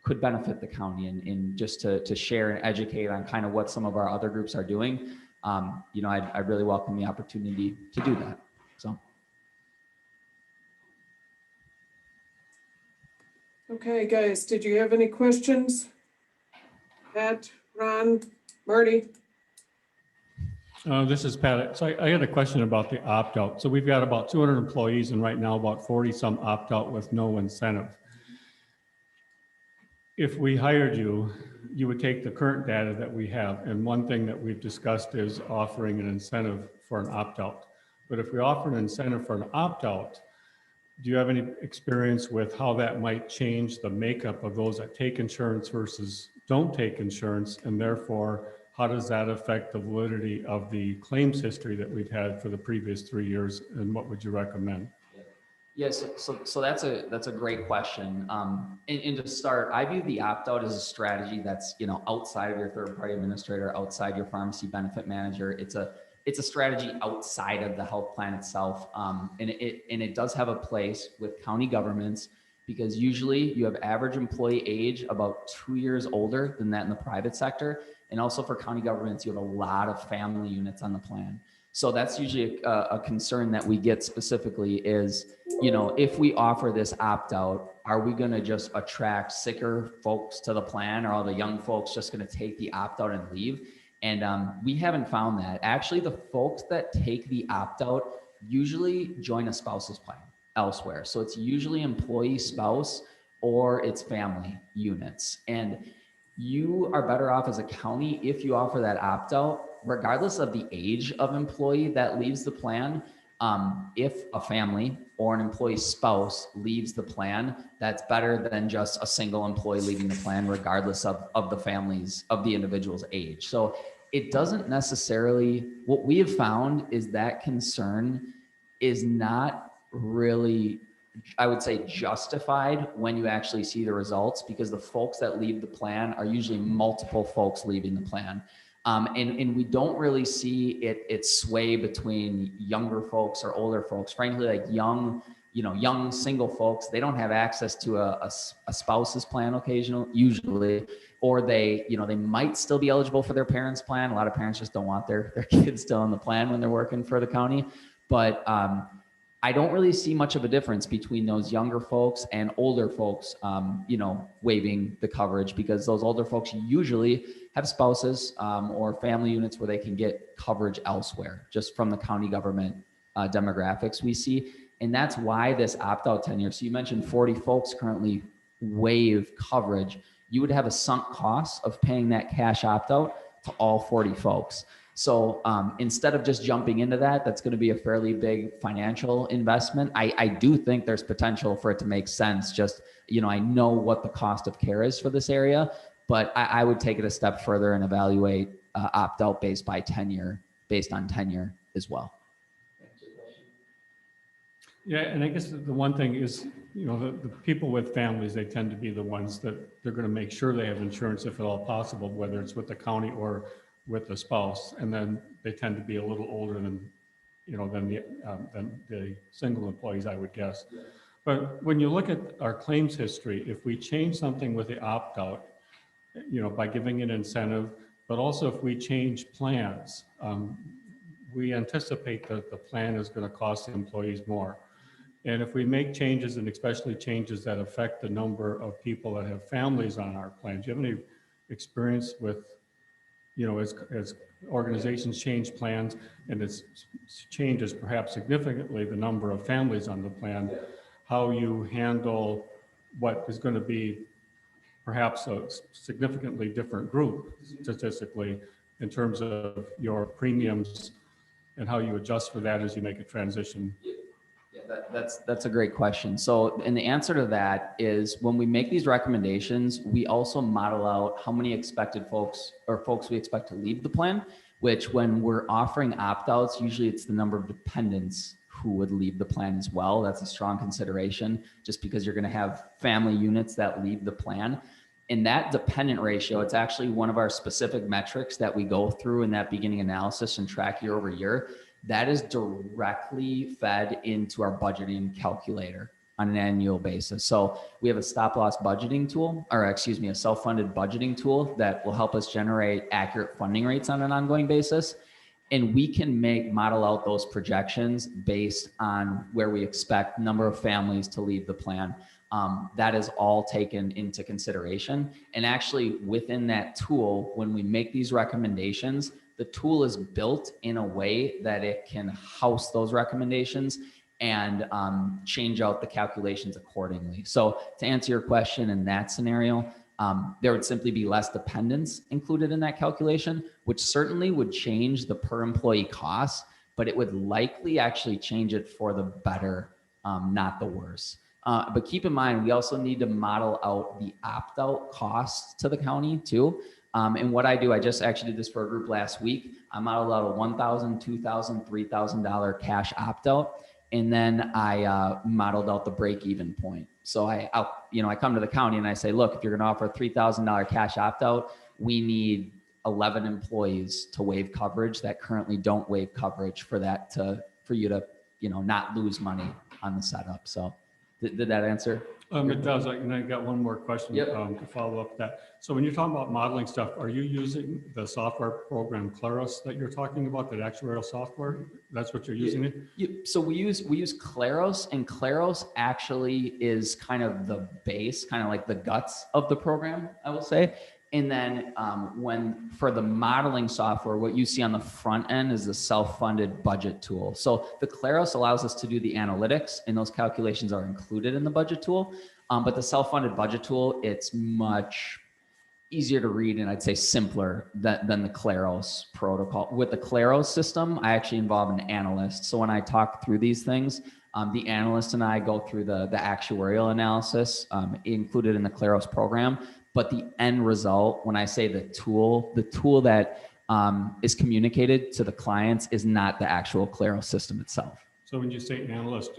could benefit the county, and just to share and educate on kind of what some of our other groups are doing. I'd really welcome the opportunity to do that. So. Okay, guys, did you have any questions? Pat, Ron, Marty? This is Pat. So I had a question about the opt-out. So we've got about 200 employees and right now about 40 some opt-out with no incentive. If we hired you, you would take the current data that we have. And one thing that we've discussed is offering an incentive for an opt-out. But if we offer an incentive for an opt-out, do you have any experience with how that might change the makeup of those that take insurance versus don't take insurance? And therefore, how does that affect the validity of the claims history that we've had for the previous 3 years? And what would you recommend? Yes, so that's a great question. And to start, I view the opt-out as a strategy that's, outside of your third-party administrator, outside your pharmacy benefit manager. It's a strategy outside of the health plan itself. And it does have a place with county governments, because usually you have average employee age about 2 years older than that in the private sector. And also for county governments, you have a lot of family units on the plan. So that's usually a concern that we get specifically is, if we offer this opt-out, are we going to just attract sicker folks to the plan? Or are the young folks just going to take the opt-out and leave? And we haven't found that. Actually, the folks that take the opt-out usually join a spouse's plan elsewhere. So it's usually employee spouse or it's family units. And you are better off as a county if you offer that opt-out, regardless of the age of employee that leaves the plan. If a family or an employee spouse leaves the plan, that's better than just a single employee leaving the plan, regardless of the families, of the individual's age. So it doesn't necessarily, what we have found is that concern is not really, I would say, justified when you actually see the results, because the folks that leave the plan are usually multiple folks leaving the plan. And we don't really see it sway between younger folks or older folks. Frankly, like young single folks, they don't have access to a spouse's plan usually, or they might still be eligible for their parents' plan. A lot of parents just don't want their kids still in the plan when they're working for the county. But I don't really see much of a difference between those younger folks and older folks, waiving the coverage, because those older folks usually have spouses or family units where they can get coverage elsewhere, just from the county government demographics we see. And that's why this opt-out tenure. So you mentioned 40 folks currently waive coverage. You would have a sunk cost of paying that cash opt-out to all 40 folks. So instead of just jumping into that, that's going to be a fairly big financial investment. I do think there's potential for it to make sense. Just, I know what the cost of care is for this area, but I would take it a step further and evaluate opt-out based on tenure as well. Yeah, and I guess the one thing is, the people with families, they tend to be the ones that they're going to make sure they have insurance if at all possible, whether it's with the county or with the spouse. And then they tend to be a little older than the single employees, I would guess. But when you look at our claims history, if we change something with the opt-out, by giving an incentive, but also if we change plans, we anticipate that the plan is going to cost the employees more. And if we make changes, and especially changes that affect the number of people that have families on our plan, do you have any experience with, as organizations change plans and it changes perhaps significantly the number of families on the plan, how you handle what is going to be perhaps a significantly different group statistically in terms of your premiums and how you adjust for that as you make a transition? That's a great question. So, and the answer to that is when we make these recommendations, we also model out how many expected folks we expect to leave the plan, which when we're offering opt-outs, usually it's the number of dependents who would leave the plan as well. That's a strong consideration, just because you're going to have family units that leave the plan. In that dependent ratio, it's actually one of our specific metrics that we go through in that beginning analysis and track year over year. That is directly fed into our budgeting calculator on an annual basis. So we have a stop-loss budgeting tool, a self-funded budgeting tool that will help us generate accurate funding rates on an ongoing basis. And we can model out those projections based on where we expect number of families to leave the plan. That is all taken into consideration. And actually within that tool, when we make these recommendations, the tool is built in a way that it can house those recommendations and change out the calculations accordingly. So to answer your question in that scenario, there would simply be less dependence included in that calculation, which certainly would change the per employee costs, but it would likely actually change it for the better, not the worse. But keep in mind, we also need to model out the opt-out costs to the county too. And what I do, I just actually did this for a group last week. I modeled out a $1,000, $2,000, $3,000 cash opt-out. And then I modeled out the break-even point. So I come to the county and I say, look, if you're going to offer a $3,000 cash opt-out, we need 11 employees to waive coverage that currently don't waive coverage for you to, not lose money on the setup. So did that answer? It does. And I got one more question to follow up that. So when you're talking about modeling stuff, are you using the software program Claros that you're talking about, that actuarial software? That's what you're using it? So we use Claros, and Claros actually is kind of the base, kind of like the guts of the program, I will say. And then for the modeling software, what you see on the front end is the self-funded budget tool. So the Claros allows us to do the analytics, and those calculations are included in the budget tool. But the self-funded budget tool, it's much easier to read and I'd say simpler than the Claros protocol. With the Claros system, I actually involve an analyst. So when I talk through these things, the analyst and I go through the actuarial analysis included in the Claros program. But the end result, when I say the tool that is communicated to the clients is not the actual Claros system itself. So when you say analyst,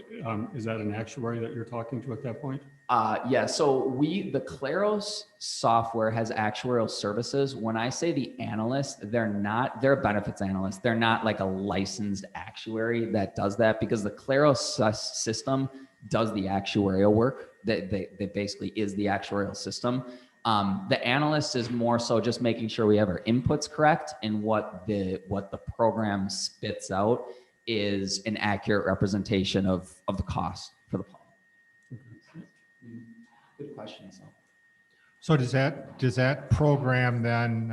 is that an actuary that you're talking to at that point? Yeah, so the Claros software has actuarial services. When I say the analyst, they're a benefits analyst. They're not like a licensed actuary that does that, because the Claros system does the actuarial work. That basically is the actuarial system. The analyst is more so just making sure we have our inputs correct, and what the program spits out is an accurate representation of the cost for the plan. Good question. So does that program then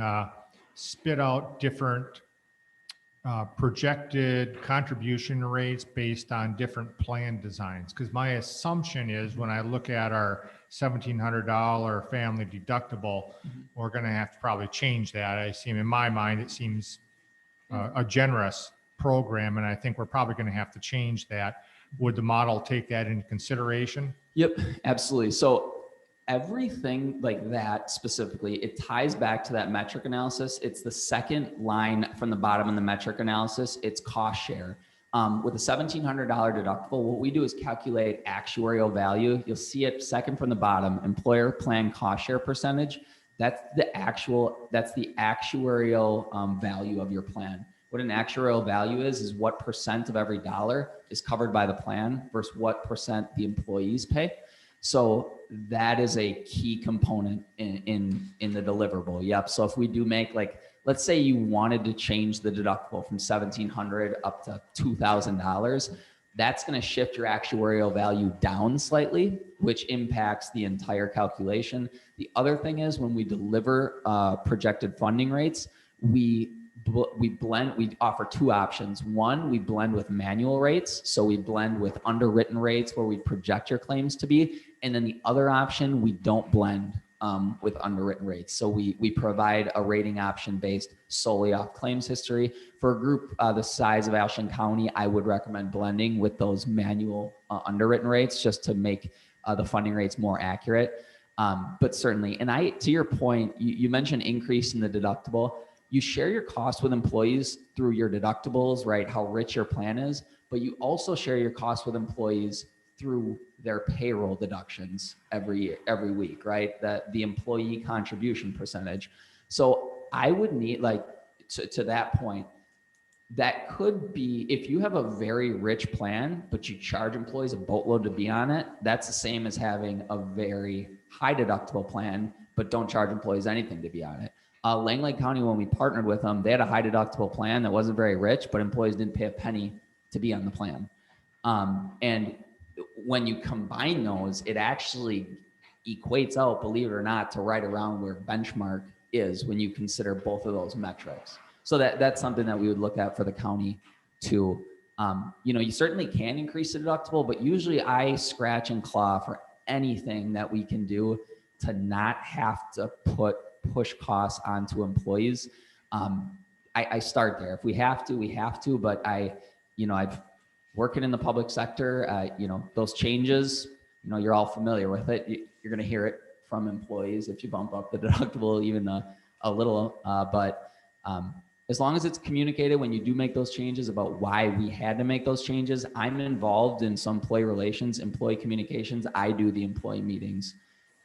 spit out different projected contribution rates based on different plan designs? Because my assumption is, when I look at our $1,700 family deductible, we're going to have to probably change that. In my mind, it seems a generous program, and I think we're probably going to have to change that. Would the model take that into consideration? Yep, absolutely. So everything like that specifically, it ties back to that metric analysis. It's the second line from the bottom in the metric analysis. It's cost share. With a $1,700 deductible, what we do is calculate actuarial value. You'll see it second from the bottom, employer plan cost share percentage. That's the actuarial value of your plan. What an actuarial value is what percent of every dollar is covered by the plan versus what percent the employees pay. So that is a key component in the deliverable. Yep. So if we do make, like, let's say you wanted to change the deductible from $1,700 up to $2,000, that's going to shift your actuarial value down slightly, which impacts the entire calculation. The other thing is, when we deliver projected funding rates, we offer two options. One, we blend with manual rates. So we blend with underwritten rates where we project your claims to be. And then the other option, we don't blend with underwritten rates. So we provide a rating option based solely off claims history. For a group the size of Ashland County, I would recommend blending with those manual underwritten rates just to make the funding rates more accurate. But certainly, and to your point, you mentioned increase in the deductible. You share your costs with employees through your deductibles, right? How rich your plan is, but you also share your costs with employees through their payroll deductions every week, right? The employee contribution percentage. So I would need, like, to that point, that could be, if you have a very rich plan, but you charge employees a boatload to be on it, that's the same as having a very high deductible plan, but don't charge employees anything to be on it. Lang Lake County, when we partnered with them, they had a high deductible plan that wasn't very rich, but employees didn't pay a penny to be on the plan. And when you combine those, it actually equates out, believe it or not, to right around where benchmark is when you consider both of those metrics. So that's something that we would look at for the county too. You certainly can increase the deductible, but usually I scratch and claw for anything that we can do to not have to push costs onto employees. I start there. If we have to, we have to, but I've working in the public sector, those changes, you're all familiar with it. You're going to hear it from employees if you bump up the deductible even a little, but as long as it's communicated when you do make those changes about why we had to make those changes. I'm involved in some employee relations, employee communications. I do the employee meetings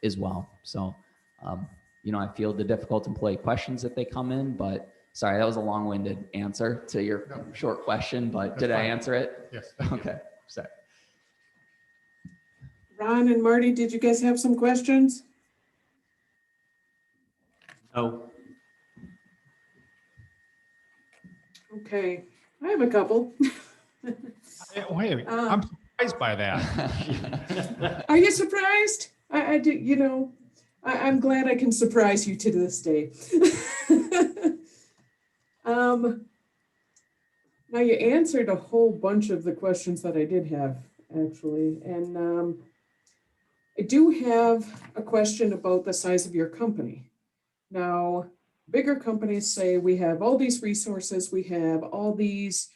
as well. So, I field the difficult employee questions if they come in, but sorry, that was a long-winded answer to your short question, but did I answer it? Yes. Okay, sorry. Ron and Marty, did you guys have some questions? No. Okay, I have a couple. Wait, I'm surprised by that. Are you surprised? I do, I'm glad I can surprise you to this day. Now you answered a whole bunch of the questions that I did have, actually. And I do have a question about the size of your company. Now, bigger companies say we have all these resources, we have all these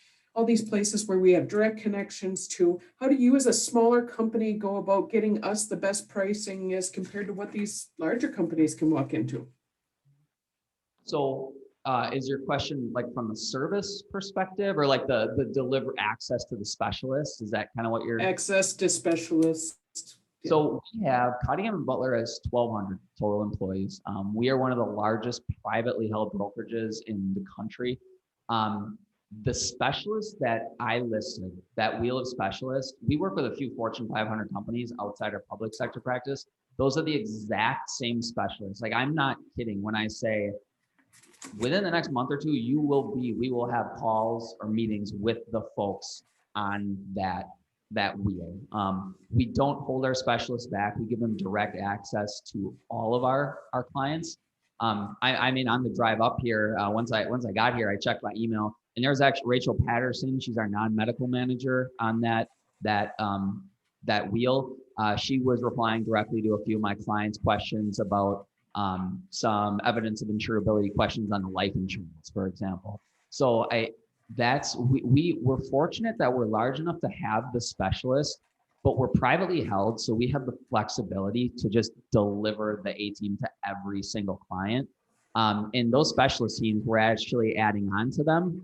places where we have direct connections to. How do you as a smaller company go about getting us the best pricing as compared to what these larger companies can walk into? So is your question like from a service perspective or like the deliver access to the specialist? Is that kind of what you're? Access to specialists. So we have, Cottingham & Butler has 1,200 total employees. We are one of the largest privately held brokerages in the country. The specialists that I listed, that wheel of specialists, we work with a few Fortune 500 companies outside our public sector practice. Those are the exact same specialists. Like, I'm not kidding when I say within the next month or two, we will have calls or meetings with the folks on that wheel. We don't hold our specialists back. We give them direct access to all of our clients. I mean, on the drive up here, once I got here, I checked my email, and there's actually Rachel Patterson. She's our non-medical manager on that wheel. She was replying directly to a few of my clients' questions about some evidence of insurability questions on the life insurance, for example. So we're fortunate that we're large enough to have the specialist, but we're privately held, so we have the flexibility to just deliver the A-team to every single client. And those specialist teams, we're actually adding on to them,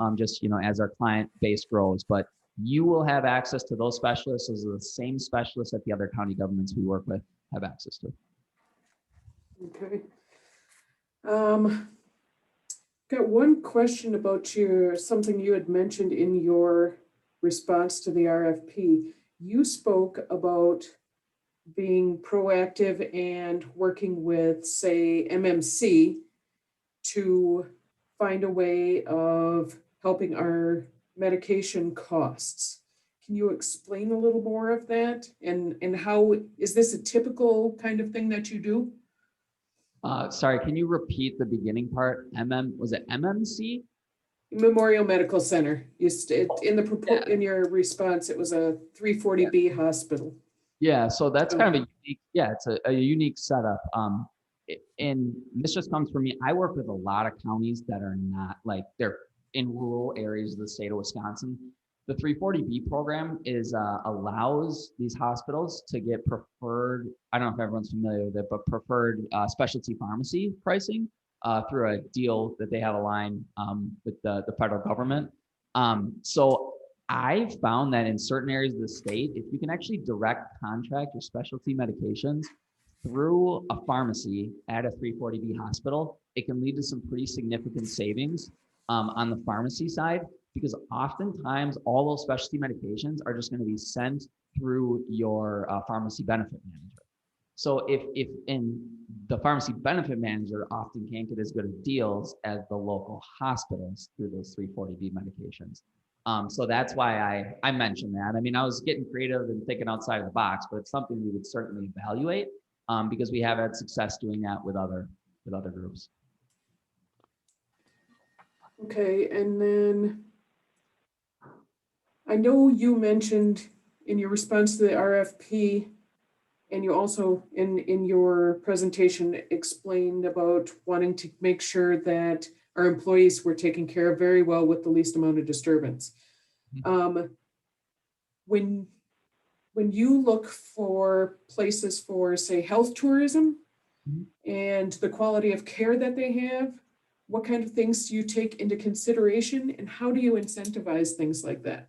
as our client base grows. But you will have access to those specialists as the same specialists that the other county governments we work with have access to. Okay. Got one question about something you had mentioned in your response to the RFP. You spoke about being proactive and working with, say, MMC to find a way of helping our medication costs. Can you explain a little more of that? And how, is this a typical kind of thing that you do? Sorry, can you repeat the beginning part? Was it MMC? Memorial Medical Center. In your response, it was a 340B hospital. Yeah, so that's kind of a unique, it's a unique setup. And this just comes from me. I work with a lot of counties that are not they're in rural areas of the state of Wisconsin. The 340B program allows these hospitals to get preferred, I don't know if everyone's familiar with it, but preferred specialty pharmacy pricing through a deal that they have aligned with the federal government. So I've found that in certain areas of the state, if you can actually direct contract your specialty medications through a pharmacy at a 340B hospital, it can lead to some pretty significant savings on the pharmacy side, because oftentimes all those specialty medications are just going to be sent through your pharmacy benefit manager. So if the pharmacy benefit manager often can't get as good of deals as the local hospitals through those 340B medications. So that's why I mentioned that. I mean, I was getting creative and thinking outside of the box, but it's something we would certainly evaluate because we have had success doing that with other groups. Okay, and then I know you mentioned in your response to the RFP, and you also in your presentation explained about wanting to make sure that our employees were taken care of very well with the least amount of disturbance. When you look for places for, say, health tourism and the quality of care that they have, what kind of things do you take into consideration and how do you incentivize things like that?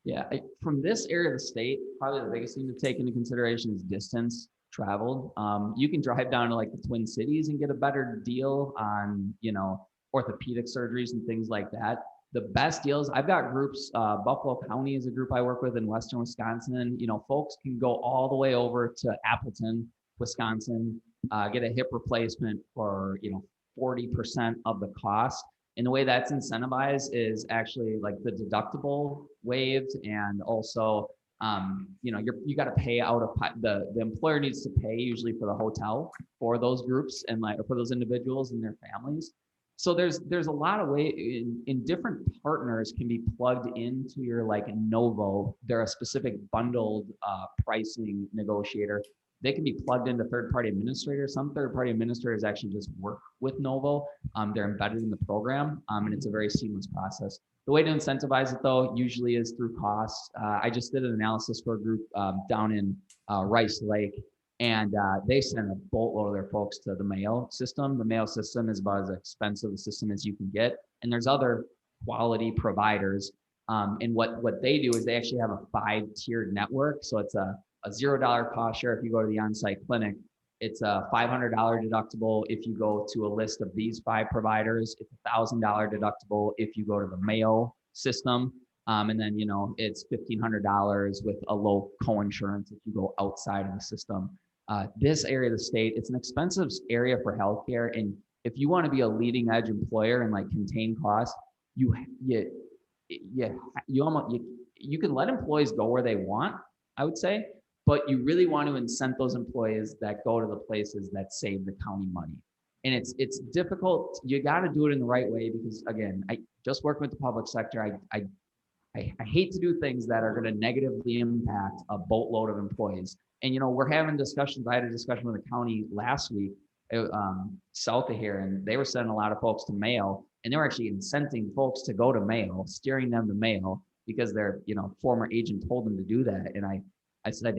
Yeah, from this area of the state, probably the biggest thing to take into consideration is distance traveled. You can drive down to like the Twin Cities and get a better deal on, you know, orthopedic surgeries and things like that. The best deals, I've got groups, Buffalo County is a group I work with in Western Wisconsin. You know, folks can go all the way over to Appleton, Wisconsin, get a hip replacement for, you know, 40% of the cost. And the way that's incentivized is actually like the deductible waived, and also, you know, you got to pay out of the employer needs to pay usually for the hotel for those groups and like for those individuals and their families. So there's a lot of way in different partners can be plugged into your like Novo. They're a specific bundled pricing negotiator. They can be plugged into third-party administrators. Some third-party administrators actually just work with Novo. They're embedded in the program, and it's a very seamless process. The way to incentivize it, though, usually is through costs. I just did an analysis for a group down in Rice Lake, and they send a boatload of their folks to the Mayo system. The Mayo system is about as expensive a system as you can get, and there's other quality providers. And what they do is they actually have a 5-tiered network. So it's a $0 cost share if you go to the on-site clinic. It's a $500 deductible if you go to a list of these 5 providers. It's a $1,000 deductible if you go to the Mayo system. And then, you know, it's $1,500 with a low co-insurance if you go outside of the system. This area of the state, it's an expensive area for healthcare. And if you want to be a leading edge employer and like contain costs, you can let employees go where they want, I would say, but you really want to incent those employees that go to the places that save the county money. And it's difficult. You got to do it in the right way because, again, I just work with the public sector. I hate to do things that are going to negatively impact a boatload of employees. And, you know, we're having discussions. I had a discussion with the county last week south of here, and they were sending a lot of folks to Mayo, and they were actually incenting folks to go to Mayo, steering them to Mayo because their, you know, former agent told them to do that. And I said,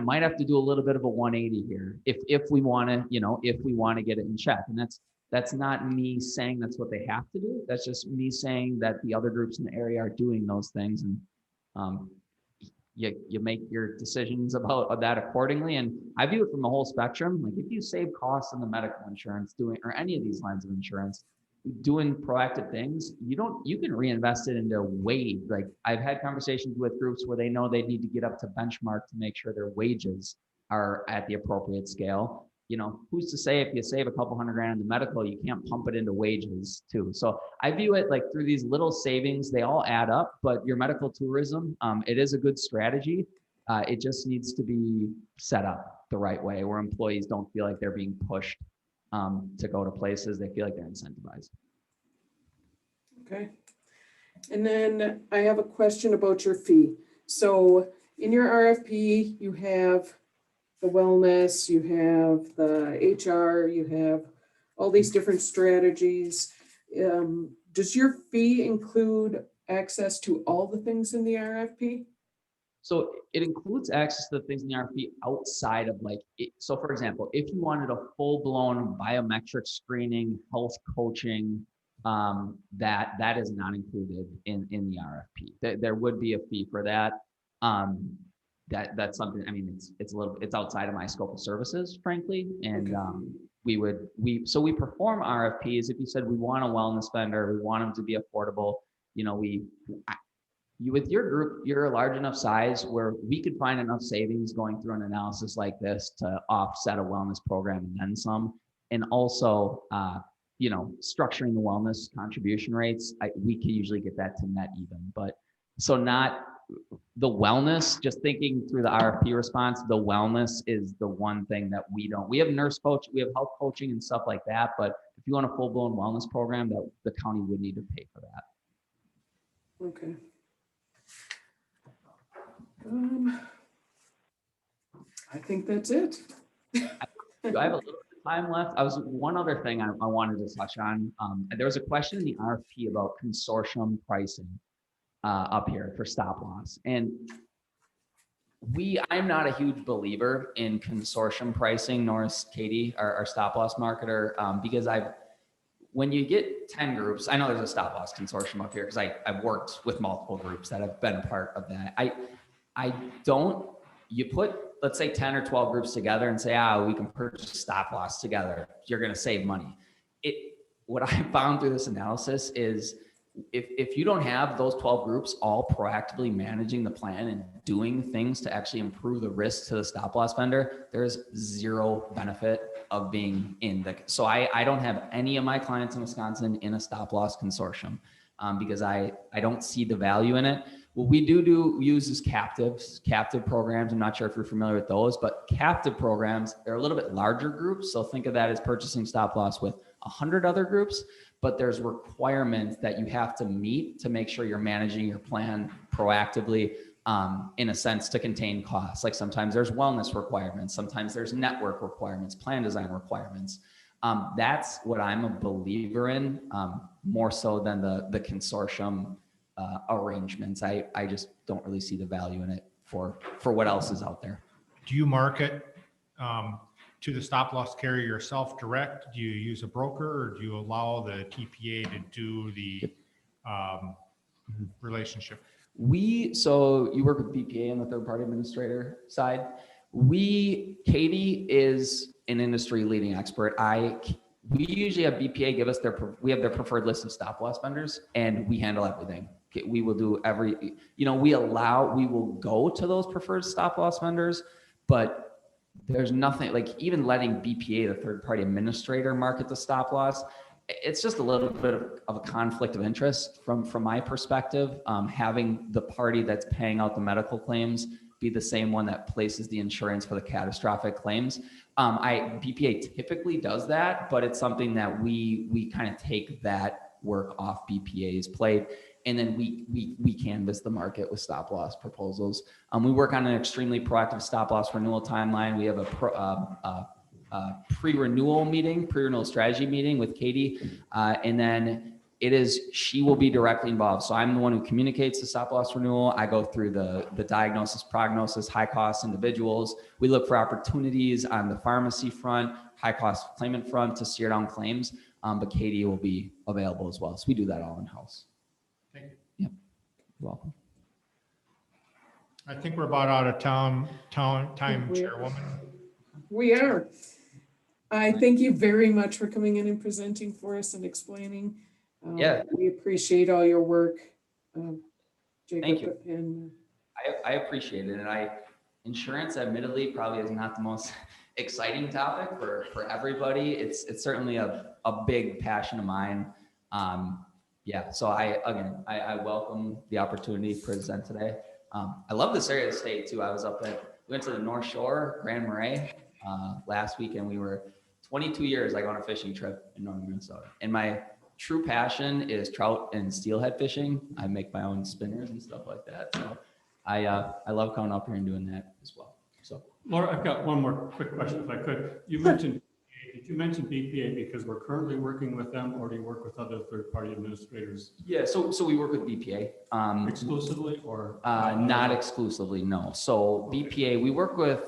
might have to do a little bit of a 180 here if we want to, you know, if we want to get it in check. And that's not me saying that's what they have to do. That's just me saying that the other groups in the area are doing those things, and you make your decisions about that accordingly. And I view it from the whole spectrum. Like if you save costs on the medical insurance or any of these lines of insurance, doing proactive things, you can reinvest it into wage. Like I've had conversations with groups where they know they need to get up to benchmark to make sure their wages are at the appropriate scale. You know, who's to say if you save a couple $100,000 in the medical, you can't pump it into wages too. So I view it like through these little savings, they all add up, but your medical tourism, it is a good strategy. It just needs to be set up the right way where employees don't feel like they're being pushed to go to places. They feel like they're incentivized. Okay. And then I have a question about your fee. So in your RFP, you have the wellness, you have the HR, you have all these different strategies. Does your fee include access to all the things in the RFP? So it includes access to the things in the RFP outside of like, so for example, if you wanted a full-blown biometric screening, health coaching, that is not included in the RFP. There would be a fee for that. That's something, I mean, it's outside of my scope of services, frankly. And so we perform RFPs. If you said we want a wellness vendor, we want them to be affordable, you know, with your group, you're a large enough size where we could find enough savings going through an analysis like this to offset a wellness program and then some. And also, structuring the wellness contribution rates, we can usually get that to net even. But so not the wellness, just thinking through the RFP response, the wellness is the one thing that we have nurse coach, we have health coaching and stuff like that. But if you want a full-blown wellness program, that the county would need to pay for that. Okay. I think that's it. I have a little bit of time left. One other thing I wanted to touch on. There was a question in the RFP about consortium pricing up here for stop loss. And I'm not a huge believer in consortium pricing, nor is Katie, our stop loss marketer, because when you get 10 groups, I know there's a stop loss consortium up here because I've worked with multiple groups that have been a part of that. You put, let's say 10 or 12 groups together and say, we can purchase stop loss together. You're going to save money. What I found through this analysis is if you don't have those 12 groups all proactively managing the plan and doing things to actually improve the risk to the stop loss vendor, there's zero benefit of being in the, so I don't have any of my clients in Wisconsin in a stop loss consortium because I don't see the value in it. What we use is captive programs. I'm not sure if you're familiar with those, but captive programs, they're a little bit larger groups. So think of that as purchasing stop loss with 100 other groups, but there's requirements that you have to meet to make sure you're managing your plan proactively in a sense to contain costs. Like sometimes there's wellness requirements, sometimes there's network requirements, plan design requirements. That's what I'm a believer in, more so than the consortium arrangements. I just don't really see the value in it for what else is out there. Do you market to the stop loss carrier yourself direct? Do you use a broker, or do you allow the TPA to do the relationship? So you work with BPA on the third party administrator side. Katie is an industry leading expert. We usually have BPA give us we have their preferred list of stop loss vendors, and we handle everything. We will do we will go to those preferred stop loss vendors, but there's nothing like even letting BPA, the third party administrator, market the stop loss. It's just a little bit of a conflict of interest from my perspective, having the party that's paying out the medical claims be the same one that places the insurance for the catastrophic claims. BPA typically does that, but it's something that we kind of take that work off BPA's plate. And then we canvas the market with stop loss proposals. We work on an extremely proactive stop loss renewal timeline. We have a pre-renewal strategy meeting with Katie. And then she will be directly involved. So I'm the one who communicates the stop loss renewal. I go through the diagnosis, prognosis, high cost individuals. We look for opportunities on the pharmacy front, high cost claimant front to steer down claims. But Katie will be available as well. So we do that all in-house. Thank you. Yep. You're welcome. I think we're about out of time, Chairwoman. We are. I thank you very much for coming in and presenting for us and explaining. Yeah. We appreciate all your work, Jacob. Thank you. And I appreciate it. And insurance admittedly probably is not the most exciting topic for everybody. It's certainly a big passion of mine. So I welcome the opportunity to present today. I love this area of the state too. We went to the North Shore, Grand Marais last weekend. We were 22 years like on a fishing trip in northern Minnesota. And my true passion is trout and steelhead fishing. I make my own spinners and stuff like that. So I love coming up here and doing that as well. So Laura, I've got one more quick question if I could. Did you mention BPA because we're currently working with them, or do you work with other third-party administrators? Yeah, so we work with BPA. Exclusively or? Not exclusively, no. So BPA, we work with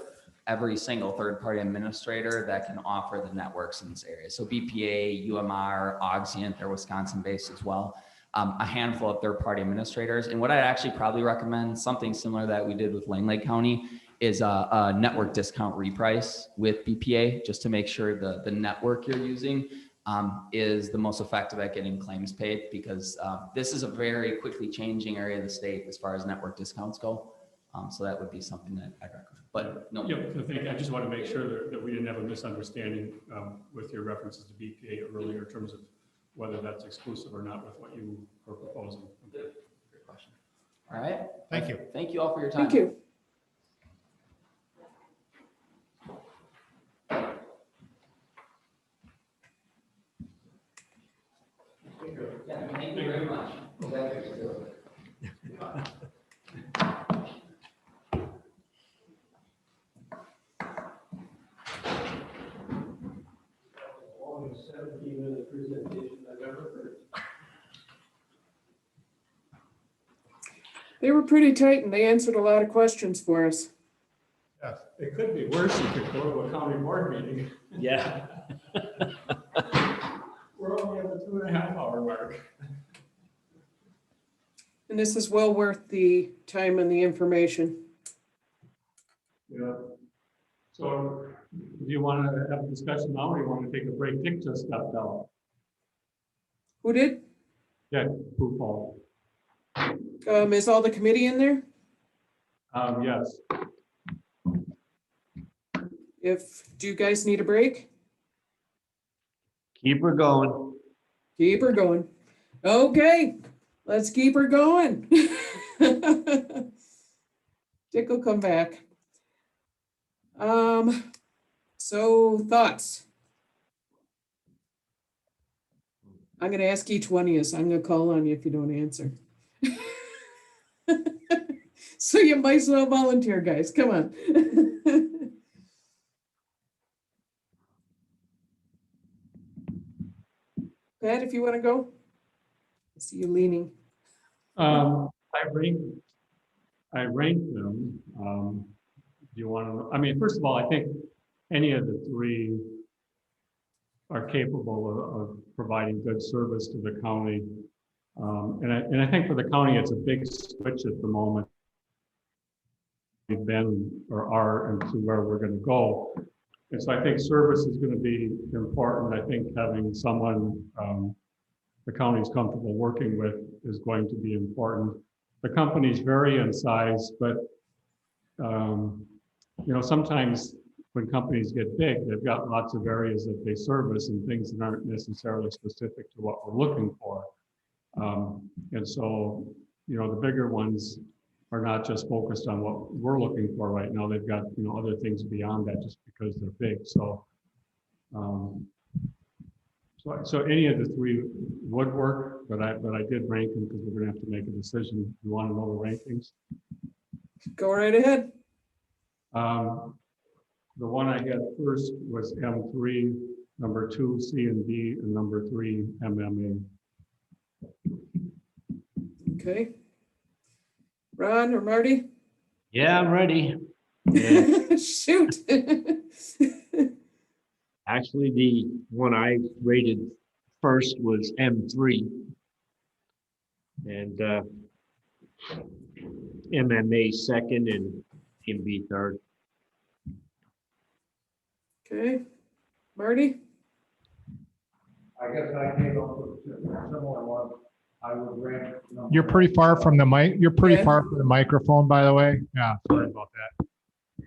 every single third-party administrator that can offer the networks in this area. So BPA, UMR, Auxient, they're Wisconsin-based as well. A handful of third-party administrators. And what I'd actually probably recommend, something similar that we did with Langley County, is a network discount reprice with BPA, just to make sure the network you're using is the most effective at getting claims paid, because this is a very quickly changing area of the state as far as network discounts go. So that would be something that I'd recommend, but no. Yeah, I just want to make sure that we didn't have a misunderstanding with your references to BPA earlier in terms of whether that's exclusive or not with what you are proposing. Great question. All right. Thank you. Thank you all for your time. Thank you. Yeah, thank you very much. They were pretty tight and they answered a lot of questions for us. Yes. It could be worse. You could go to a county board meeting. Yeah. We're only at the 2.5 hour mark. And this is well worth the time and the information. Yeah. So do you want to have a discussion now or do you want to take a break? Dick just stepped out. Who did? Yeah, who called? Is all the committee in there? Yes. Do you guys need a break? Keep her going. Keep her going. Okay, let's keep her going. Dick will come back. So thoughts? I'm gonna ask each one of you, so I'm gonna call on you if you don't answer. So you might as well volunteer, guys. Come on. Pat, if you want to go. I see you leaning. I ranked them. Do you want to, I mean, first of all, I think any of the three are capable of providing good service to the county. And I think for the county, it's a big switch at the moment. We've been or are and to where we're going to go. And so I think service is going to be important. I think having someone the county is comfortable working with is going to be important. The companies vary in size, but sometimes when companies get big, they've got lots of areas that they service and things that aren't necessarily specific to what we're looking for. And so, the bigger ones are not just focused on what we're looking for right now. They've got, other things beyond that just because they're big. So, so any of the three would work, but I did rank them because we're going to have to make a decision. You want to know the rankings? Go right ahead. The one I had first was M3, number 2 C&D, and number 3 MMA. Okay. Ron or Marty? Yeah, I'm ready. Yeah. Shoot. Actually, the one I rated first was M3. And MMA second and MB third. Okay. Marty? I guess I came up with a similar one. I would rank. You're pretty far from the mic. You're pretty Yeah. far from the microphone, by the way. Yeah, sorry about that.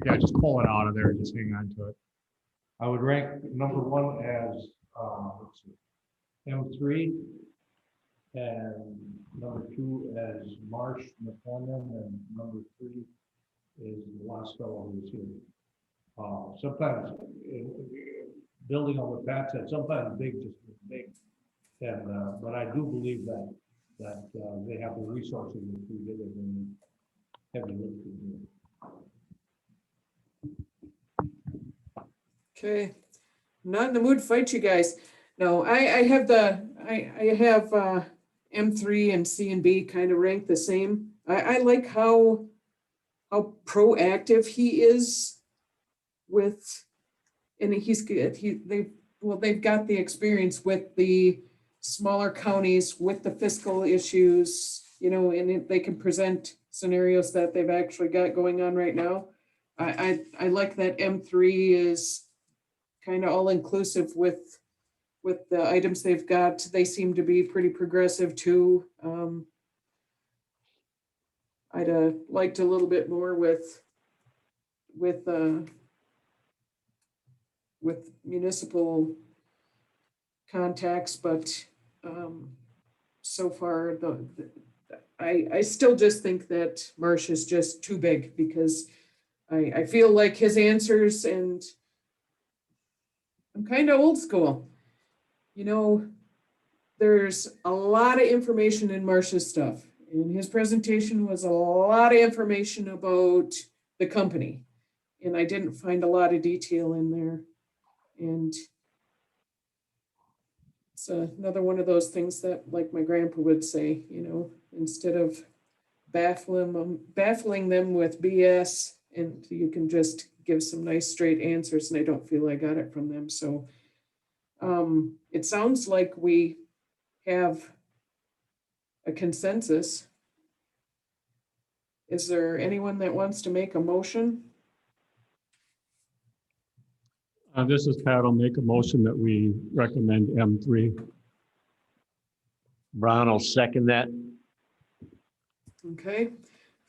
Yeah, just pull it out of there and just hang on to it. I would rank number 1 as M3 and number 2 as Marsh McClendon and number 3 is the last fellow who's here. Sometimes building on what Pat said, sometimes big just is big. And but I do believe that they have the resources to do it and heavy lifting. Okay. I'm not in the mood to fight you guys. No, I have M3 and C and B kind of ranked the same. I like how proactive he is with, and he's good. They've got the experience with the smaller counties with the fiscal issues, and they can present scenarios that they've actually got going on right now. I like that M3 is kind of all inclusive with the items they've got. They seem to be pretty progressive too. I'd liked a little bit more with municipal contacts, but so far I still just think that Marsh is just too big, because I feel like his answers, and I'm kind of old school. You know, there's a lot of information in Marsh's stuff. And his presentation was a lot of information about the company. And I didn't find a lot of detail in there. And it's another one of those things that, like my grandpa would say, you know, instead of baffling them with BS, and you can just give some nice straight answers, and I don't feel I got it from them. So it sounds like we have a consensus. Is there anyone that wants to make a motion? This is Pat. I'll make a motion that we recommend M3. Ron will second that. Okay,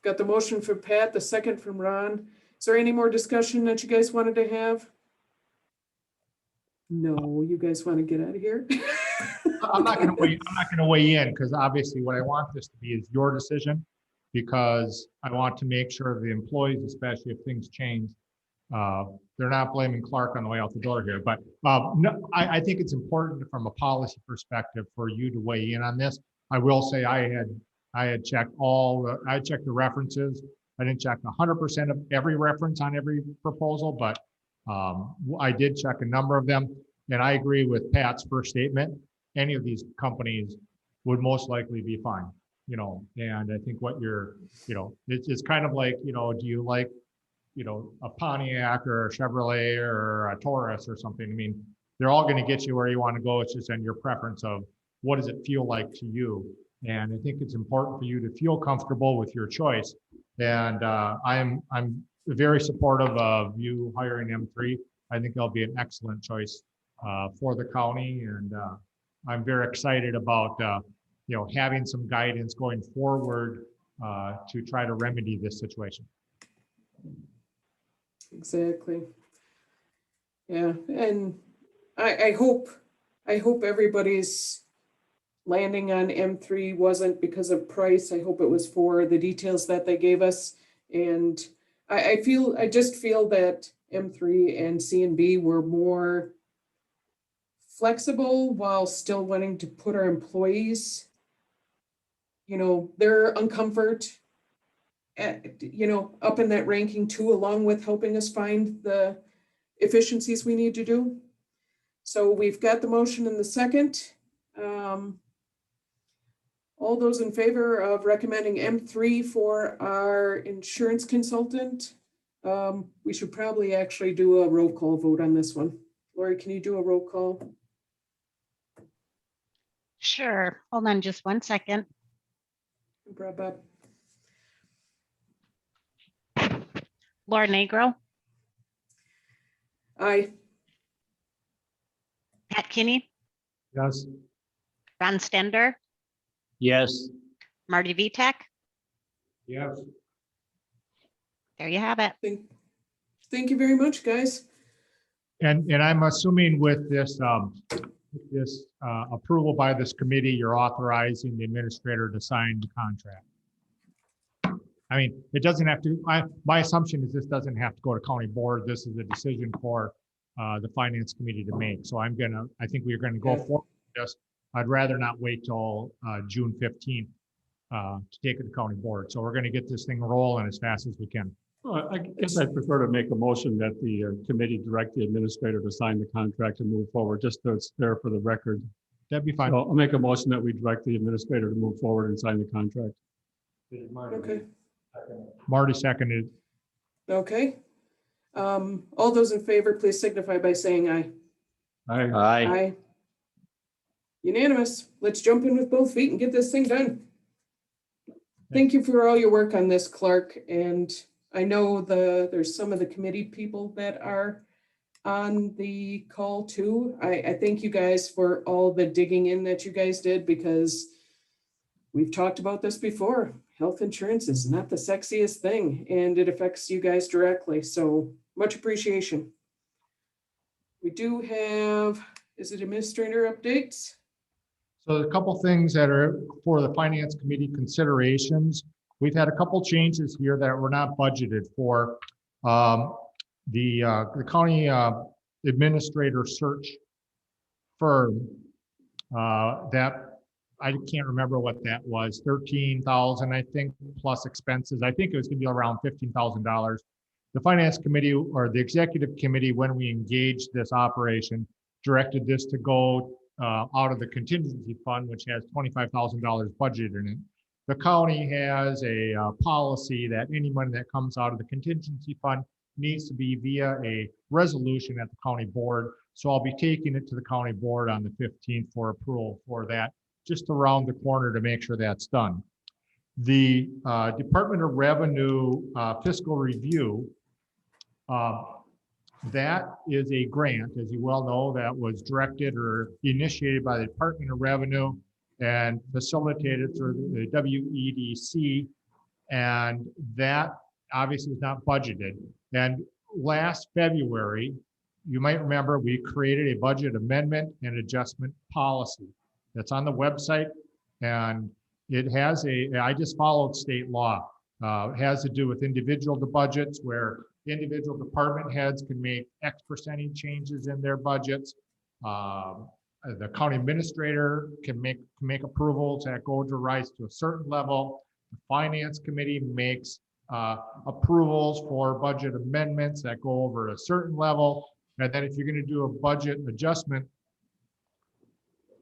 got the motion for Pat, the second from Ron. Is there any more discussion that you guys wanted to have? No, you guys want to get out of here? I'm not going to weigh in, because obviously what I want this to be is your decision, because I want to make sure the employees, especially if things change, they're not blaming Clark on the way out the door here. But no, I think it's important from a policy perspective for you to weigh in on this. I will say I had checked I checked the references. I didn't check 100% of every reference on every proposal, but I did check a number of them. And I agree with Pat's first statement. Any of these companies would most likely be fine, you know, and I think what it's kind of like, you know, do you like, you know, a Pontiac or a Chevrolet or a Taurus or something? I mean, they're all going to get you where you want to go. It's just in your preference of what does it feel like to you. And I think it's important for you to feel comfortable with your choice. And I'm very supportive of you hiring M3. I think they'll be an excellent choice for the county. And I'm very excited about, you know, having some guidance going forward to try to remedy this situation. Exactly. Yeah, and I hope everybody's landing on M3 wasn't because of price. I hope it was for the details that they gave us. And I just feel that M3 and C&B were more flexible while still wanting to put our employees, you know, their uncomfort you know, up in that ranking too, along with helping us find the efficiencies we need to do. So we've got the motion in the second. All those in favor of recommending M3 for our insurance consultant, we should probably actually do a roll call vote on this one. Lori, can you do a roll call? Sure. Hold on just one second. Laura Negro. Aye. Pat Kinney. Yes. Ron Stender. Yes. Marty Vitek. Yes. There you have it. Thank you very much, guys. And I'm assuming with this approval by this committee, you're authorizing the administrator to sign the contract. I mean, it doesn't have to, my assumption is this doesn't have to go to county board. This is a decision for the finance committee to make. So I think we're going to go forward with this. I'd rather not wait till June 15th to take it to county board. So we're going to get this thing rolling as fast as we can. I guess I'd prefer to make a motion that the committee direct the administrator to sign the contract and move forward, just so it's there for the record. That'd be fine. So I'll make a motion that we direct the administrator to move forward and sign the contract. Okay. Marty seconded. Okay. All those in favor, please signify by saying aye. Aye. Aye. Unanimous. Let's jump in with both feet and get this thing done. Thank you for all your work on this, Clark. And I know there's some of the committee people that are on the call too. I thank you guys for all the digging in that you guys did, because we've talked about this before. health insurance is not the sexiest thing and it affects you guys directly. So much appreciation. We do have, is it administrator updates? So a couple things that are for the finance committee considerations. We've had a couple changes here that were not budgeted for. The county administrator search firm that I can't remember what that was, 13,000, I think, plus expenses. I think it was gonna be around $15,000. The finance committee or the executive committee, when we engaged this operation, directed this to go out of the contingency fund, which has $25,000 budgeted in it. The county has a policy that any money that comes out of the contingency fund needs to be via a resolution at the county board. So I'll be taking it to the county board on the 15th for approval for that, just around the corner to make sure that's done. The Department of Revenue fiscal review, that is a grant, as you well know, that was directed or initiated by the Department of Revenue and facilitated through the WEDC. And that obviously is not budgeted. And last February, you might remember, we created a budget amendment and adjustment policy that's on the website. And it has I just followed state law. It has to do with individual budgets where individual department heads can make X percentage changes in their budgets. The county administrator can make approvals that go to rise to a certain level. The finance committee makes approvals for budget amendments that go over a certain level. And then if you're going to do a budget adjustment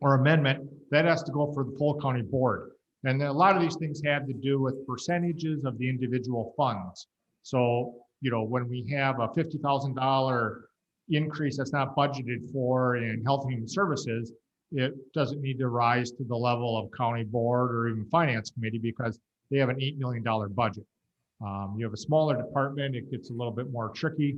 or amendment, that has to go for the full county board. And a lot of these things have to do with percentages of the individual funds. So, you know, when we have a $50,000 increase that's not budgeted for in health and human services, it doesn't need to rise to the level of county board or even finance committee because they have an $8 million budget. You have a smaller department, it gets a little bit more tricky.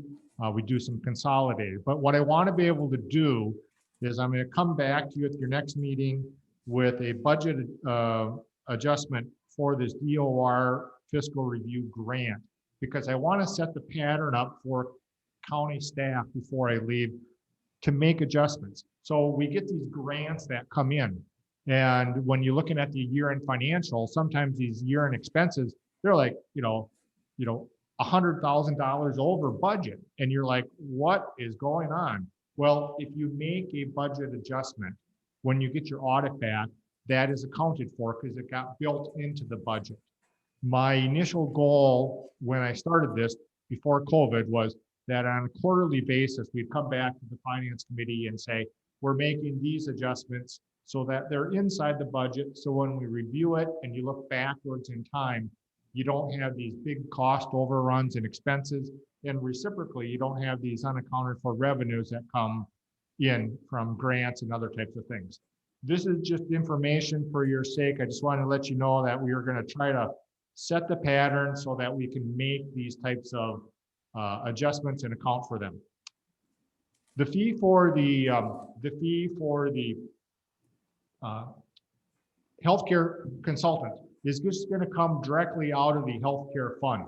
We do some consolidated. But what I want to be able to do is I'm going to come back to you at your next meeting with a budget adjustment for this DOR fiscal review grant, because I want to set the pattern up for county staff before I leave to make adjustments. So we get these grants that come in. And when you're looking at the year-end financial, sometimes these year-end expenses, they're like, you know, $100,000 over budget. And you're like, what is going on? Well, if you make a budget adjustment, when you get your audit back, that is accounted for because it got built into the budget. My initial goal when I started this before COVID was that on a quarterly basis, we'd come back to the finance committee and say, we're making these adjustments so that they're inside the budget. So when we review it and you look backwards in time, you don't have these big cost overruns and expenses. And reciprocally, you don't have these unaccounted for revenues that come in from grants and other types of things. This is just information for your sake. I just want to let you know that we are going to try to set the pattern so that we can make these types of adjustments and account for them. The fee for the healthcare consultant is just going to come directly out of the healthcare fund.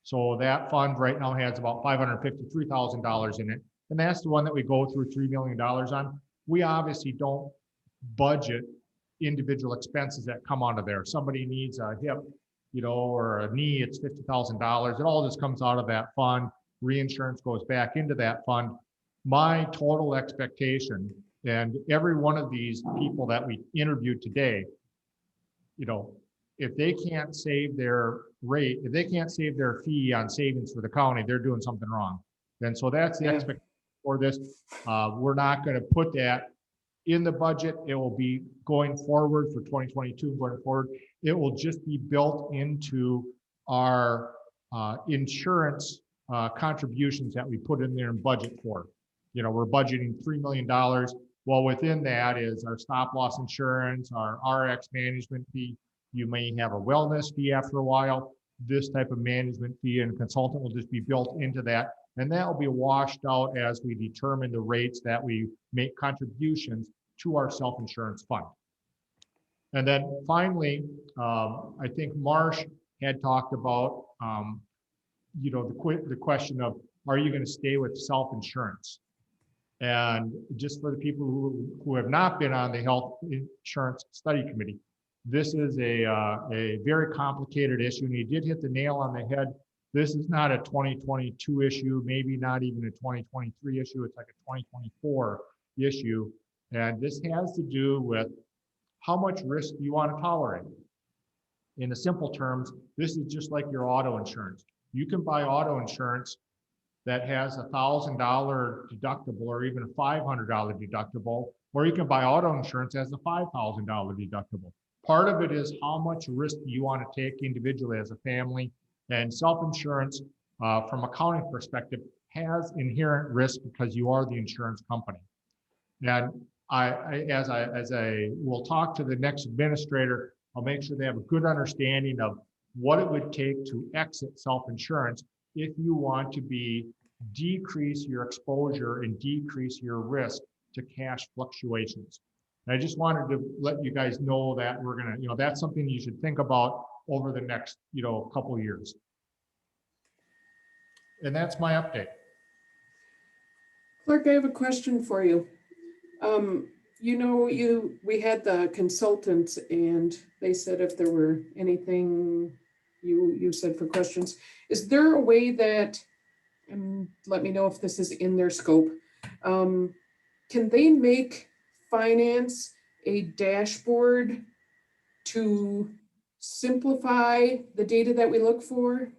So that fund right now has about $553,000 in it. And that's the one that we go through $3 million on. We obviously don't budget individual expenses that come out of there. Somebody needs a hip, or a knee, it's $50,000. It all just comes out of that fund. Reinsurance goes back into that fund. My total expectation, and every one of these people that we interviewed today, if they can't save their rate, if they can't save their fee on savings for the county, they're doing something wrong. And so that's the expectation for this. We're not going to put that in the budget. It will be going forward for 2022, going forward. It will just be built into our insurance contributions that we put in there and budget for. We're budgeting $3 million. Well, within that is our stop loss insurance, our RX management fee. You may have a wellness fee after a while. This type of management fee and consultant will just be built into that. And that will be washed out as we determine the rates that we make contributions to our self-insurance fund. And then finally, I think Marsh had talked about, the question of, are you going to stay with self-insurance? And just for the people who have not been on the Health Insurance Study Committee, this is a very complicated issue, and he did hit the nail on the head. This is not a 2022 issue, maybe not even a 2023 issue. It's like a 2024 issue. And this has to do with how much risk do you want to tolerate? In the simple terms, this is just like your auto insurance. You can buy auto insurance that has $1,000 deductible or even a $500 deductible, or you can buy auto insurance as a $5,000 deductible. Part of it is how much risk do you want to take individually as a family, and self-insurance from a accounting perspective has inherent risk because you are the insurance company. And as I will talk to the next administrator, I'll make sure they have a good understanding of what it would take to exit self-insurance if you want to decrease your exposure and decrease your risk to cash fluctuations. And I just wanted to let you guys know that we're gonna, that's something you should think about over the next, couple of years. And that's my update. Clark, I have a question for you. We had the consultants and they said if there were anything you said for questions, is there a way that, and let me know if this is in their scope, can they make finance a dashboard to simplify the data that we look for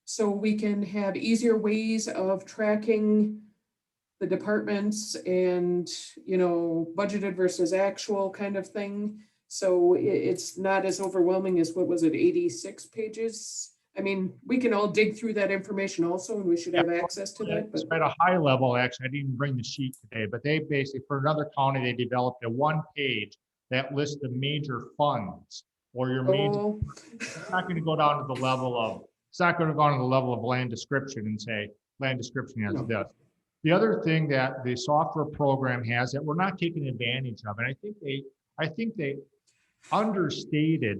so we can have easier ways of tracking the departments and, budgeted versus actual kind of thing? So it's not as overwhelming as, 86 pages? I mean, we can all dig through that information also, and we should have access to that. But at a high level, actually, I didn't bring the sheet today, but they basically, for another county, they developed a one-page that lists the major funds or your major. It's not going to go down to the level of, land description and say, land description has this. The other thing that the software program has that we're not taking advantage of, and I think they understated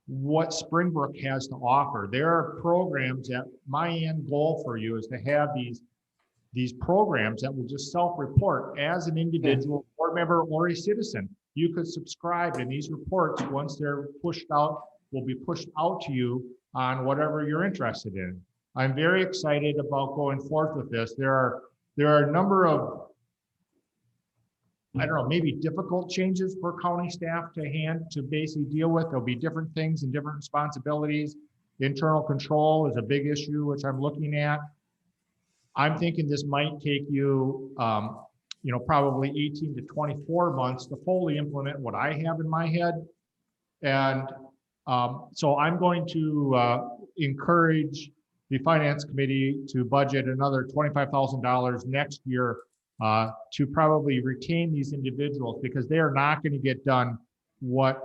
what Springbrook has to offer. There are programs that my end goal for you is to have these programs that will just self-report as an individual board member or a citizen. You could subscribe, and these reports, once they're pushed out, will be pushed out to you on whatever you're interested in. I'm very excited about going forth with this. There are a number of, maybe difficult changes for county staff to basically deal with. There'll be different things and different responsibilities. Internal control is a big issue, which I'm looking at. I'm thinking this might take you, probably 18 to 24 months to fully implement what I have in my head. And so I'm going to encourage the Finance Committee to budget another $25,000 next year to probably retain these individuals, because they are not going to get done what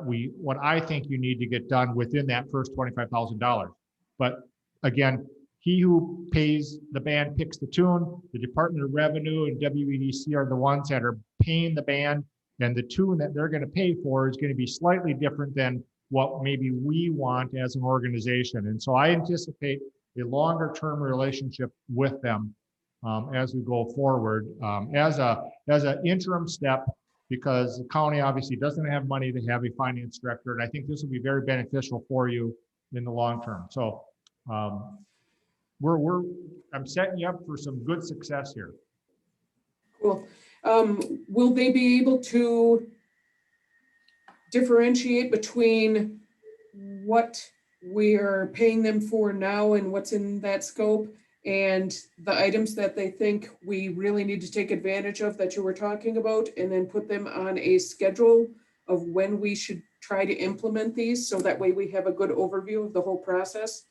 I think you need to get done within that first $25,000. But again, he who pays the band picks the tune. The Department of Revenue and WEDC are the ones that are paying the band, and the tune that they're going to pay for is going to be slightly different than what maybe we want as an organization. And so I anticipate a longer term relationship with them as we go forward, as an interim step, because the county obviously doesn't have money to have a finance director, and I think this will be very beneficial for you in the long term. So I'm setting you up for some good success here. Cool. Will they be able to differentiate between what we're paying them for now and what's in that scope, and the items that they think we really need to take advantage of that you were talking about, and then put them on a schedule of when we should try to implement these, so that way we have a good overview of the whole process?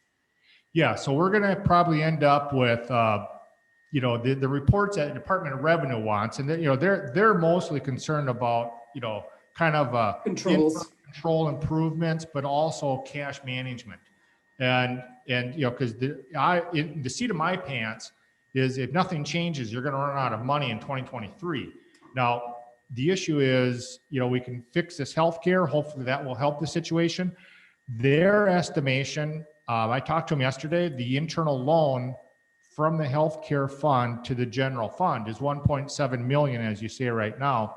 Yeah, so we're going to probably end up with, the reports that the Department of Revenue wants, and they're mostly concerned about, kind of control improvements, but also cash management. And because the seat of my pants is, if nothing changes, you're going to run out of money in 2023. Now, the issue is, we can fix this healthcare. Hopefully that will help the situation. Their estimation, I talked to them yesterday, the internal loan from the healthcare fund to the general fund is 1.7 million, as you say right now.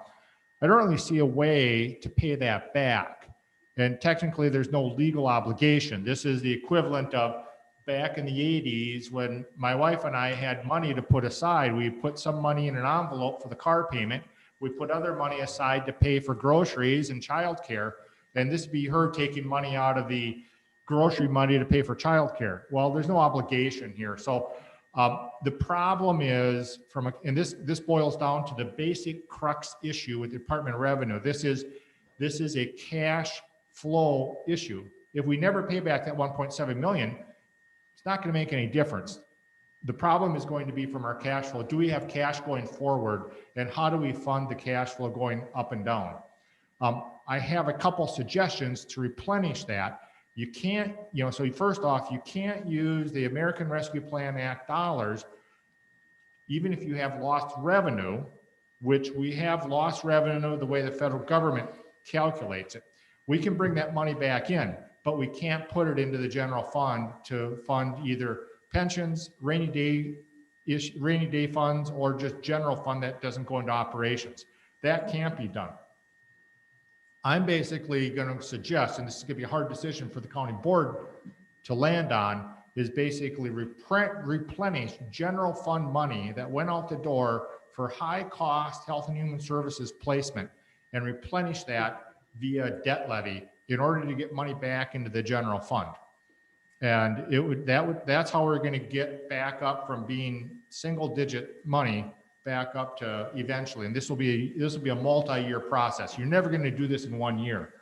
I don't really see a way to pay that back. And technically there's no legal obligation. This is the equivalent of back in the 80s when my wife and I had money to put aside. We put some money in an envelope for the car payment. We put other money aside to pay for groceries and childcare. And this would be her taking money out of the grocery money to pay for childcare. Well, there's no obligation here. So the problem is and this boils down to the basic crux issue with the Department of Revenue. This is a cash flow issue. If we never pay back that 1.7 million, it's not going to make any difference. The problem is going to be from our cash flow. Do we have cash going forward, and how do we fund the cash flow going up and down? I have a couple suggestions to replenish that. You can't, so first off, you can't use the American Rescue Plan Act dollars, even if you have lost revenue, which we have lost revenue the way the federal government calculates it. We can bring that money back in, but we can't put it into the general fund to fund either pensions, rainy day funds, or just general fund that doesn't go into operations. That can't be done. I'm basically going to suggest, and this is going to be a hard decision for the county board to land on, is basically replenish general fund money that went out the door for high cost health and human services placement, and replenish that via debt levy in order to get money back into the general fund. And that's how we're going to get back up from being single digit money back up to eventually. And this will be a multi-year process. You're never going to do this in 1 year,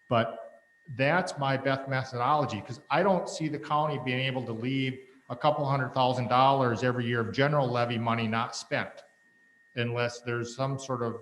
but that's my best methodology, because I don't see the county being able to leave a couple $100,000 every year of general levy money not spent, unless there's some sort of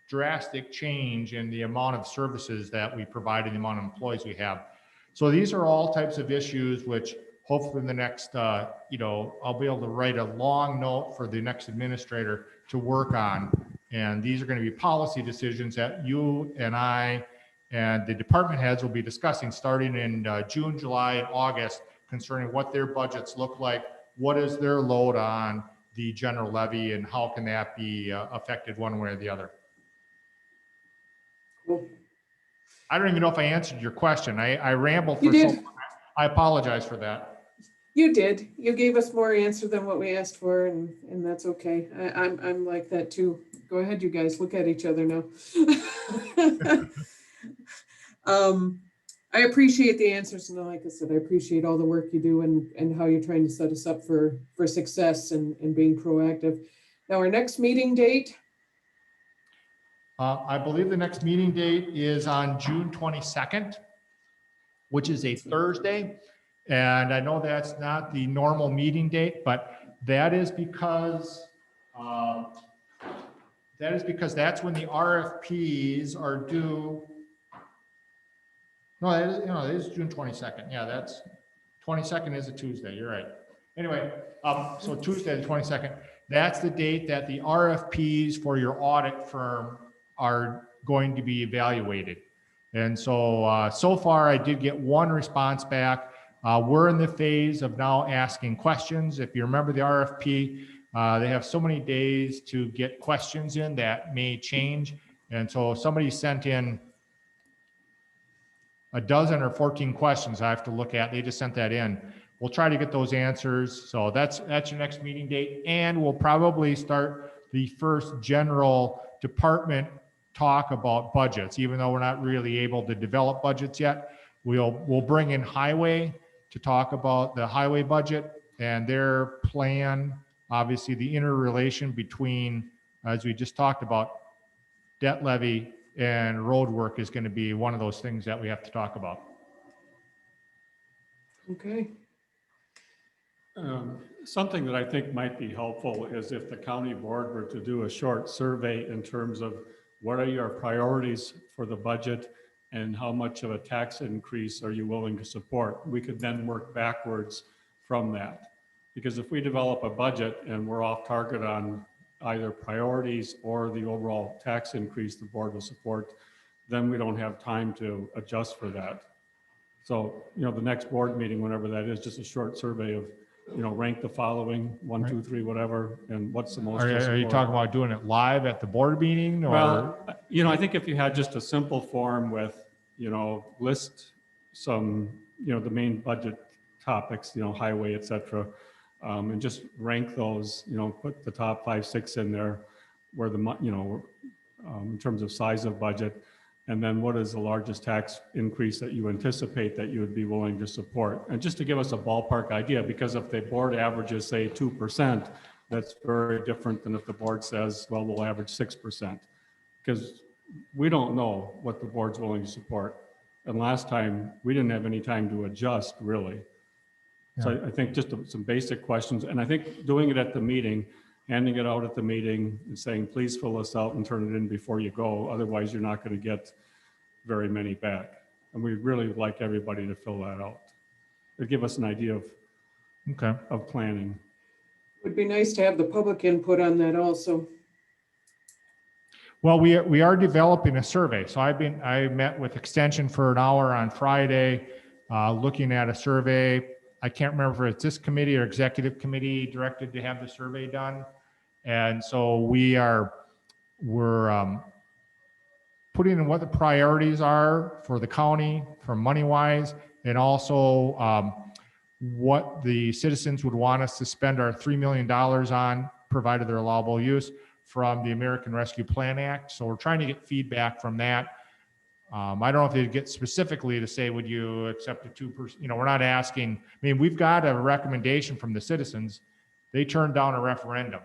drastic change in the amount of services that we provide and the amount of employees we have. So these are all types of issues which hopefully in the next, I'll be able to write a long note for the next administrator to work on. And these are going to be policy decisions that you and I and the department heads will be discussing starting in June, July, and August concerning what their budgets look like, what is their load on the general levy, and how can that be affected one way or the other. Cool. I don't even know if I answered your question. I rambled You for so did. long. I apologize for that. You did. You gave us more answer than what we asked for, and that's okay. I'm like that too. Go ahead, you guys. Look at each other now. I appreciate the answers, and like I said, I appreciate all the work you do and how you're trying to set us up for success and being proactive. Now, our next meeting date. I believe the next meeting date is on June 22nd, which is a Thursday. And I know that's not the normal meeting date, but that is because that's when the RFPs are due. No, it is June 22nd. Yeah, that's 22nd is a Tuesday. You're right. Anyway, so Tuesday, the 22nd, that's the date that the RFPs for your audit firm are going to be evaluated. And so, so far I did get one response back. We're in the phase of now asking questions. If you remember the RFP, they have so many days to get questions in that may change. And so somebody sent in a dozen or 14 questions I have to look at. They just sent that in. We'll try to get those answers. So that's your next meeting date. And we'll probably start the first general department talk about budgets, even though we're not really able to develop budgets yet. We'll bring in highway to talk about the highway budget and their plan. Obviously the interrelation between, as we just talked about, debt levy and road work is going to be one of those things that we have to talk about. Okay. Something that I think might be helpful is if the county board were to do a short survey in terms of what are your priorities for the budget and how much of a tax increase are you willing to support? We could then work backwards from that. Because if we develop a budget and we're off target on either priorities or the overall tax increase the board will support, then we don't have time to adjust for that. So, the next board meeting, whenever that is, just a short survey of, rank the following, 1, 2, 3, whatever, and what's the most. Are you support. talking about doing it live at the board meeting or? Well, I think if you had just a simple form with, list some, the main budget topics, highway, et cetera, and just rank those, put the top 5, 6 in there where the, in terms of size of budget, and then what is the largest tax increase that you anticipate that you would be willing to support? And just to give us a ballpark idea, because if the board averages, say, 2%, that's very different than if the board says, well, we'll average 6%. Because we don't know what the board's willing to support. And last time, we didn't have any time to adjust, really. So I think just some basic questions. And I think doing it at the meeting, handing it out at the meeting and saying, please fill this out and turn it in before you go. Otherwise, you're not going to get very many back. And we really would like everybody to fill that out. It'd give us an idea of planning. Would be nice to have the public input on that also. Well, we are developing a survey. So I met with Extension for an hour on Friday, looking at a survey. I can't remember if it's this committee or executive committee directed to have the survey done. And so we're putting in what the priorities are for the county, for money wise, and also what the citizens would want us to spend our $3 million on, provided their allowable use from the American Rescue Plan Act. So we're trying to get feedback from that. I don't know if they get specifically to say, would you accept a 2%? We're not asking, we've got a recommendation from the citizens. They turned down a referendum.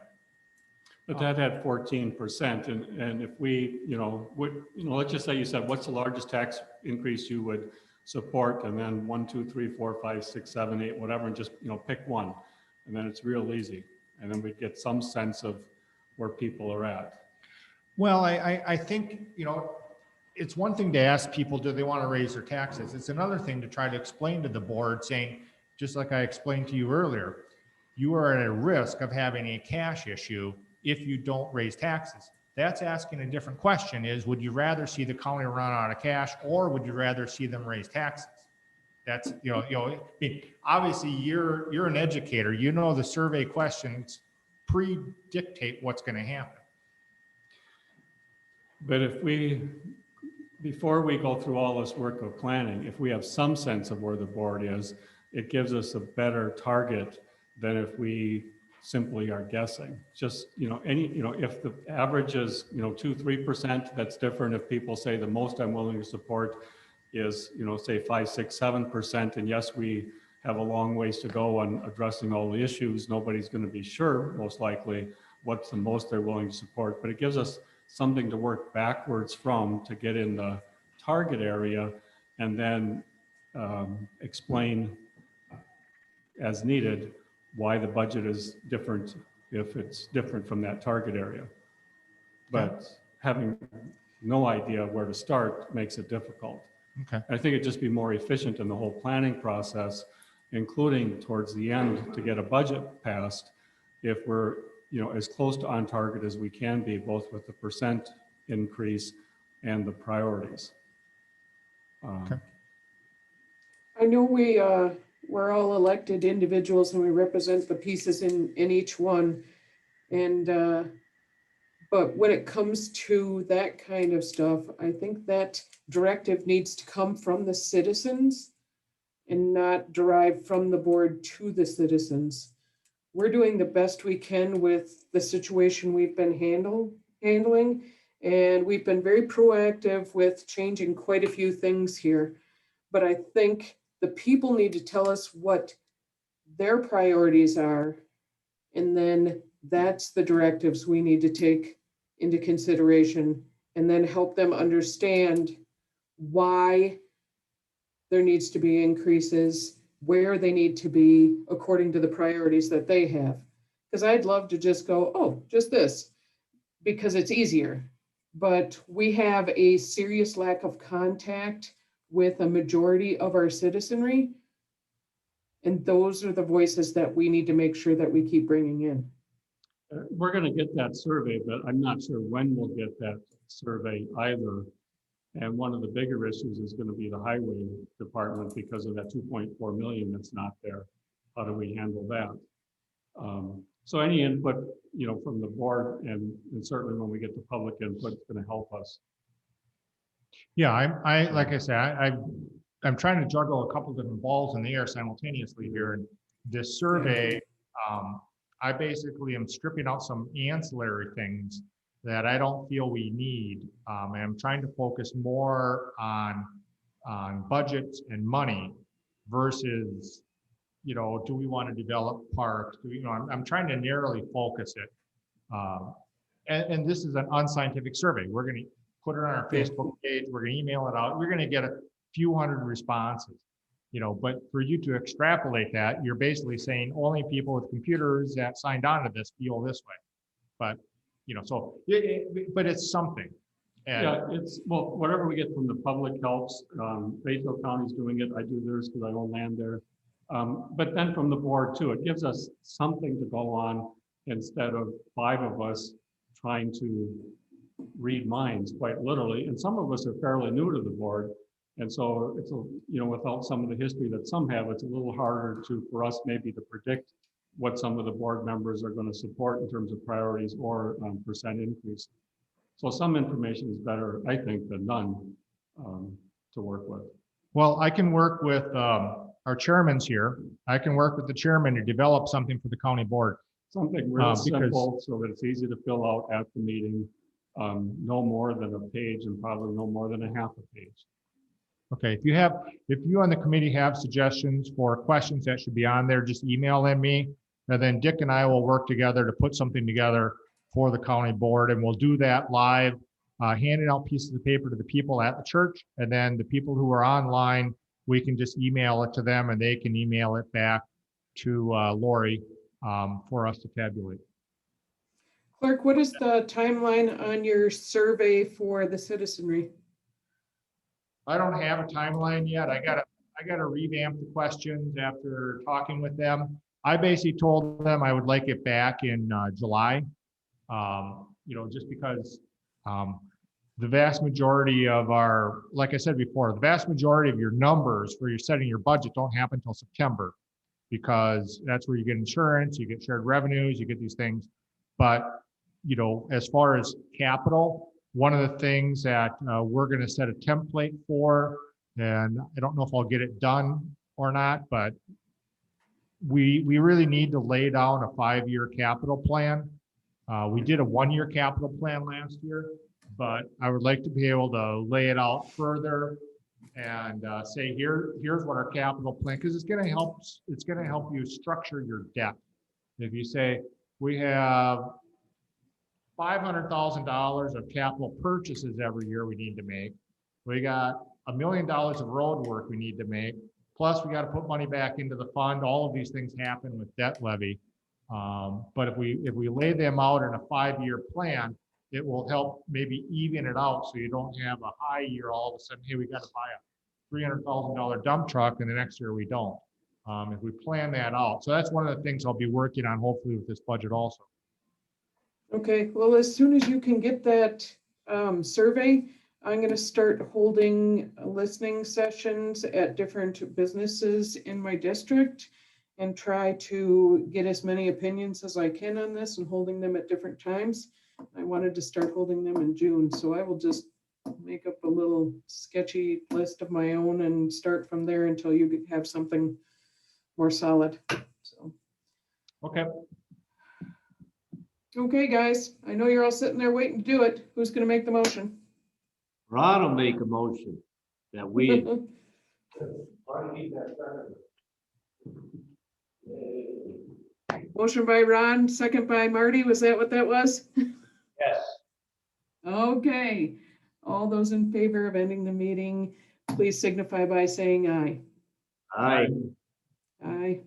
But that had 14%. And if we, let's just say you said, what's the largest tax increase you would support? And then 1, 2, 3, 4, 5, 6, 7, 8, whatever, and just, pick one. And then it's real easy. And then we get some sense of where people are at. Well, I think, it's one thing to ask people, do they want to raise their taxes? It's another thing to try to explain to the board, saying, just like I explained to you earlier, you are at a risk of having a cash issue if you don't raise taxes. That's asking a different question is, would you rather see the county run out of cash or would you rather see them raise taxes? That's, obviously you're an educator, the survey questions predictate what's going to happen. But before we go through all this work of planning, if we have some sense of where the board is, it gives us a better target than if we simply are guessing. Just, if the average is, 2, 3%, that's different. If people say the most I'm willing to support is, say 5, 6, 7%. And yes, we have a long ways to go on addressing all the issues. Nobody's going to be sure, most likely, what's the most they're willing to support. But it gives us something to work backwards from to get in the target area and then explain as needed why the budget is different if it's different from that target area. But having no idea where to start makes it difficult. Okay. I think it'd just be more efficient in the whole planning process, including towards the end to get a budget passed if we're as close to on target as we can be, both with the percent increase and the priorities. Okay. I know we're all elected individuals and we represent the pieces in each one. And, but when it comes to that kind of stuff, I think that directive needs to come from the citizens and not derived from the board to the citizens. We're doing the best we can with the situation we've been handling, and we've been very proactive with changing quite a few things here. But I think the people need to tell us what their priorities are, and then that's the directives we need to take into consideration, and then help them understand why there needs to be increases, where they need to be according to the priorities that they have. Because I'd love to just go, oh, just this, because it's easier. But we have a serious lack of contact with a majority of our citizenry. And those are the voices that we need to make sure that we keep bringing in. We're going to get that survey, but I'm not sure when we'll get that survey either. And one of the bigger issues is going to be the highway department because of that 2.4 million that's not there. How do we handle that? So any input, from the board and certainly when we get the public input, it's going to help us. Yeah, I like I said, I'm trying to juggle a couple different balls in the air simultaneously here. And this survey, I basically am stripping out some ancillary things that I don't feel we need. And I'm trying to focus more on budgets and money versus, do we want to develop parks? I'm trying to narrowly focus it. And this is an unscientific survey. We're going to put it on our Facebook page. We're going to email it out. We're going to get a few hundred responses. But for you to extrapolate that, you're basically saying only people with computers that signed on to this feel this way. But, but it's something. And yeah, well, whatever we get from the public helps. Batesville County's doing it. I do theirs because I own land there. But then from the board too, it gives us something to go on instead of 5 of us trying to read minds quite literally. And some of us are fairly new to the board. And so it's, without some of the history that some have, it's a little harder for us maybe to predict what some of the board members are going to support in terms of priorities or percent increase. So some information is better, I think, than none to work with. well, I can work with our chairman's here. I can work with the chairman to develop something for the county board. Something real simple so that it's easy to fill out at the meeting. No more than a page and probably no more than a half a page. Okay, if you on the committee have suggestions for questions that should be on there, just email them me. And then Dick and I will work together to put something together for the county board. And we'll do that live, handing out pieces of paper to the people at the church. And then the people who are online, we can just email it to them and they can email it back to Lori for us to tabulate. Clerk, what is the timeline on your survey for the citizenry? I don't have a timeline yet. I gotta revamp the questions after talking with them. I basically told them I would like it back in July. Just because the vast majority of like I said before, the vast majority of your numbers where you're setting your budget don't happen until September, because that's where you get insurance, you get shared revenues, you get these things. But, as far as capital, one of the things that we're going to set a template for, and I don't know if I'll get it done or not, but we really need to lay down a 5-year capital plan. We did a 1-year capital plan last year, but I would like to be able to lay it out further and say, here's what our capital plan, because it's going to help you structure your debt. If you say we have $500,000 of capital purchases every year we need to make, we got $1 million of road work we need to make, plus we got to put money back into the fund. All of these things happen with debt levy. But if we lay them out in a 5-year plan, it will help maybe even it out so you don't have a high year all of a sudden, hey, we got to buy a $300,000 dump truck and the next year we don't. If we plan that out. So that's one of the things I'll be working on hopefully with this budget also. Okay, well, as soon as you can get that survey, I'm going to start holding listening sessions at different businesses in my district and try to get as many opinions as I can on this and holding them at different times. I wanted to start holding them in June, so I will just make up a little sketchy list of my own and start from there until you have something more solid. So. Okay. Okay, guys, I know you're all sitting there waiting to do it. Who's going to make the motion? Ron will make a motion that we. Motion by Ron, second by Marty. Was that what that was? Yes. Okay. All those in favor of ending the meeting, please signify by saying aye. Aye. Aye.